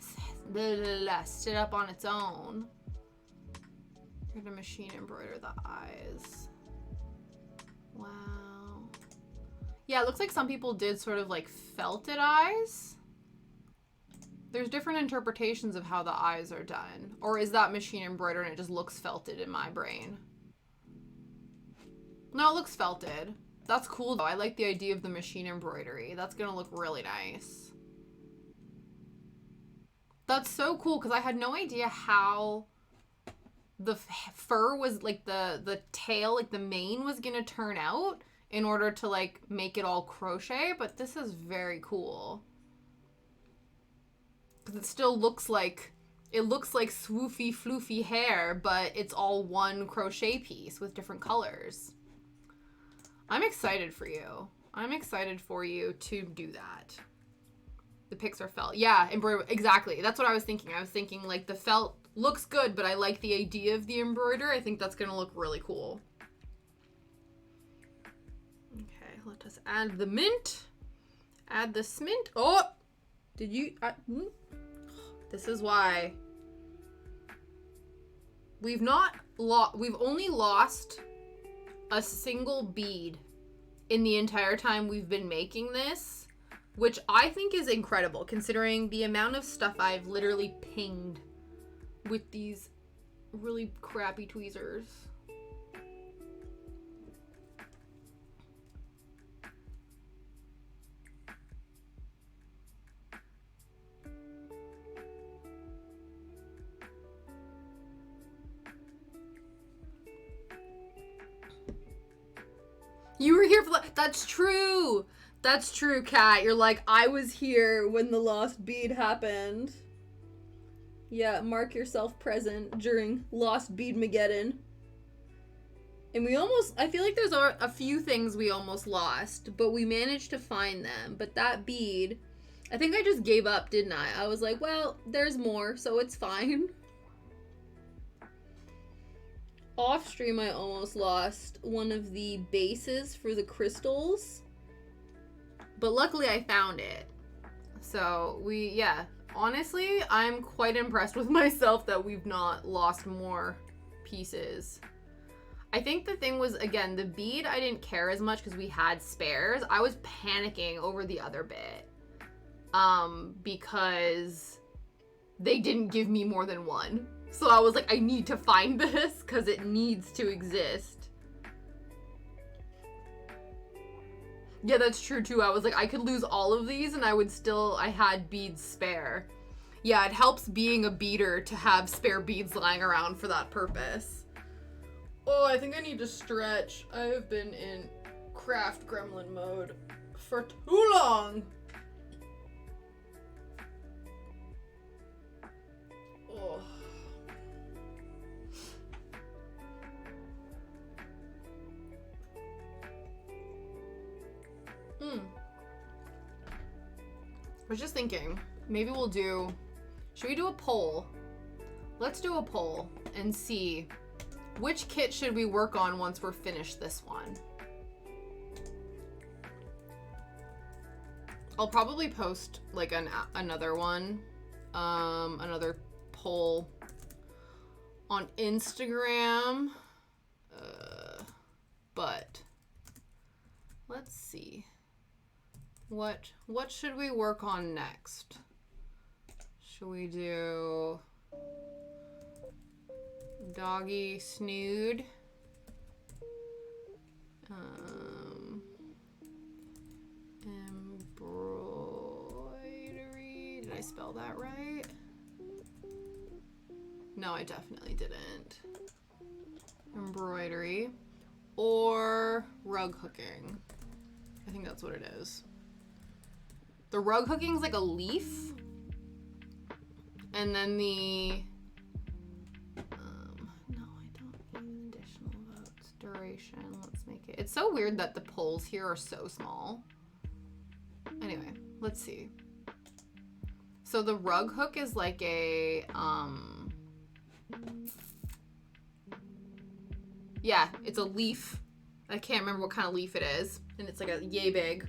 sit up on its own. You're gonna machine embroider the eyes. Wow. Yeah, it looks like some people did sort of like felted eyes. There's different interpretations of how the eyes are done. Or is that machine embroidered and it just looks felted in my brain? No, it looks felted. That's cool though. I like the idea of the machine embroidery. That's gonna look really nice. That's so cool because I had no idea how the fur was like the tail, like the mane was gonna turn out in order to like make it all crochet, but this is very cool. Because it still looks like, it looks like swoofy floofy hair, but it's all one crochet piece with different colors. I'm excited for you. I'm excited for you to do that. The pics are felt. Yeah, embroidery. Exactly. That's what I was thinking. I was thinking like the felt looks good, but I like the idea of the embroider. I think that's going to look really cool. Okay, let us add the mint. Add the smint. Oh! Did you... This is why. We've only lost a single bead in the entire time we've been making this, which I think is incredible considering the amount of stuff I've literally pinged with these really crappy tweezers. You were here for that's true. That's true, Kat. You're like, I was here when the lost bead happened. Yeah, mark yourself present during Lost Beadmageddon. And we almost, I feel like there's a few things we almost lost, but we managed to find them. But that bead, I think I just gave up, didn't I? I was like, well, there's more, so it's fine. Off stream, I almost lost one of the bases for the crystals, but luckily I found it. So yeah, honestly, I'm quite impressed with myself that we've not lost more pieces. I think the thing was, again, the bead, I didn't care as much because we had spares. I was panicking over the other bit, because they didn't give me more than one. So I was like, I need to find this because it needs to exist. Yeah, that's true too. I was like, I could lose all of these and I had beads spare. Yeah, it helps being a beader to have spare beads lying around for that purpose. Oh, I think I need to stretch. I've been in craft gremlin mode for too long. Oh. I was just thinking, maybe we'll do, should we do a poll? Let's do a poll and see which kit should we work on once we're finished this one. I'll probably post like another one, another poll on Instagram, but let's see. What should we work on next? Should we do doggy snood? Embroidery. Did I spell that right? No, I definitely didn't. Embroidery or rug hooking. I think that's what it is. The rug hooking is like a leaf, and then the no, I don't need additional votes. Duration. Let's make it. It's so weird that the polls here are so small. Anyway, let's see. So the rug hook is like a yeah, it's a leaf. I can't remember what kind of leaf it is, and it's like a yay big.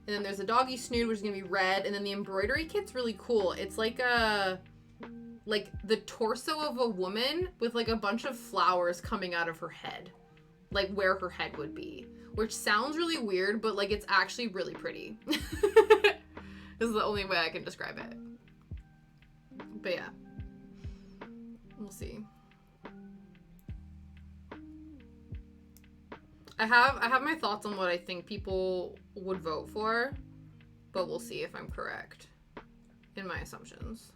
And then there's a doggy snood, which is gonna be red. And then the embroidery kit's really cool. It's like the torso of a woman with like a bunch of flowers coming out of her head, like where her head would be, which sounds really weird, but like it's actually really pretty. This is the only way I can describe it. But yeah, we'll see. I have my thoughts on what I think people would vote for, but we'll see if I'm correct in my assumptions.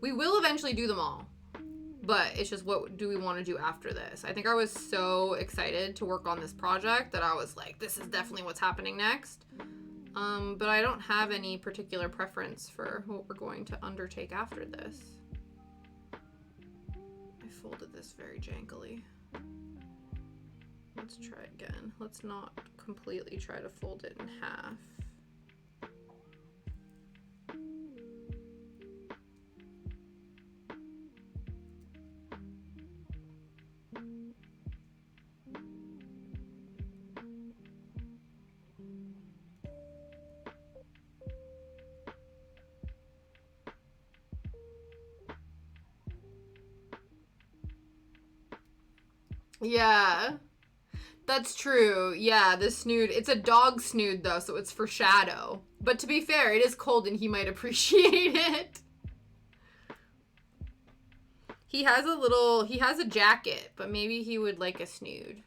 We will eventually do them all, but it's just what do we want to do after this? I think I was so excited to work on this project that I was like, this is definitely what's happening next. But I don't have any particular preference for what we're going to undertake after this. I folded this very jankily. Let's try again. Let's not completely try to fold it in half. Yeah. That's true. Yeah, the snood. It's a dog snood, though, so it's for Shadow. But to be fair, it is cold and he might appreciate it. He has a jacket, but maybe he would like a snood.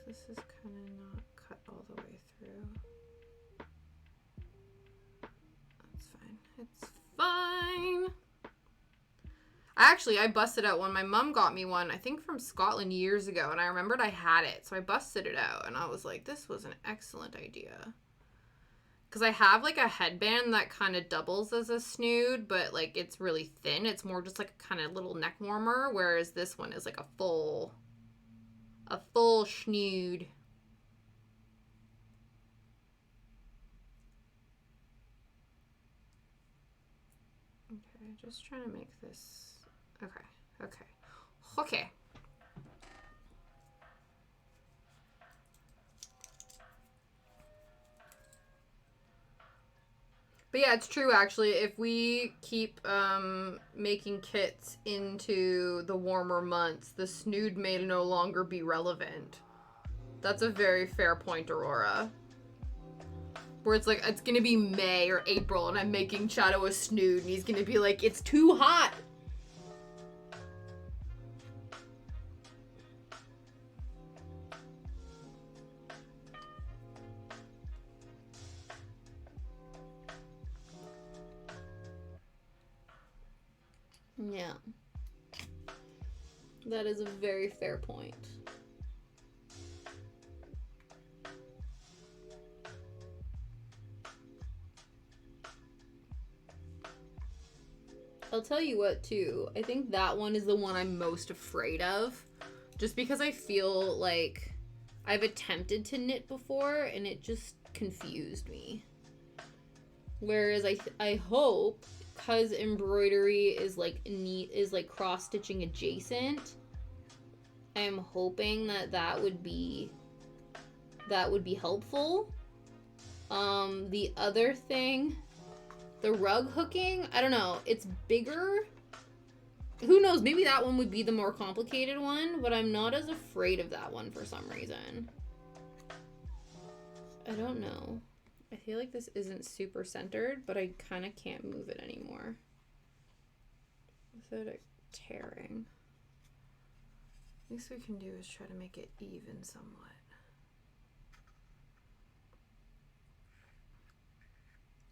This is kind of not cut all the way through. That's fine. It's fine. I busted out one. My mom got me one, I think from Scotland years ago, and I remembered I had it, so I busted it out, and I was like, this was an excellent idea. Because I have, like, a headband that kind of doubles as a snood, but, like, it's really thin. It's more just, like, a kind of little neck warmer, whereas this one is, like, a full snood. Okay, just trying to make this... Okay. But yeah, it's true, actually. If we keep making kits into the warmer months, the snood may no longer be relevant. That's a very fair point, Aurora. Where it's like, it's gonna be May or April, and I'm making Shadow a snood, and he's gonna be like, it's too hot! Yeah. That is a very fair point. I'll tell you what, too. I think that one is the one I'm most afraid of. Just because I feel like I've attempted to knit before and it just confused me. Whereas I hope, because embroidery is like cross-stitching adjacent, I'm hoping that would be helpful. The other thing, the rug hooking, I don't know, it's bigger. Who knows, maybe that one would be the more complicated one, but I'm not as afraid of that one for some reason. I don't know. I feel like this isn't super centered, but I kind of can't move it anymore without it tearing. Least we can do is try to make it even somewhat.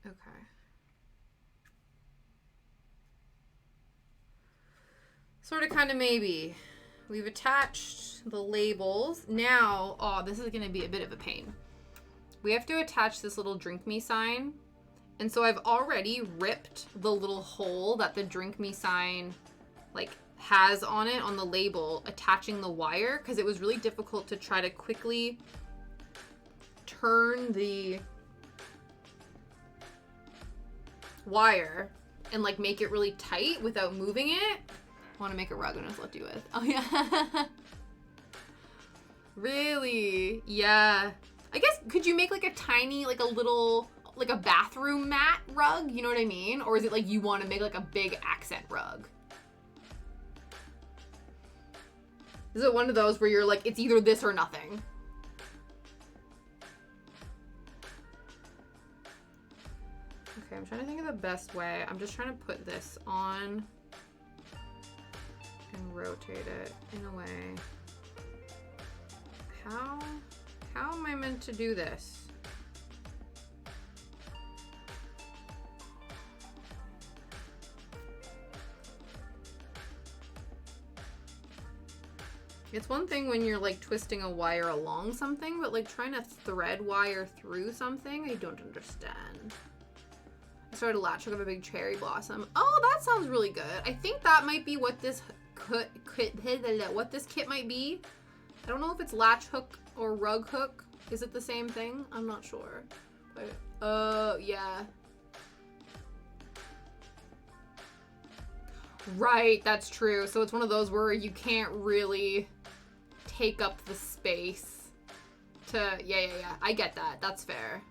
Okay. Sort of, kind of, maybe. We've attached the labels. Now, oh, this is going to be a bit of a pain. We have to attach this little drink me sign. And so I've already ripped the little hole that the drink me sign, like, has on it, on the label, attaching the wire, because it was really difficult to try to quickly turn the wire and, like, make it really tight without moving it. I want to make a rug and just let you with. Oh, yeah. Really? Yeah. I guess, could you make, like, a tiny, like, a little, like, a bathroom mat rug? You know what I mean? Or is it, like, you want to make, like, a big accent rug? Is it one of those where you're like, it's either this or nothing? Okay, I'm trying to think of the best way. I'm just trying to put this on and rotate it in a way. How am I meant to do this? It's one thing when you're like twisting a wire along something, but like trying to thread wire through something, I don't understand. I started to latch hook of a big cherry blossom. Oh, that sounds really good. I think that might be what this kit might be. I don't know if it's latch hook or rug hook. Is it the same thing? I'm not sure. But, yeah. Right, that's true. So it's one of those where you can't really take up the space to, yeah. I get that. That's fair.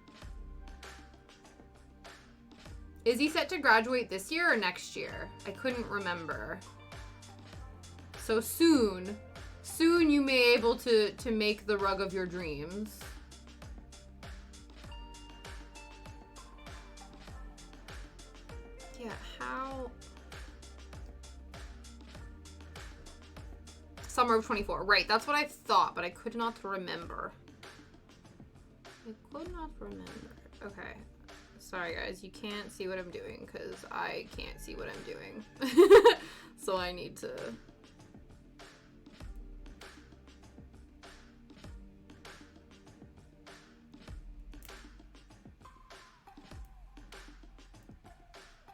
Is he set to graduate this year or next year? I couldn't remember. So soon you may be able to make the rug of your dreams. Yeah, how? Summer of 24. Right, that's what I thought, but I could not remember. Okay. Sorry, guys. You can't see what I'm doing because I can't see what I'm doing. So I need to...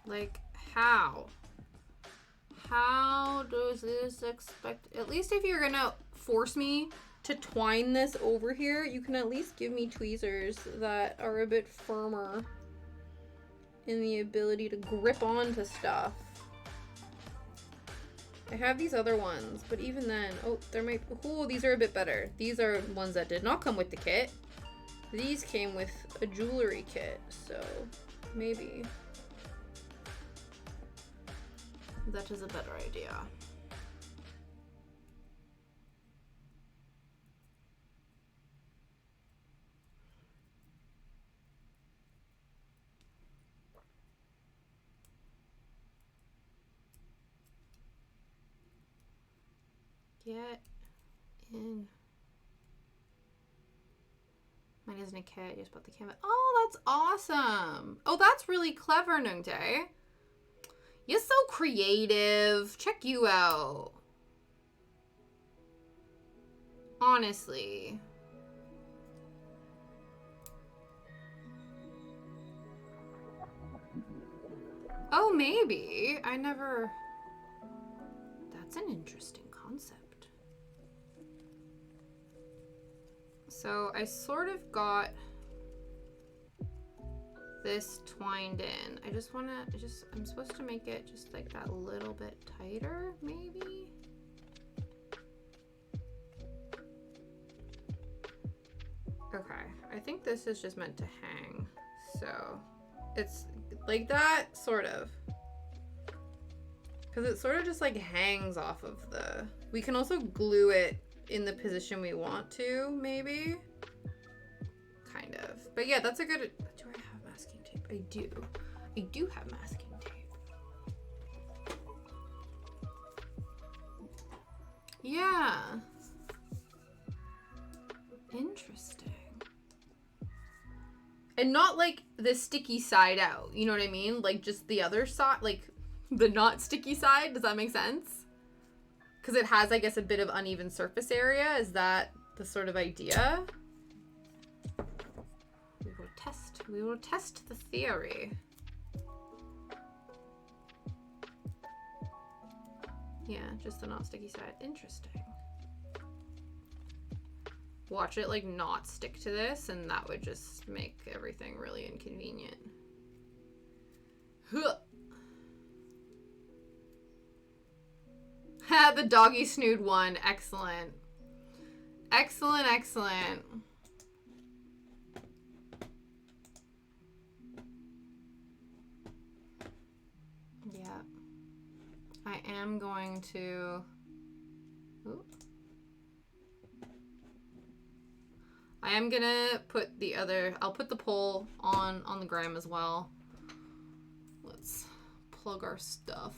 Like, how? How does this expect... At least if you're gonna force me to twine this over here, you can at least give me tweezers that are a bit firmer in the ability to grip onto stuff. I have these other ones, but even then... Oh, there might... Oh, these are a bit better. These are ones that did not come with the kit. These came with a jewelry kit, so maybe... that is a better idea. Get in. Mine isn't a kit, just bought the canvas. Oh, that's awesome. Oh, that's really clever, Nungtae. You're so creative. Check you out. Honestly. Oh, maybe. I never... That's an interesting concept. So I sort of got this twined in. I just want to, I'm supposed to make it just like that little bit tighter, maybe? Okay, I think this is just meant to hang. So it's like that, sort of. Because it sort of just like hangs off of the... We can also glue it in the position we want to, maybe? Kind of. But yeah, that's a good... Do I have masking tape? I do. I do have masking tape. Yeah. Interesting. And not like the sticky side out, you know what I mean? Like just the other side, like the not sticky side. Does that make sense? Because it has, I guess, a bit of uneven surface area. Is that the sort of idea? We will test the theory. Yeah, just the not sticky side. Interesting. Watch it like not stick to this, and that would just make everything really inconvenient. Huh. Ha, the doggy snood one. Excellent. Excellent, excellent. Yeah. I am going to... Ooh. I am gonna put the other... I'll put the pole on the gram as well. Let's plug our stuff.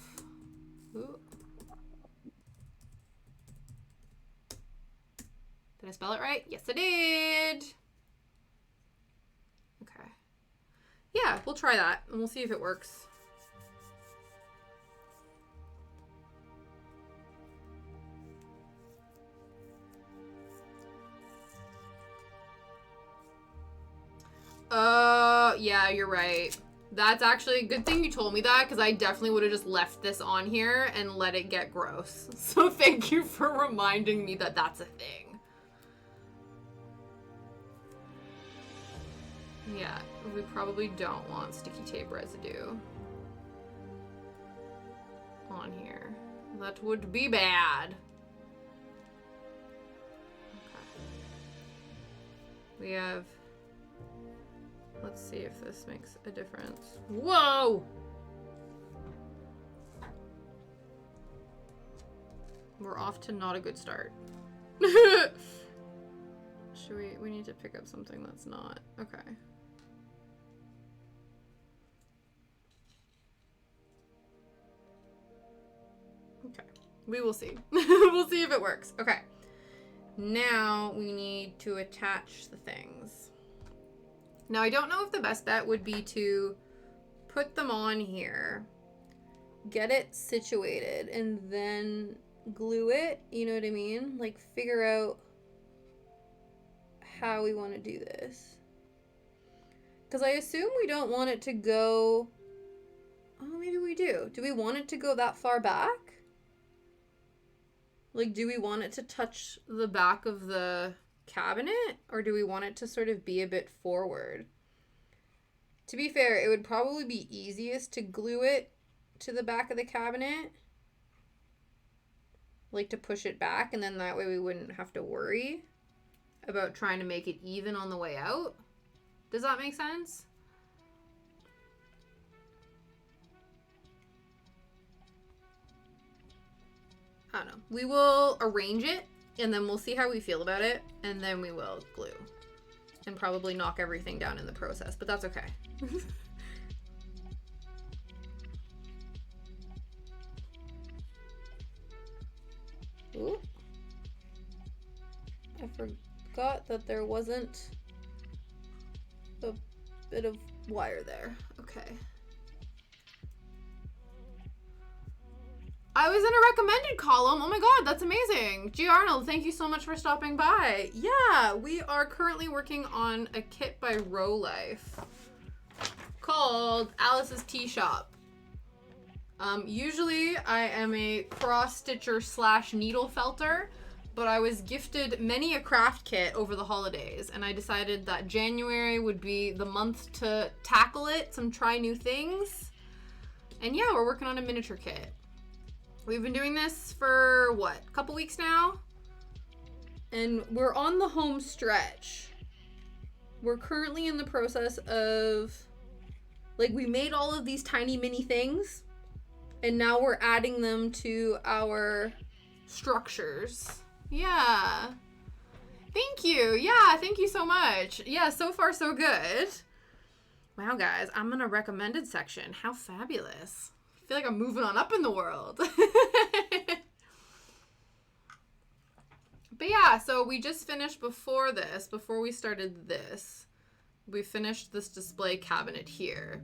Ooh. Did I spell it right? Yes, I did. Okay. Yeah, we'll try that and we'll see if it works. Yeah, you're right. That's actually a good thing you told me that, because I definitely would have just left this on here and let it get gross. So thank you for reminding me that that's a thing. Yeah, we probably don't want sticky tape residue on here. That would be bad. Okay. We have... Let's see if this makes a difference. Whoa! We're off to not a good start. Should we need to pick up something that's not. Okay. Okay. We will see. We'll see if it works. Okay. Now we need to attach the things. Now, I don't know if the best bet would be to put them on here, get it situated, and then glue it, you know what I mean? Like, figure out how we want to do this. Because I assume we don't want it to go... Oh, maybe we do. Do we want it to go that far back? Like, do we want it to touch the back of the cabinet, or do we want it to sort of be a bit forward? To be fair, it would probably be easiest to glue it to the back of the cabinet, like to push it back, and then that way we wouldn't have to worry about trying to make it even on the way out. Does that make sense? I don't know. We will arrange it, and then we'll see how we feel about it, and then we will glue. And probably knock everything down in the process, but that's okay. Ooh. I forgot that there wasn't a bit of wire there. Okay. I was in a recommended column. Oh my god, that's amazing. G. Arnold, thank you so much for stopping by. Yeah, we are currently working on a kit by Rolife called Alice's Tea Shop. Usually I am a cross-stitcher / needle felter, but I was gifted many a craft kit over the holidays, and I decided that January would be the month to tackle it, try new things. And yeah, we're working on a miniature kit. We've been doing this for, what, a couple weeks now? And we're on the home stretch. We're currently in the process of, like, we made all of these tiny mini things, and now we're adding them to our structures. Yeah. Thank you. Yeah, thank you so much. Yeah, so far so good. Wow, guys, I'm in a recommended section. How fabulous. I feel like I'm moving on up in the world. But yeah, so we just finished before we started this, we finished this display cabinet here.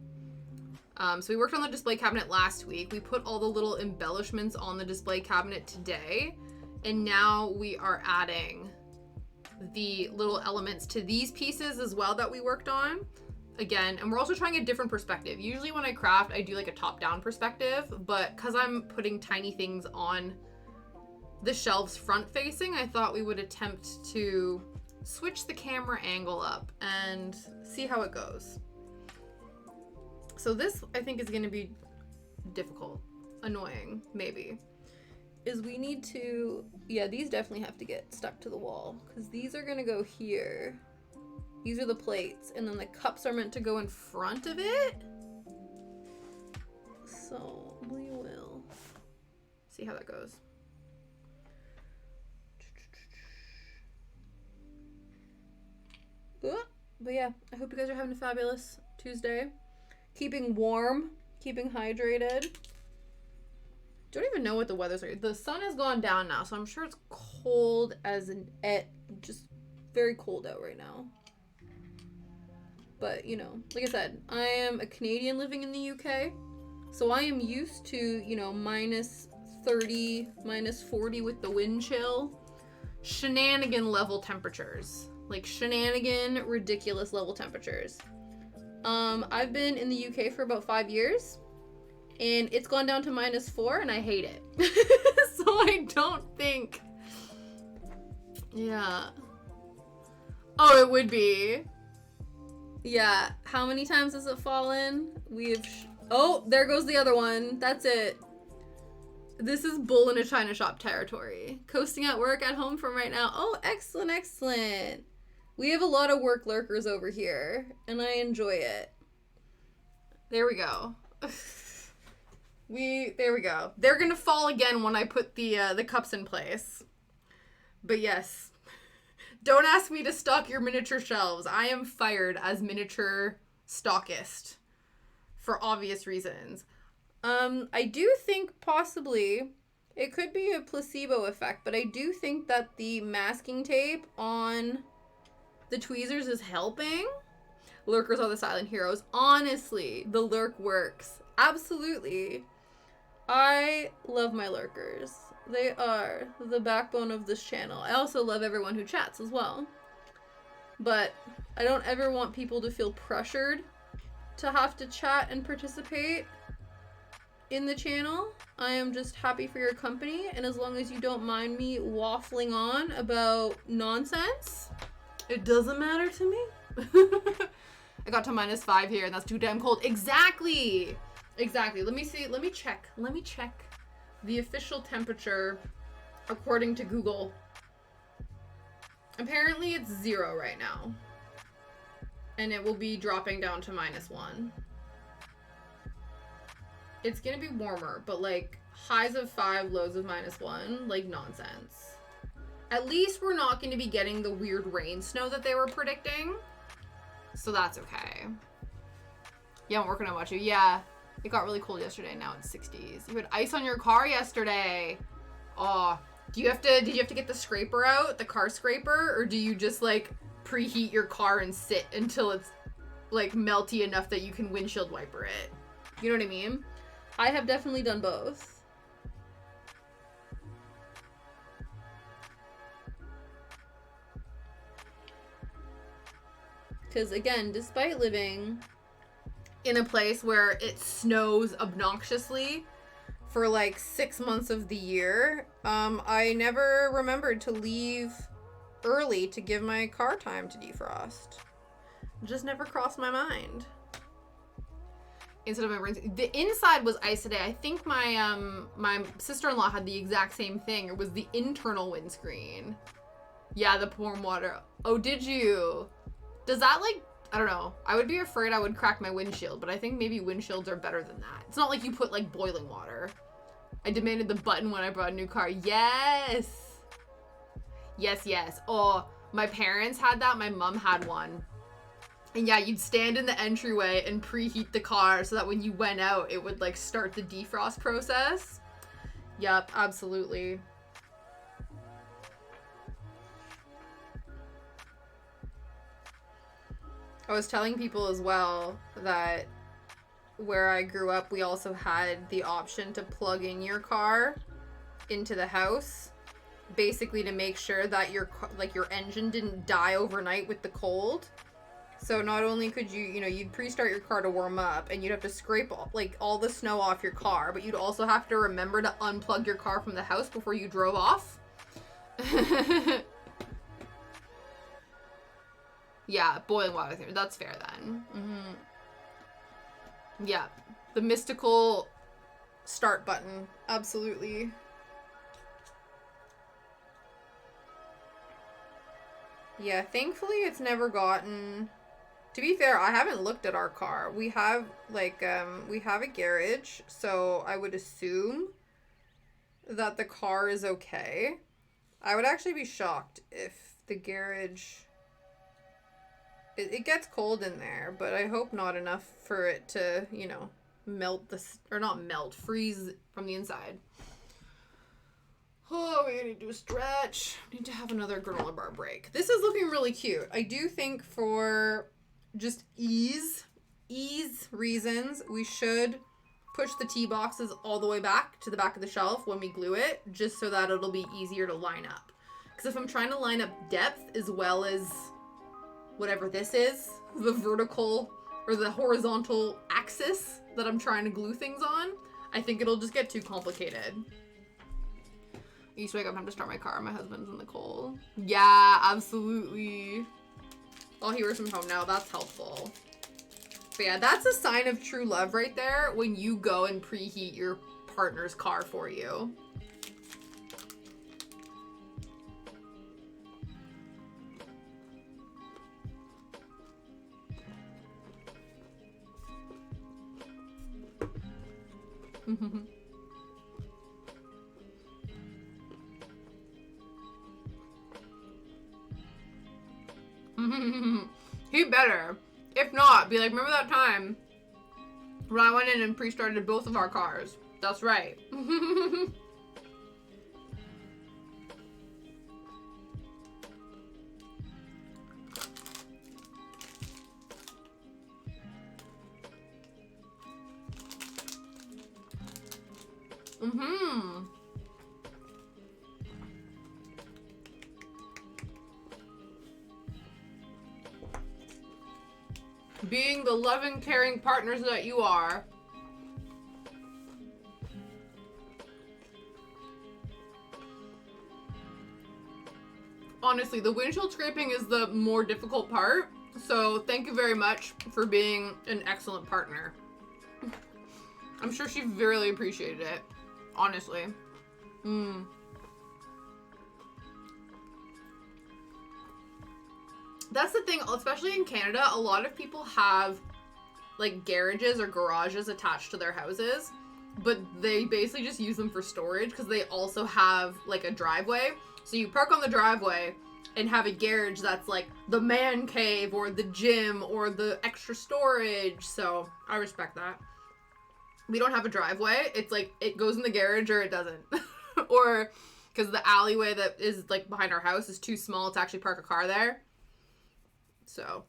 So we worked on the display cabinet last week. We put all the little embellishments on the display cabinet today. And now we are adding the little elements to these pieces as well that we worked on. Again, and we're also trying a different perspective. Usually when I craft, I do like a top-down perspective, but because I'm putting tiny things on the shelves front-facing, I thought we would attempt to switch the camera angle up and see how it goes. So this, I think, is going to be difficult, annoying, maybe. Is we need to, yeah, these definitely have to get stuck to the wall, because these are going to go here. These are the plates, and then the cups are meant to go in front of it. So we will see how that goes. But yeah, I hope you guys are having a fabulous Tuesday. Keeping warm, keeping hydrated. Don't even know what the weather's like. The sun has gone down now, so I'm sure it's cold as just very cold out right now. But, you know, like I said, I am a Canadian living in the UK, so I am used to, you know, minus 30, minus 40 with the wind chill. Shenanigan level temperatures. Like, shenanigan, ridiculous level temperatures. I've been in the UK for about 5 years, and it's gone down to minus 4, and I hate it. So I don't think... Yeah. Oh, it would be. Yeah. How many times has it fallen? Oh, there goes the other one. That's it. This is bull in a china shop territory. Coasting at work, at home from right now. Oh, excellent, excellent. We have a lot of work lurkers over here, and I enjoy it. There we go. There we go. They're gonna fall again when I put the cups in place. But yes, don't ask me to stock your miniature shelves. I am fired as miniature stockist for obvious reasons. I do think possibly it could be a placebo effect, but I do think that the masking tape on the tweezers is helping. Lurkers are the silent heroes. Honestly, the lurk works. Absolutely. I love my lurkers. They are the backbone of this channel. I also love everyone who chats as well. But I don't ever want people to feel pressured to have to chat and participate in the channel. I am just happy for your company, and as long as you don't mind me waffling on about nonsense, it doesn't matter to me. I got to minus 5 here, and that's too damn cold. Exactly. Exactly. Let me see. Let me check the official temperature according to Google. Apparently it's 0 right now, and it will be dropping down to minus 1. It's gonna be warmer, but like highs of 5, lows of minus 1, like nonsense. At least we're not going to be getting the weird rain snow that they were predicting. So that's okay. Yeah, I'm working on what you. Yeah, it got really cold yesterday. Now it's 60s. You had ice on your car yesterday. Oh, did you have to get the scraper out, the car scraper, or do you just like preheat your car and sit until it's like melty enough that you can windshield wiper it? You know what I mean? I have definitely done both. because again, despite living in a place where it snows obnoxiously for like 6 months of the year, I never remembered to leave early to give my car time to defrost. It just never crossed my mind. Instead of the inside was ice today. I think my sister-in-law had the exact same thing. It was the internal windscreen. Yeah, the warm water. Oh, did you? Does that like, I don't know. I would be afraid I would crack my windshield, but I think maybe windshields are better than that. It's not like you put like boiling water. I demanded the button when I brought a new car. Yes. Yes, yes. Oh, my parents had that. My mom had one. And yeah, you'd stand in the entryway and preheat the car so that when you went out, it would like start the defrost process. Yep, absolutely. I was telling people as well that where I grew up, we also had the option to plug in your car into the house, basically to make sure that your engine didn't die overnight with the cold. So not only could you'd pre-start your car to warm up and you'd have to scrape all the snow off your car, but you'd also have to remember to unplug your car from the house before you drove off. Yeah, boiling water. That's fair then. Mm-hmm. Yeah, the mystical start button. Absolutely. Yeah, thankfully it's never gotten... To be fair, I haven't looked at our car. We have, we have a garage, so I would assume that the car is okay. I would actually be shocked if the garage... It gets cold in there, but I hope not enough for it to, melt freeze from the inside. Oh, we need to do a stretch. Need to have another granola bar break. This is looking really cute. I do think for just ease reasons, we should push the tea boxes all the way back to the back of the shelf when we glue it, just so that it'll be easier to line up. Because if I'm trying to line up depth as well as whatever this is, the vertical or the horizontal axis that I'm trying to glue things on, I think it'll just get too complicated. I used to wake up time to start my car. My husband's in the cold. Yeah, absolutely. Oh, he works from home now. That's helpful. But yeah, that's a sign of true love right there when you go and preheat your partner's car for you. He better. If not, be like, remember that time when I went in and pre-started both of our cars? That's right. Being the loving, caring partners that you are. Honestly, the windshield scraping is the more difficult part. So thank you very much for being an excellent partner. I'm sure she really appreciated it. Honestly. That's the thing, especially in Canada, a lot of people have like garages or garages attached to their houses, but they basically just use them for storage because they also have like a driveway. So you park on the driveway and have a garage that's like the man cave or the gym or the extra storage. So I respect that. We don't have a driveway. It's like it goes in the garage or it doesn't. Or because the alleyway that is like behind our house is too small to actually park a car there. So,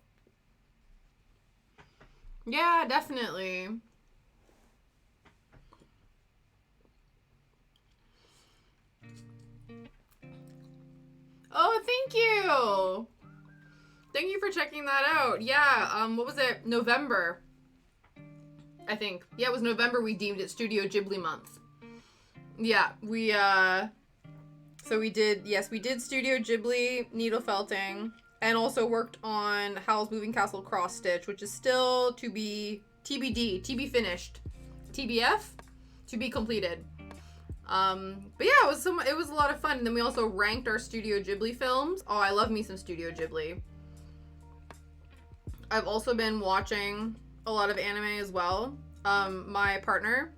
yeah, definitely. Oh, thank you. Thank you for checking that out. Yeah, what was it? November, I think. Yeah, it was November we deemed it Studio Ghibli month. Yeah, so we did Studio Ghibli needle felting, and also worked on Howl's Moving Castle cross stitch, which is still to be TBD, to be finished, TBF, to be completed. But yeah, it was a lot of fun. And then we also ranked our Studio Ghibli films. Oh, I love me some Studio Ghibli. I've also been watching a lot of anime as well. My partner,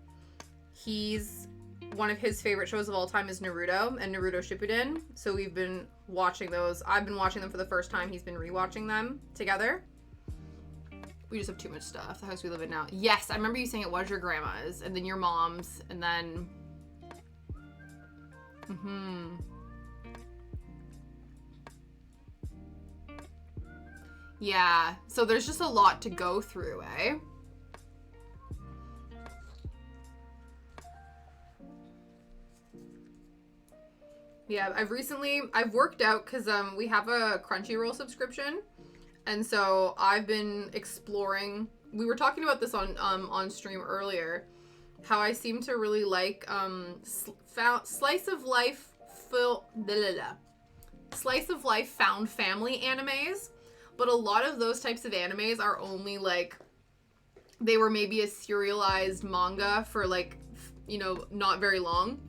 one of his favorite shows of all time is Naruto and Naruto Shippuden. So we've been watching those. I've been watching them for the first time. He's been rewatching them together. We just have too much stuff. The house we live in now. Yes, I remember you saying it was your grandma's, and then your mom's, and then... Yeah, so there's just a lot to go through, eh? Yeah, I've worked out because we have a Crunchyroll subscription, and so I've been exploring. We were talking about this on stream earlier, how I seem to really like slice of life found family animes, but a lot of those types of animes are only like, they were maybe a serialized manga for like, you know, not very long.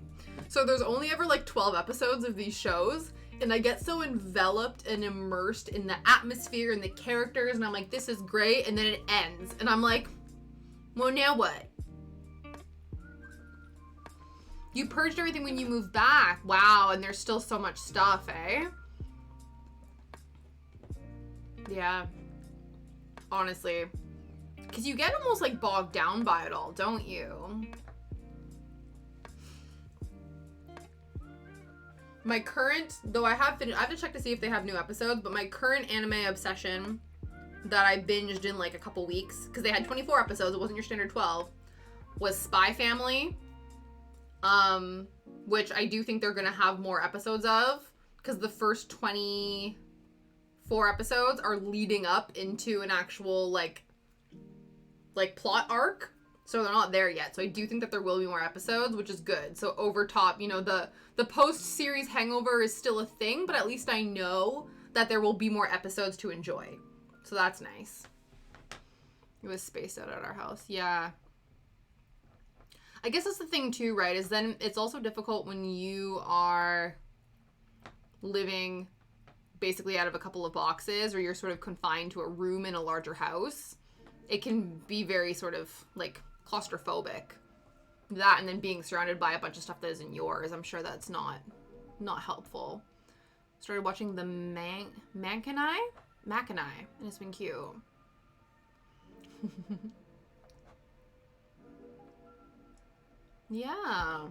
So there's only ever like 12 episodes of these shows, and I get so enveloped and immersed in the atmosphere and the characters, and I'm like, this is great, and then it ends, and I'm like, well, now what? You purged everything when you moved back. Wow, and there's still so much stuff, eh? Yeah. Honestly. Because you get almost like bogged down by it all, don't you? My current, though I have to check to see if they have new episodes, but my current anime obsession that I binged in like a couple weeks, because they had 24 episodes, it wasn't your standard 12, was Spy Family. Which I do think they're gonna have more episodes of, because the first 24 episodes are leading up into an actual like plot arc. So they're not there yet. So I do think that there will be more episodes, which is good. So over top, you know, the post-series hangover is still a thing, but at least I know that there will be more episodes to enjoy. So that's nice. It was spaced out at our house. Yeah. I guess that's the thing too, right? Is then it's also difficult when you are living basically out of a couple of boxes, or you're sort of confined to a room in a larger house. It can be very sort of like claustrophobic. That, and then being surrounded by a bunch of stuff that isn't yours. I'm sure that's not helpful. Started watching the Makanai, and it's been cute. Yeah.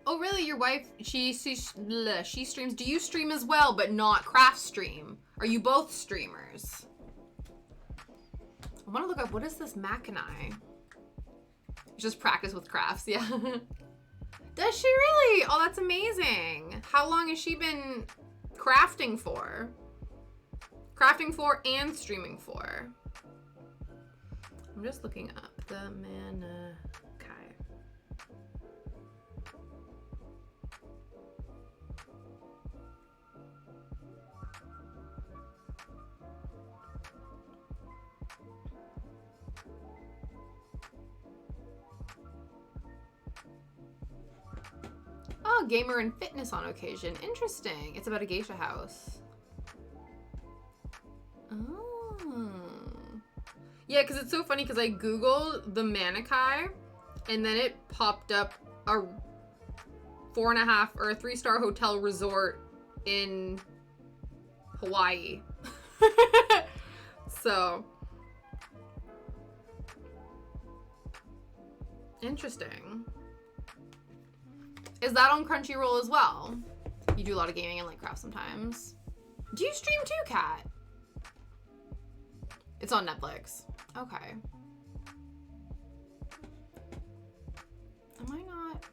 Oh, really? Your wife, she streams. Do you stream as well, but not craft stream? Are you both streamers? I want to look up, what is this Makanai? Just practice with crafts, yeah. Does she really? Oh, that's amazing. How long has she been crafting for? Crafting for and streaming for? I'm just looking up the Manakai. Oh, gamer and fitness on occasion. Interesting. It's about a geisha house. Oh. Yeah, because it's so funny because I Googled the Manakai and then it popped up a 4.5 or a 3-star hotel resort in Hawaii. So. Interesting. Is that on Crunchyroll as well? You do a lot of gaming and like craft sometimes. Do you stream too, Kat? It's on Netflix. Okay. Am I not?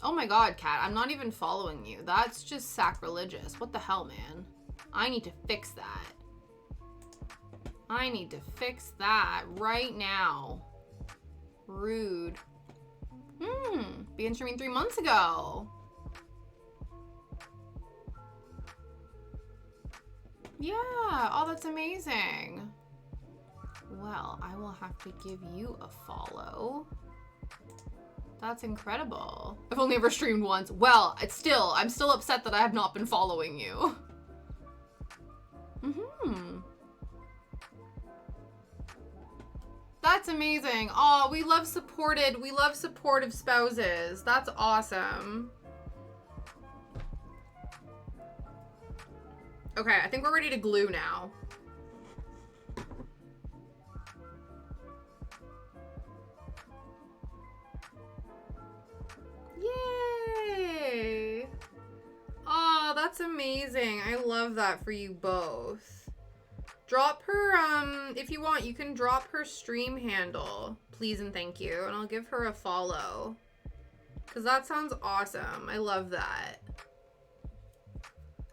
Oh my god, Kat, I'm not even following you. That's just sacrilegious. What the hell, man? I need to fix that. I need to fix that right now. Rude. Began streaming 3 months ago. Yeah. Oh, that's amazing. Well, I will have to give you a follow. That's incredible. I've only ever streamed once. Well, I'm still upset that I have not been following you. That's amazing. Oh, we love supportive spouses. That's awesome. Okay, I think we're ready to glue now. Yay! Oh, that's amazing. I love that for you both. Drop her, if you want, you can drop her stream handle, please and thank you, and I'll give her a follow. Because that sounds awesome. I love that.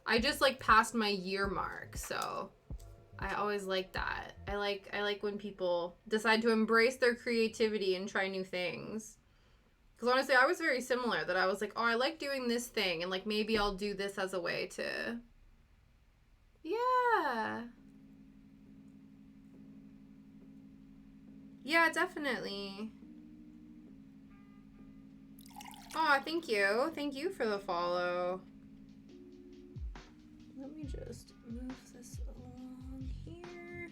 I just, like, passed my year mark, so I always like that. I like when people decide to embrace their creativity and try new things. Because honestly, I was very similar, that I was like, oh, I like doing this thing, and, like, maybe I'll do this as a way to... Yeah. Yeah, definitely. Oh, thank you. Thank you for the follow. Let me just move this along here.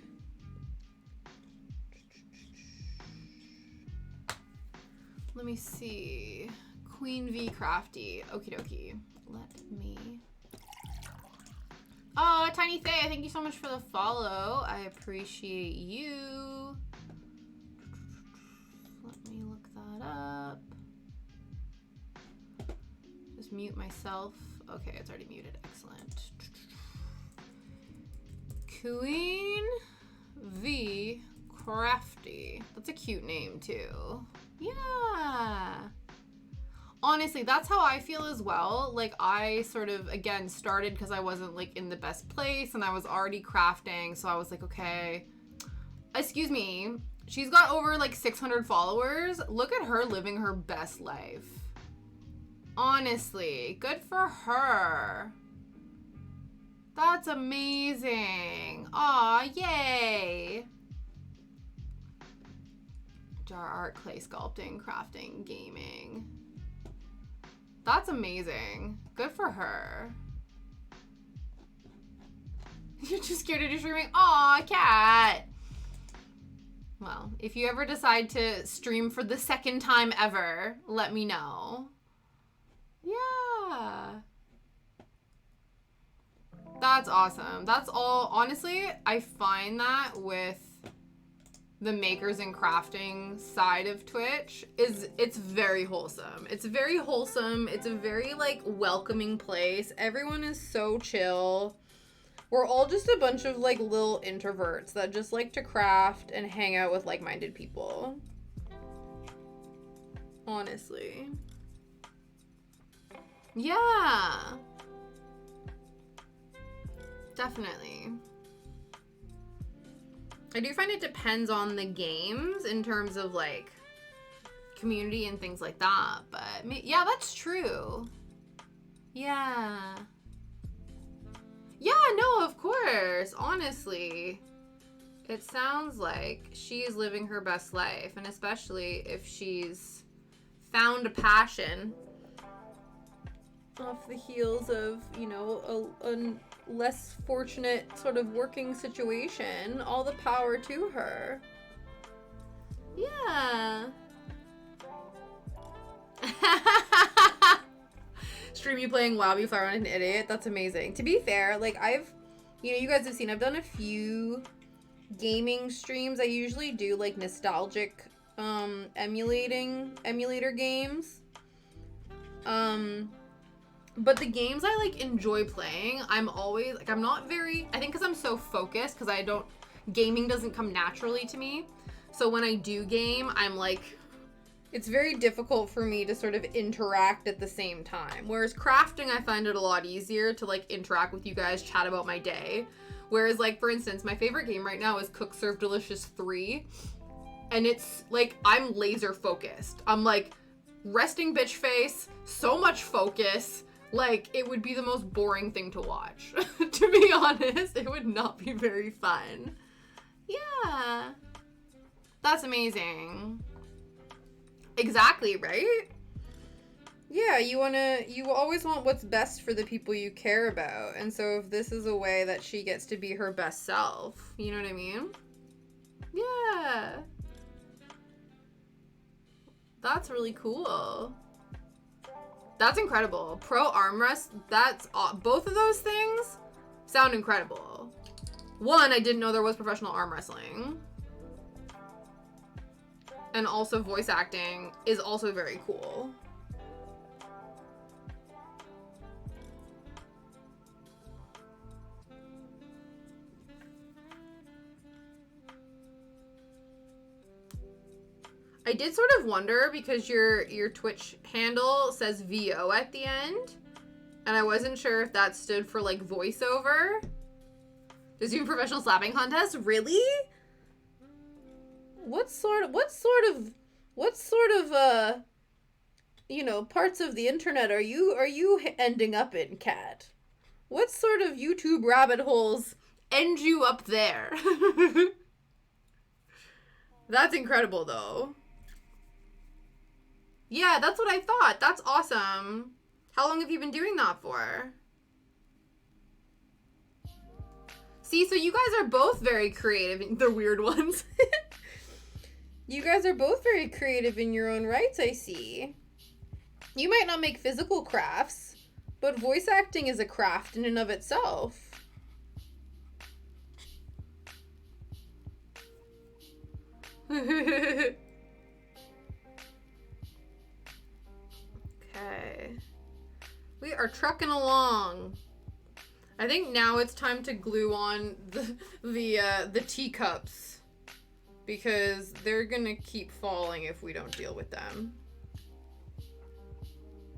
Let me see. Queen V Crafty. Okie dokie. Let me... Oh, Tiny Faye, thank you so much for the follow. I appreciate you. Let me look that up. Just mute myself. Okay, it's already muted. Excellent. Queen V Crafty. That's a cute name too. Yeah. Honestly, that's how I feel as well. Like, I sort of, again, started because I wasn't, like, in the best place, and I was already crafting, so I was like, okay. Excuse me. She's got over, like, 600 followers. Look at her living her best life. Honestly. Good for her. That's amazing. Aw, yay. Jar art, clay sculpting, crafting, gaming. That's amazing. Good for her. You're too scared to do streaming? Aw, Cat. Well, if you ever decide to stream for the second time ever, let me know. Yeah. That's awesome. That's all. Honestly, I find that with the makers and crafting side of Twitch it's very wholesome. It's very wholesome. It's a very, like, welcoming place. Everyone is so chill. We're all just a bunch of, like, little introverts that just like to craft and hang out with like-minded people. Honestly. Yeah. Definitely. I do find it depends on the games in terms of, like, community and things like that, but yeah, that's true. Yeah. Yeah, no, of course. Honestly, it sounds like she is living her best life, and especially if she's found a passion off the heels of, you know, a less fortunate sort of working situation. All the power to her. Yeah. Stream you playing WoW, you fire on an idiot. That's amazing. To be fair, like, you guys have seen, I've done a few gaming streams. I usually do, like, nostalgic emulator games. But the games I, like, enjoy playing, I'm always, like, I'm not very, I think because I'm so focused, because gaming doesn't come naturally to me. So when I do game, I'm, like, it's very difficult for me to sort of interact at the same time. Whereas crafting, I find it a lot easier to like interact with you guys, chat about my day. Whereas like, for instance, my favorite game right now is Cook Serve Delicious 3. And it's like, I'm laser focused. I'm like, resting bitch face, so much focus. Like, it would be the most boring thing to watch. To be honest, it would not be very fun. Yeah. That's amazing. Exactly, right? Yeah, you always want what's best for the people you care about. And so if this is a way that she gets to be her best self, you know what I mean? Yeah. That's really cool. That's incredible. Pro arm wrest, both of those things sound incredible. One, I didn't know there was professional arm wrestling. And also voice acting is also very cool. I did sort of wonder because your Twitch handle says VO at the end. And I wasn't sure if that stood for like voiceover. There's even professional slapping contest? Really? What sort of parts of the internet are you ending up in, Kat? What sort of YouTube rabbit holes end you up there? That's incredible, though. Yeah, that's what I thought. That's awesome. How long have you been doing that for? See, so you guys are both very creative. The weird ones. You guys are both very creative in your own rights, I see. You might not make physical crafts, but voice acting is a craft in and of itself. Okay. We are trucking along. I think now it's time to glue on the teacups. Because they're gonna keep falling if we don't deal with them.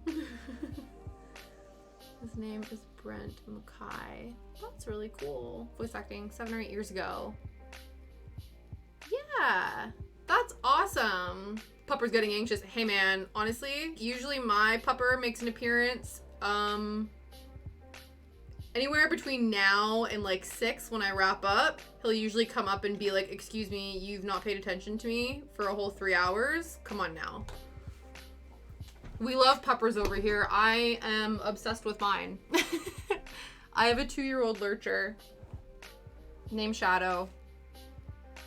His name is Brent Mackay. That's really cool. Voice acting 7 or 8 years ago. Yeah, that's awesome. Pupper's getting anxious. Hey man, honestly, usually my pupper makes an appearance anywhere between now and like 6 when I wrap up. He'll usually come up and be like, excuse me, you've not paid attention to me for a whole 3 hours. Come on now. We love puppers over here. I am obsessed with mine. I have a 2-year-old lurcher named Shadow.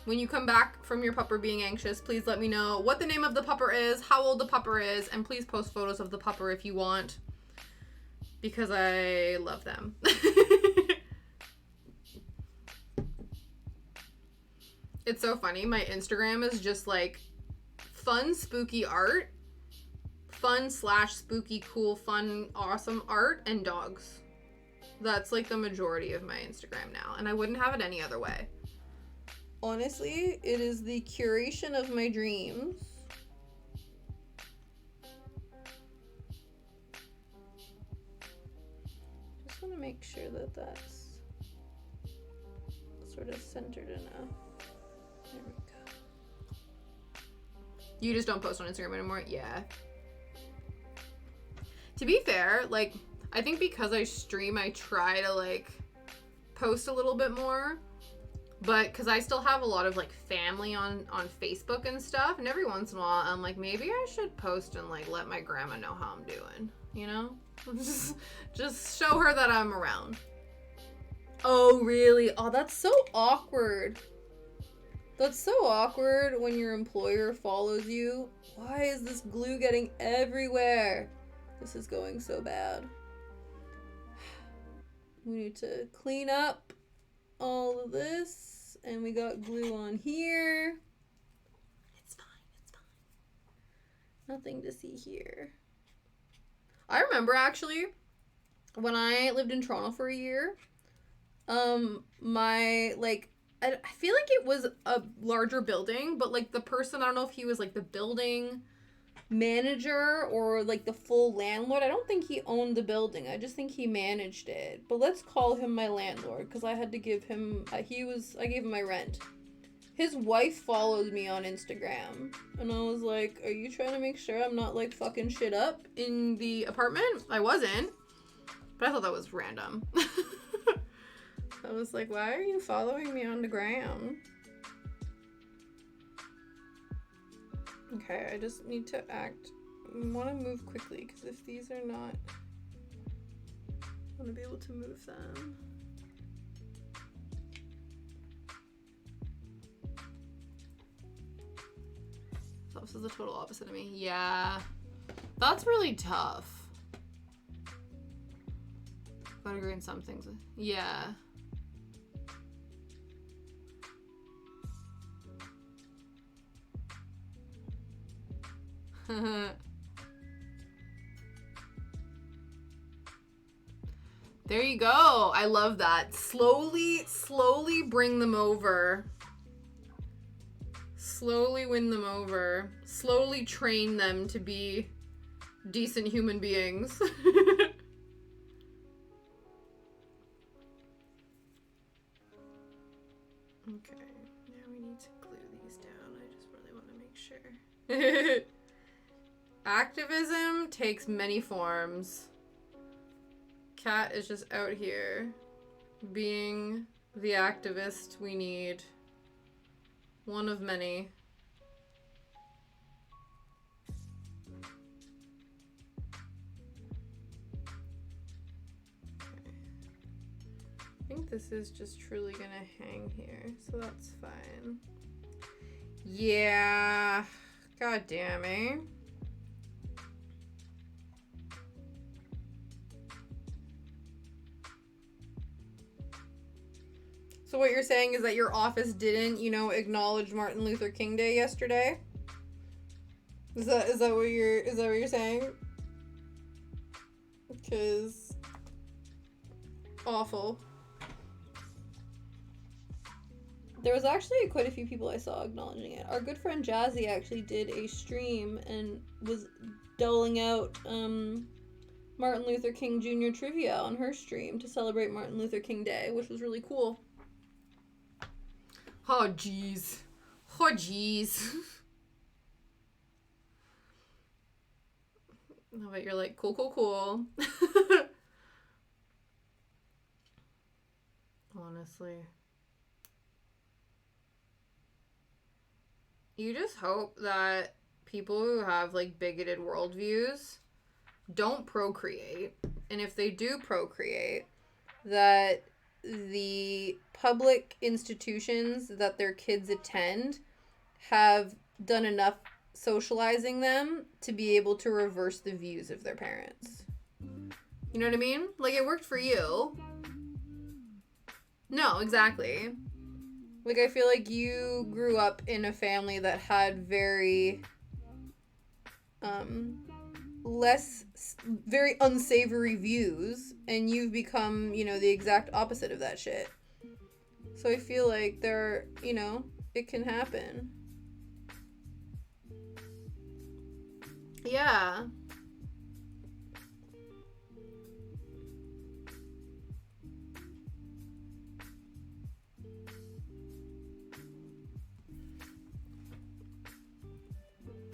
When you come back from your pupper being anxious, please let me know what the name of the pupper is, how old the pupper is, and please post photos of the pupper if you want. Because I love them. It's so funny. My Instagram is just like fun, spooky art. Fun/spooky, cool, fun, awesome art and dogs. That's like the majority of my Instagram now. And I wouldn't have it any other way. Honestly, it is the curation of my dreams. I want to make sure that that's sort of centered enough. There we go. You just don't post on Instagram anymore? Yeah. To be fair, like, I think because I stream, I try to, like, post a little bit more. But because I still have a lot of, like, family on Facebook and stuff. And every once in a while, I'm like, maybe I should post and, like, let my grandma know how I'm doing. You know? Just show her that I'm around. Oh, really? Oh, that's so awkward. That's so awkward when your employer follows you. Why is this glue getting everywhere? This is going so bad. We need to clean up all of this. And we got glue on here. It's fine. It's fine. Nothing to see here. I remember, actually, when I lived in Toronto for a year, my, like, I feel like it was a larger building, but, like, the person, I don't know if he was, like, the building manager or like the full landlord. I don't think he owned the building. I just think he managed it. But let's call him my landlord because I had to give him, I gave him my rent. His wife follows me on Instagram. And I was like, are you trying to make sure I'm not like fucking shit up in the apartment? I wasn't. But I thought that was random. I was like, why are you following me on the gram? Okay, I just need to I want to move quickly because if these are not, I want to be able to move them. So this is the total opposite of me. Yeah, that's really tough. Gotta agree on some things. Yeah. There you go. I love that. Slowly bring them over. Slowly win them over. Slowly train them to be decent human beings. Okay, now we need to glue these down. I just really want to make sure. Activism takes many forms. Kat is just out here being the activist we need. One of many. Okay. I think this is just truly gonna hang here, so that's fine. Yeah. God damn it. So what you're saying is that your office didn't, acknowledge Martin Luther King Day yesterday? Is that what you're saying? Because awful. There was actually quite a few people I saw acknowledging it. Our good friend Jazzy actually did a stream and was doling out Martin Luther King Jr. trivia on her stream to celebrate Martin Luther King Day, which was really cool. Oh, jeez. Oh, jeez. But you're like, cool. Honestly. You just hope that people who have, like, bigoted worldviews don't procreate. And if they do procreate, that the public institutions that their kids attend have done enough socializing them to be able to reverse the views of their parents. You know what I mean? Like, it worked for you. No, exactly. Like, I feel like you grew up in a family that had very very unsavory views, and you've become, the exact opposite of that shit. So I feel like it can happen. Yeah.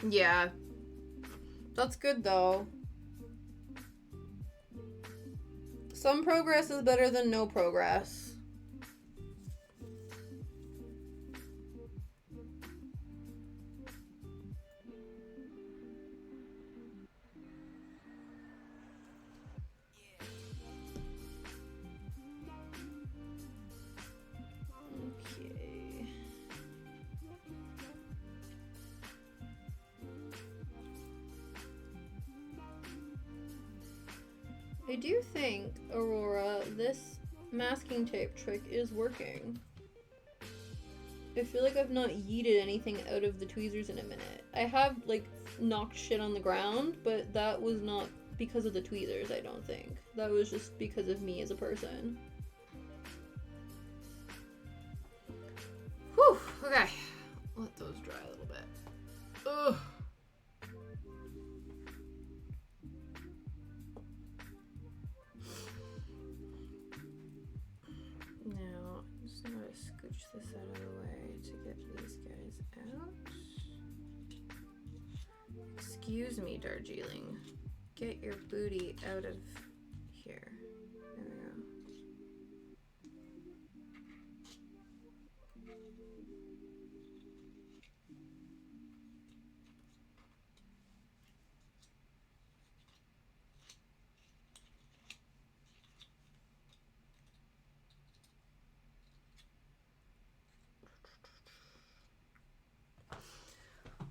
Yeah. That's good, though. Some progress is better than no progress. Okay. I do think, Aurora, this masking tape trick is working. I feel like I've not yeeted anything out of the tweezers in a minute. I have, like, knocked shit on the ground, but that was not because of the tweezers, I don't think. That was just because of me as a person. Whew, okay. Let those dry a little bit. Ugh. Pooch this out of the way to get these guys out. Excuse me, Darjeeling. Get your booty out of here. There we go.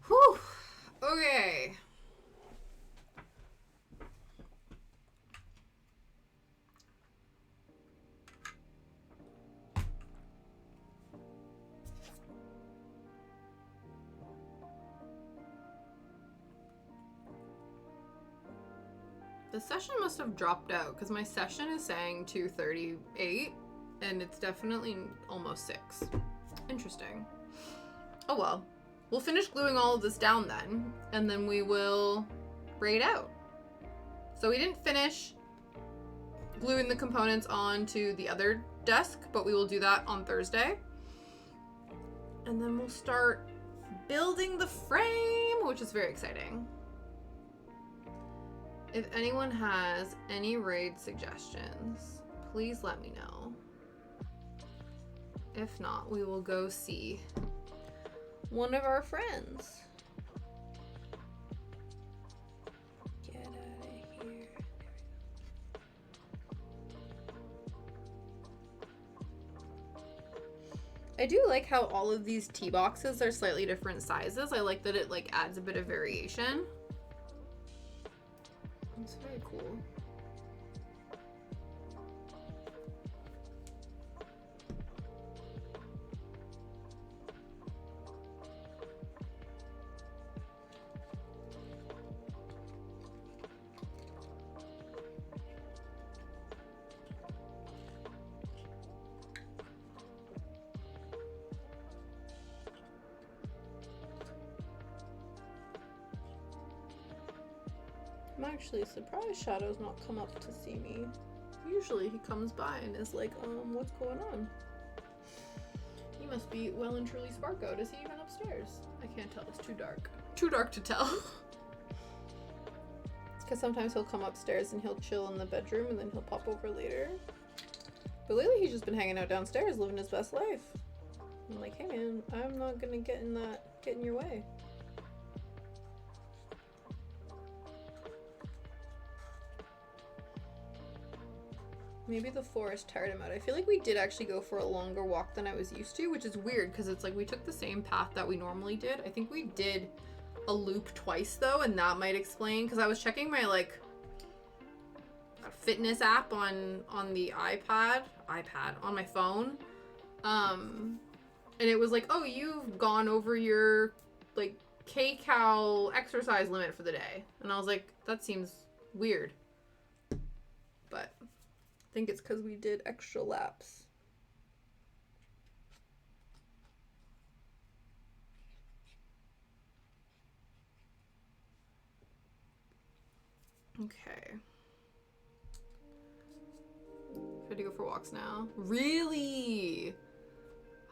Whew. Okay. The session must have dropped out because my session is saying 2:38 and it's definitely almost 6. Interesting. Oh well. We'll finish gluing all of this down then, and then we will braid out. So we didn't finish gluing the components onto the other desk, but we will do that on Thursday. And then we'll start building the frame, which is very exciting. If anyone has any raid suggestions, please let me know. If not, we will go see one of our friends. Get out of here. I do like how all of these tea boxes are slightly different sizes. I like that it like adds a bit of variation. It's very cool. I'm actually surprised Shadow's not come up to see me. Usually he comes by and is like, what's going on? He must be well and truly sparkoed. Is he even upstairs? I can't tell, it's too dark. Too dark to tell. It's because sometimes he'll come upstairs and he'll chill in the bedroom and then he'll pop over later. But lately he's just been hanging out downstairs, living his best life. I'm like, hey man, I'm not gonna get in your way. Maybe the forest tired him out. I feel like we did actually go for a longer walk than I was used to, which is weird because it's like we took the same path that we normally did. I think we did a loop twice though, and that might explain, because I was checking my like fitness app on the iPad on my phone, and it was like, oh, you've gone over your like kcal exercise limit for the day, and I was like, that seems weird, but I think it's because we did extra laps. Okay. Ready to go for walks now? Really?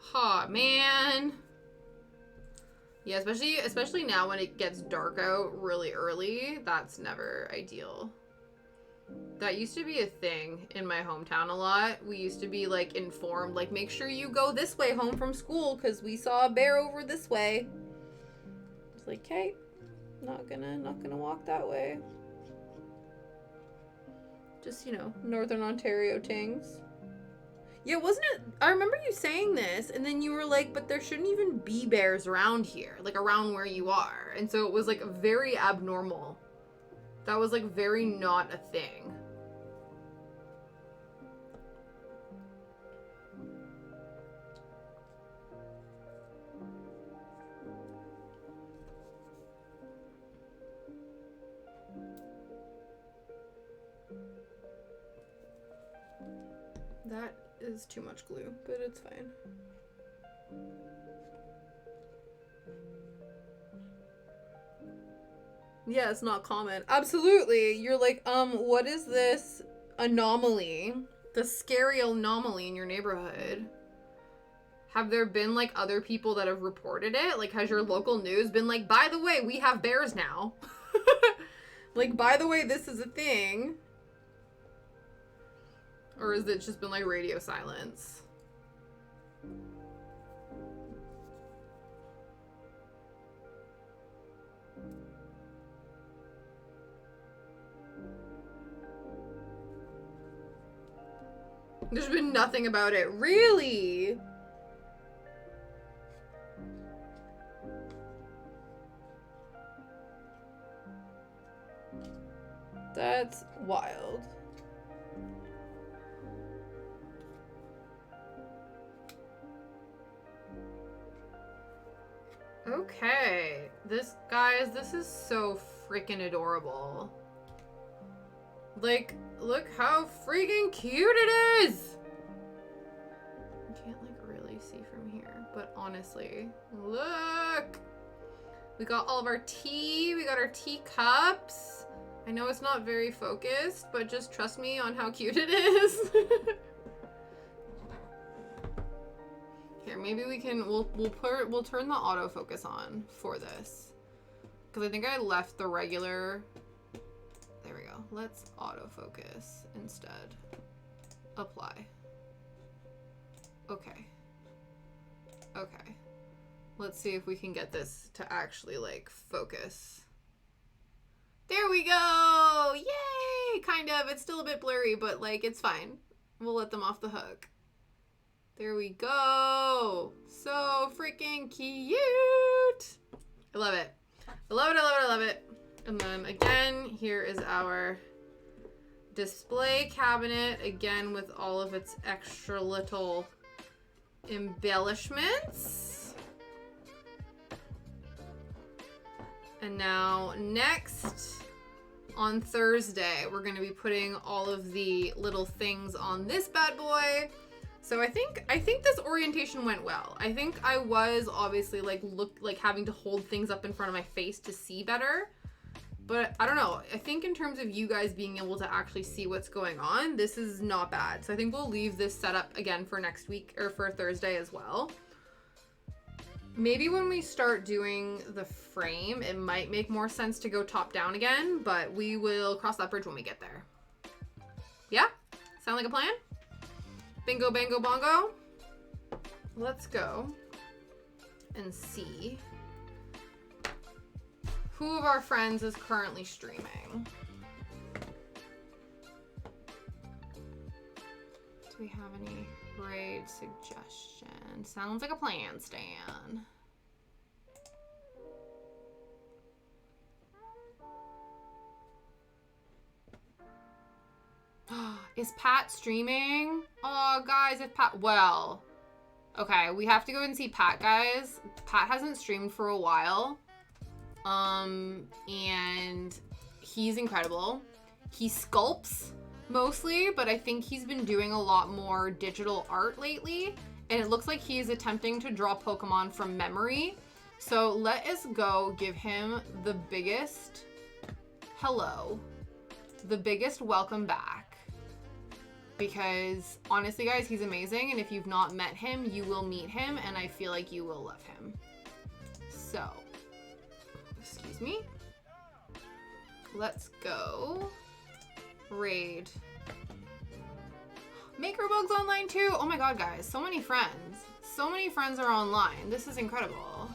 Ha, man. Yeah, especially now when it gets dark out really early. That's never ideal. That used to be a thing in my hometown a lot. We used to be like informed, like, make sure you go this way home from school because we saw a bear over this way. It's like, okay, not gonna walk that way. Just, you know, Northern Ontario tings. Yeah, wasn't it? I remember you saying this, and then you were like, but there shouldn't even be bears around here, like around where you are. And so it was like very abnormal. That was like very not a thing. That is too much glue, but it's fine. Yeah, it's not common. Absolutely. You're like, what is this anomaly? The scary anomaly in your neighborhood. Have there been, like, other people that have reported it? Like, has your local news been like, by the way, we have bears now? Like, by the way, this is a thing. Or has it just been, like, radio silence? There's been nothing about it. Really? That's wild. Okay. Guys, this is so freaking adorable. Like, look how freaking cute it is! I can't, like, really see from here, but honestly, look! We got all of our tea, we got our teacups. I know it's not very focused, but just trust me on how cute it is. Here, maybe we can, we'll turn the autofocus on for this. Because I think I left the regular. There we go. Let's autofocus instead. Apply. Okay. Okay. Let's see if we can get this to actually, like, focus. There we go! Yay! Kind of. It's still a bit blurry, but, like, it's fine. We'll let them off the hook. There we go! So freaking cute! I love it. I love it, I love it, I love it. And then, again, here is our display cabinet, again, with all of its extra little embellishments. And now, next, on Thursday, we're going to be putting all of the little things on this bad boy. So I think this orientation went well. I think I was obviously like having to hold things up in front of my face to see better. But I don't know. I think in terms of you guys being able to actually see what's going on, this is not bad. So I think we'll leave this set up again for next week or for Thursday as well. Maybe when we start doing the frame, it might make more sense to go top down again, but we will cross that bridge when we get there. Yeah? Sound like a plan? Bingo, bango, bongo. Let's go and see who of our friends is currently streaming. Do we have any raid suggestions? Sounds like a plan, Stan. Is Pat streaming? Oh, guys, if Pat... Well, okay, we have to go and see Pat, guys. Pat hasn't streamed for a while. And he's incredible. He sculpts mostly, but I think he's been doing a lot more digital art lately. And it looks like he's attempting to draw Pokemon from memory. So let us go give him the biggest hello. The biggest welcome back. Because honestly, guys, he's amazing. And if you've not met him, you will meet him. And I feel like you will love him. So, excuse me. Let's go. Raid. MakerBug's online too. Oh my god, guys. So many friends. So many friends are online. This is incredible.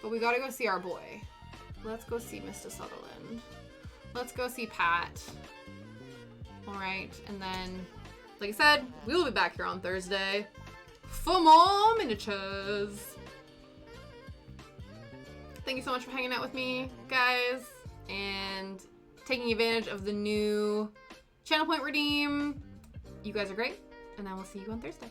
But we gotta go see our boy. Let's go see Mr. Sutherland. Let's go see Pat. Alright, and then, like I said, we will be back here on Thursday for more miniatures. Thank you so much for hanging out with me, guys, and taking advantage of the new Channel Point redeem. You guys are great, and I will see you on Thursday.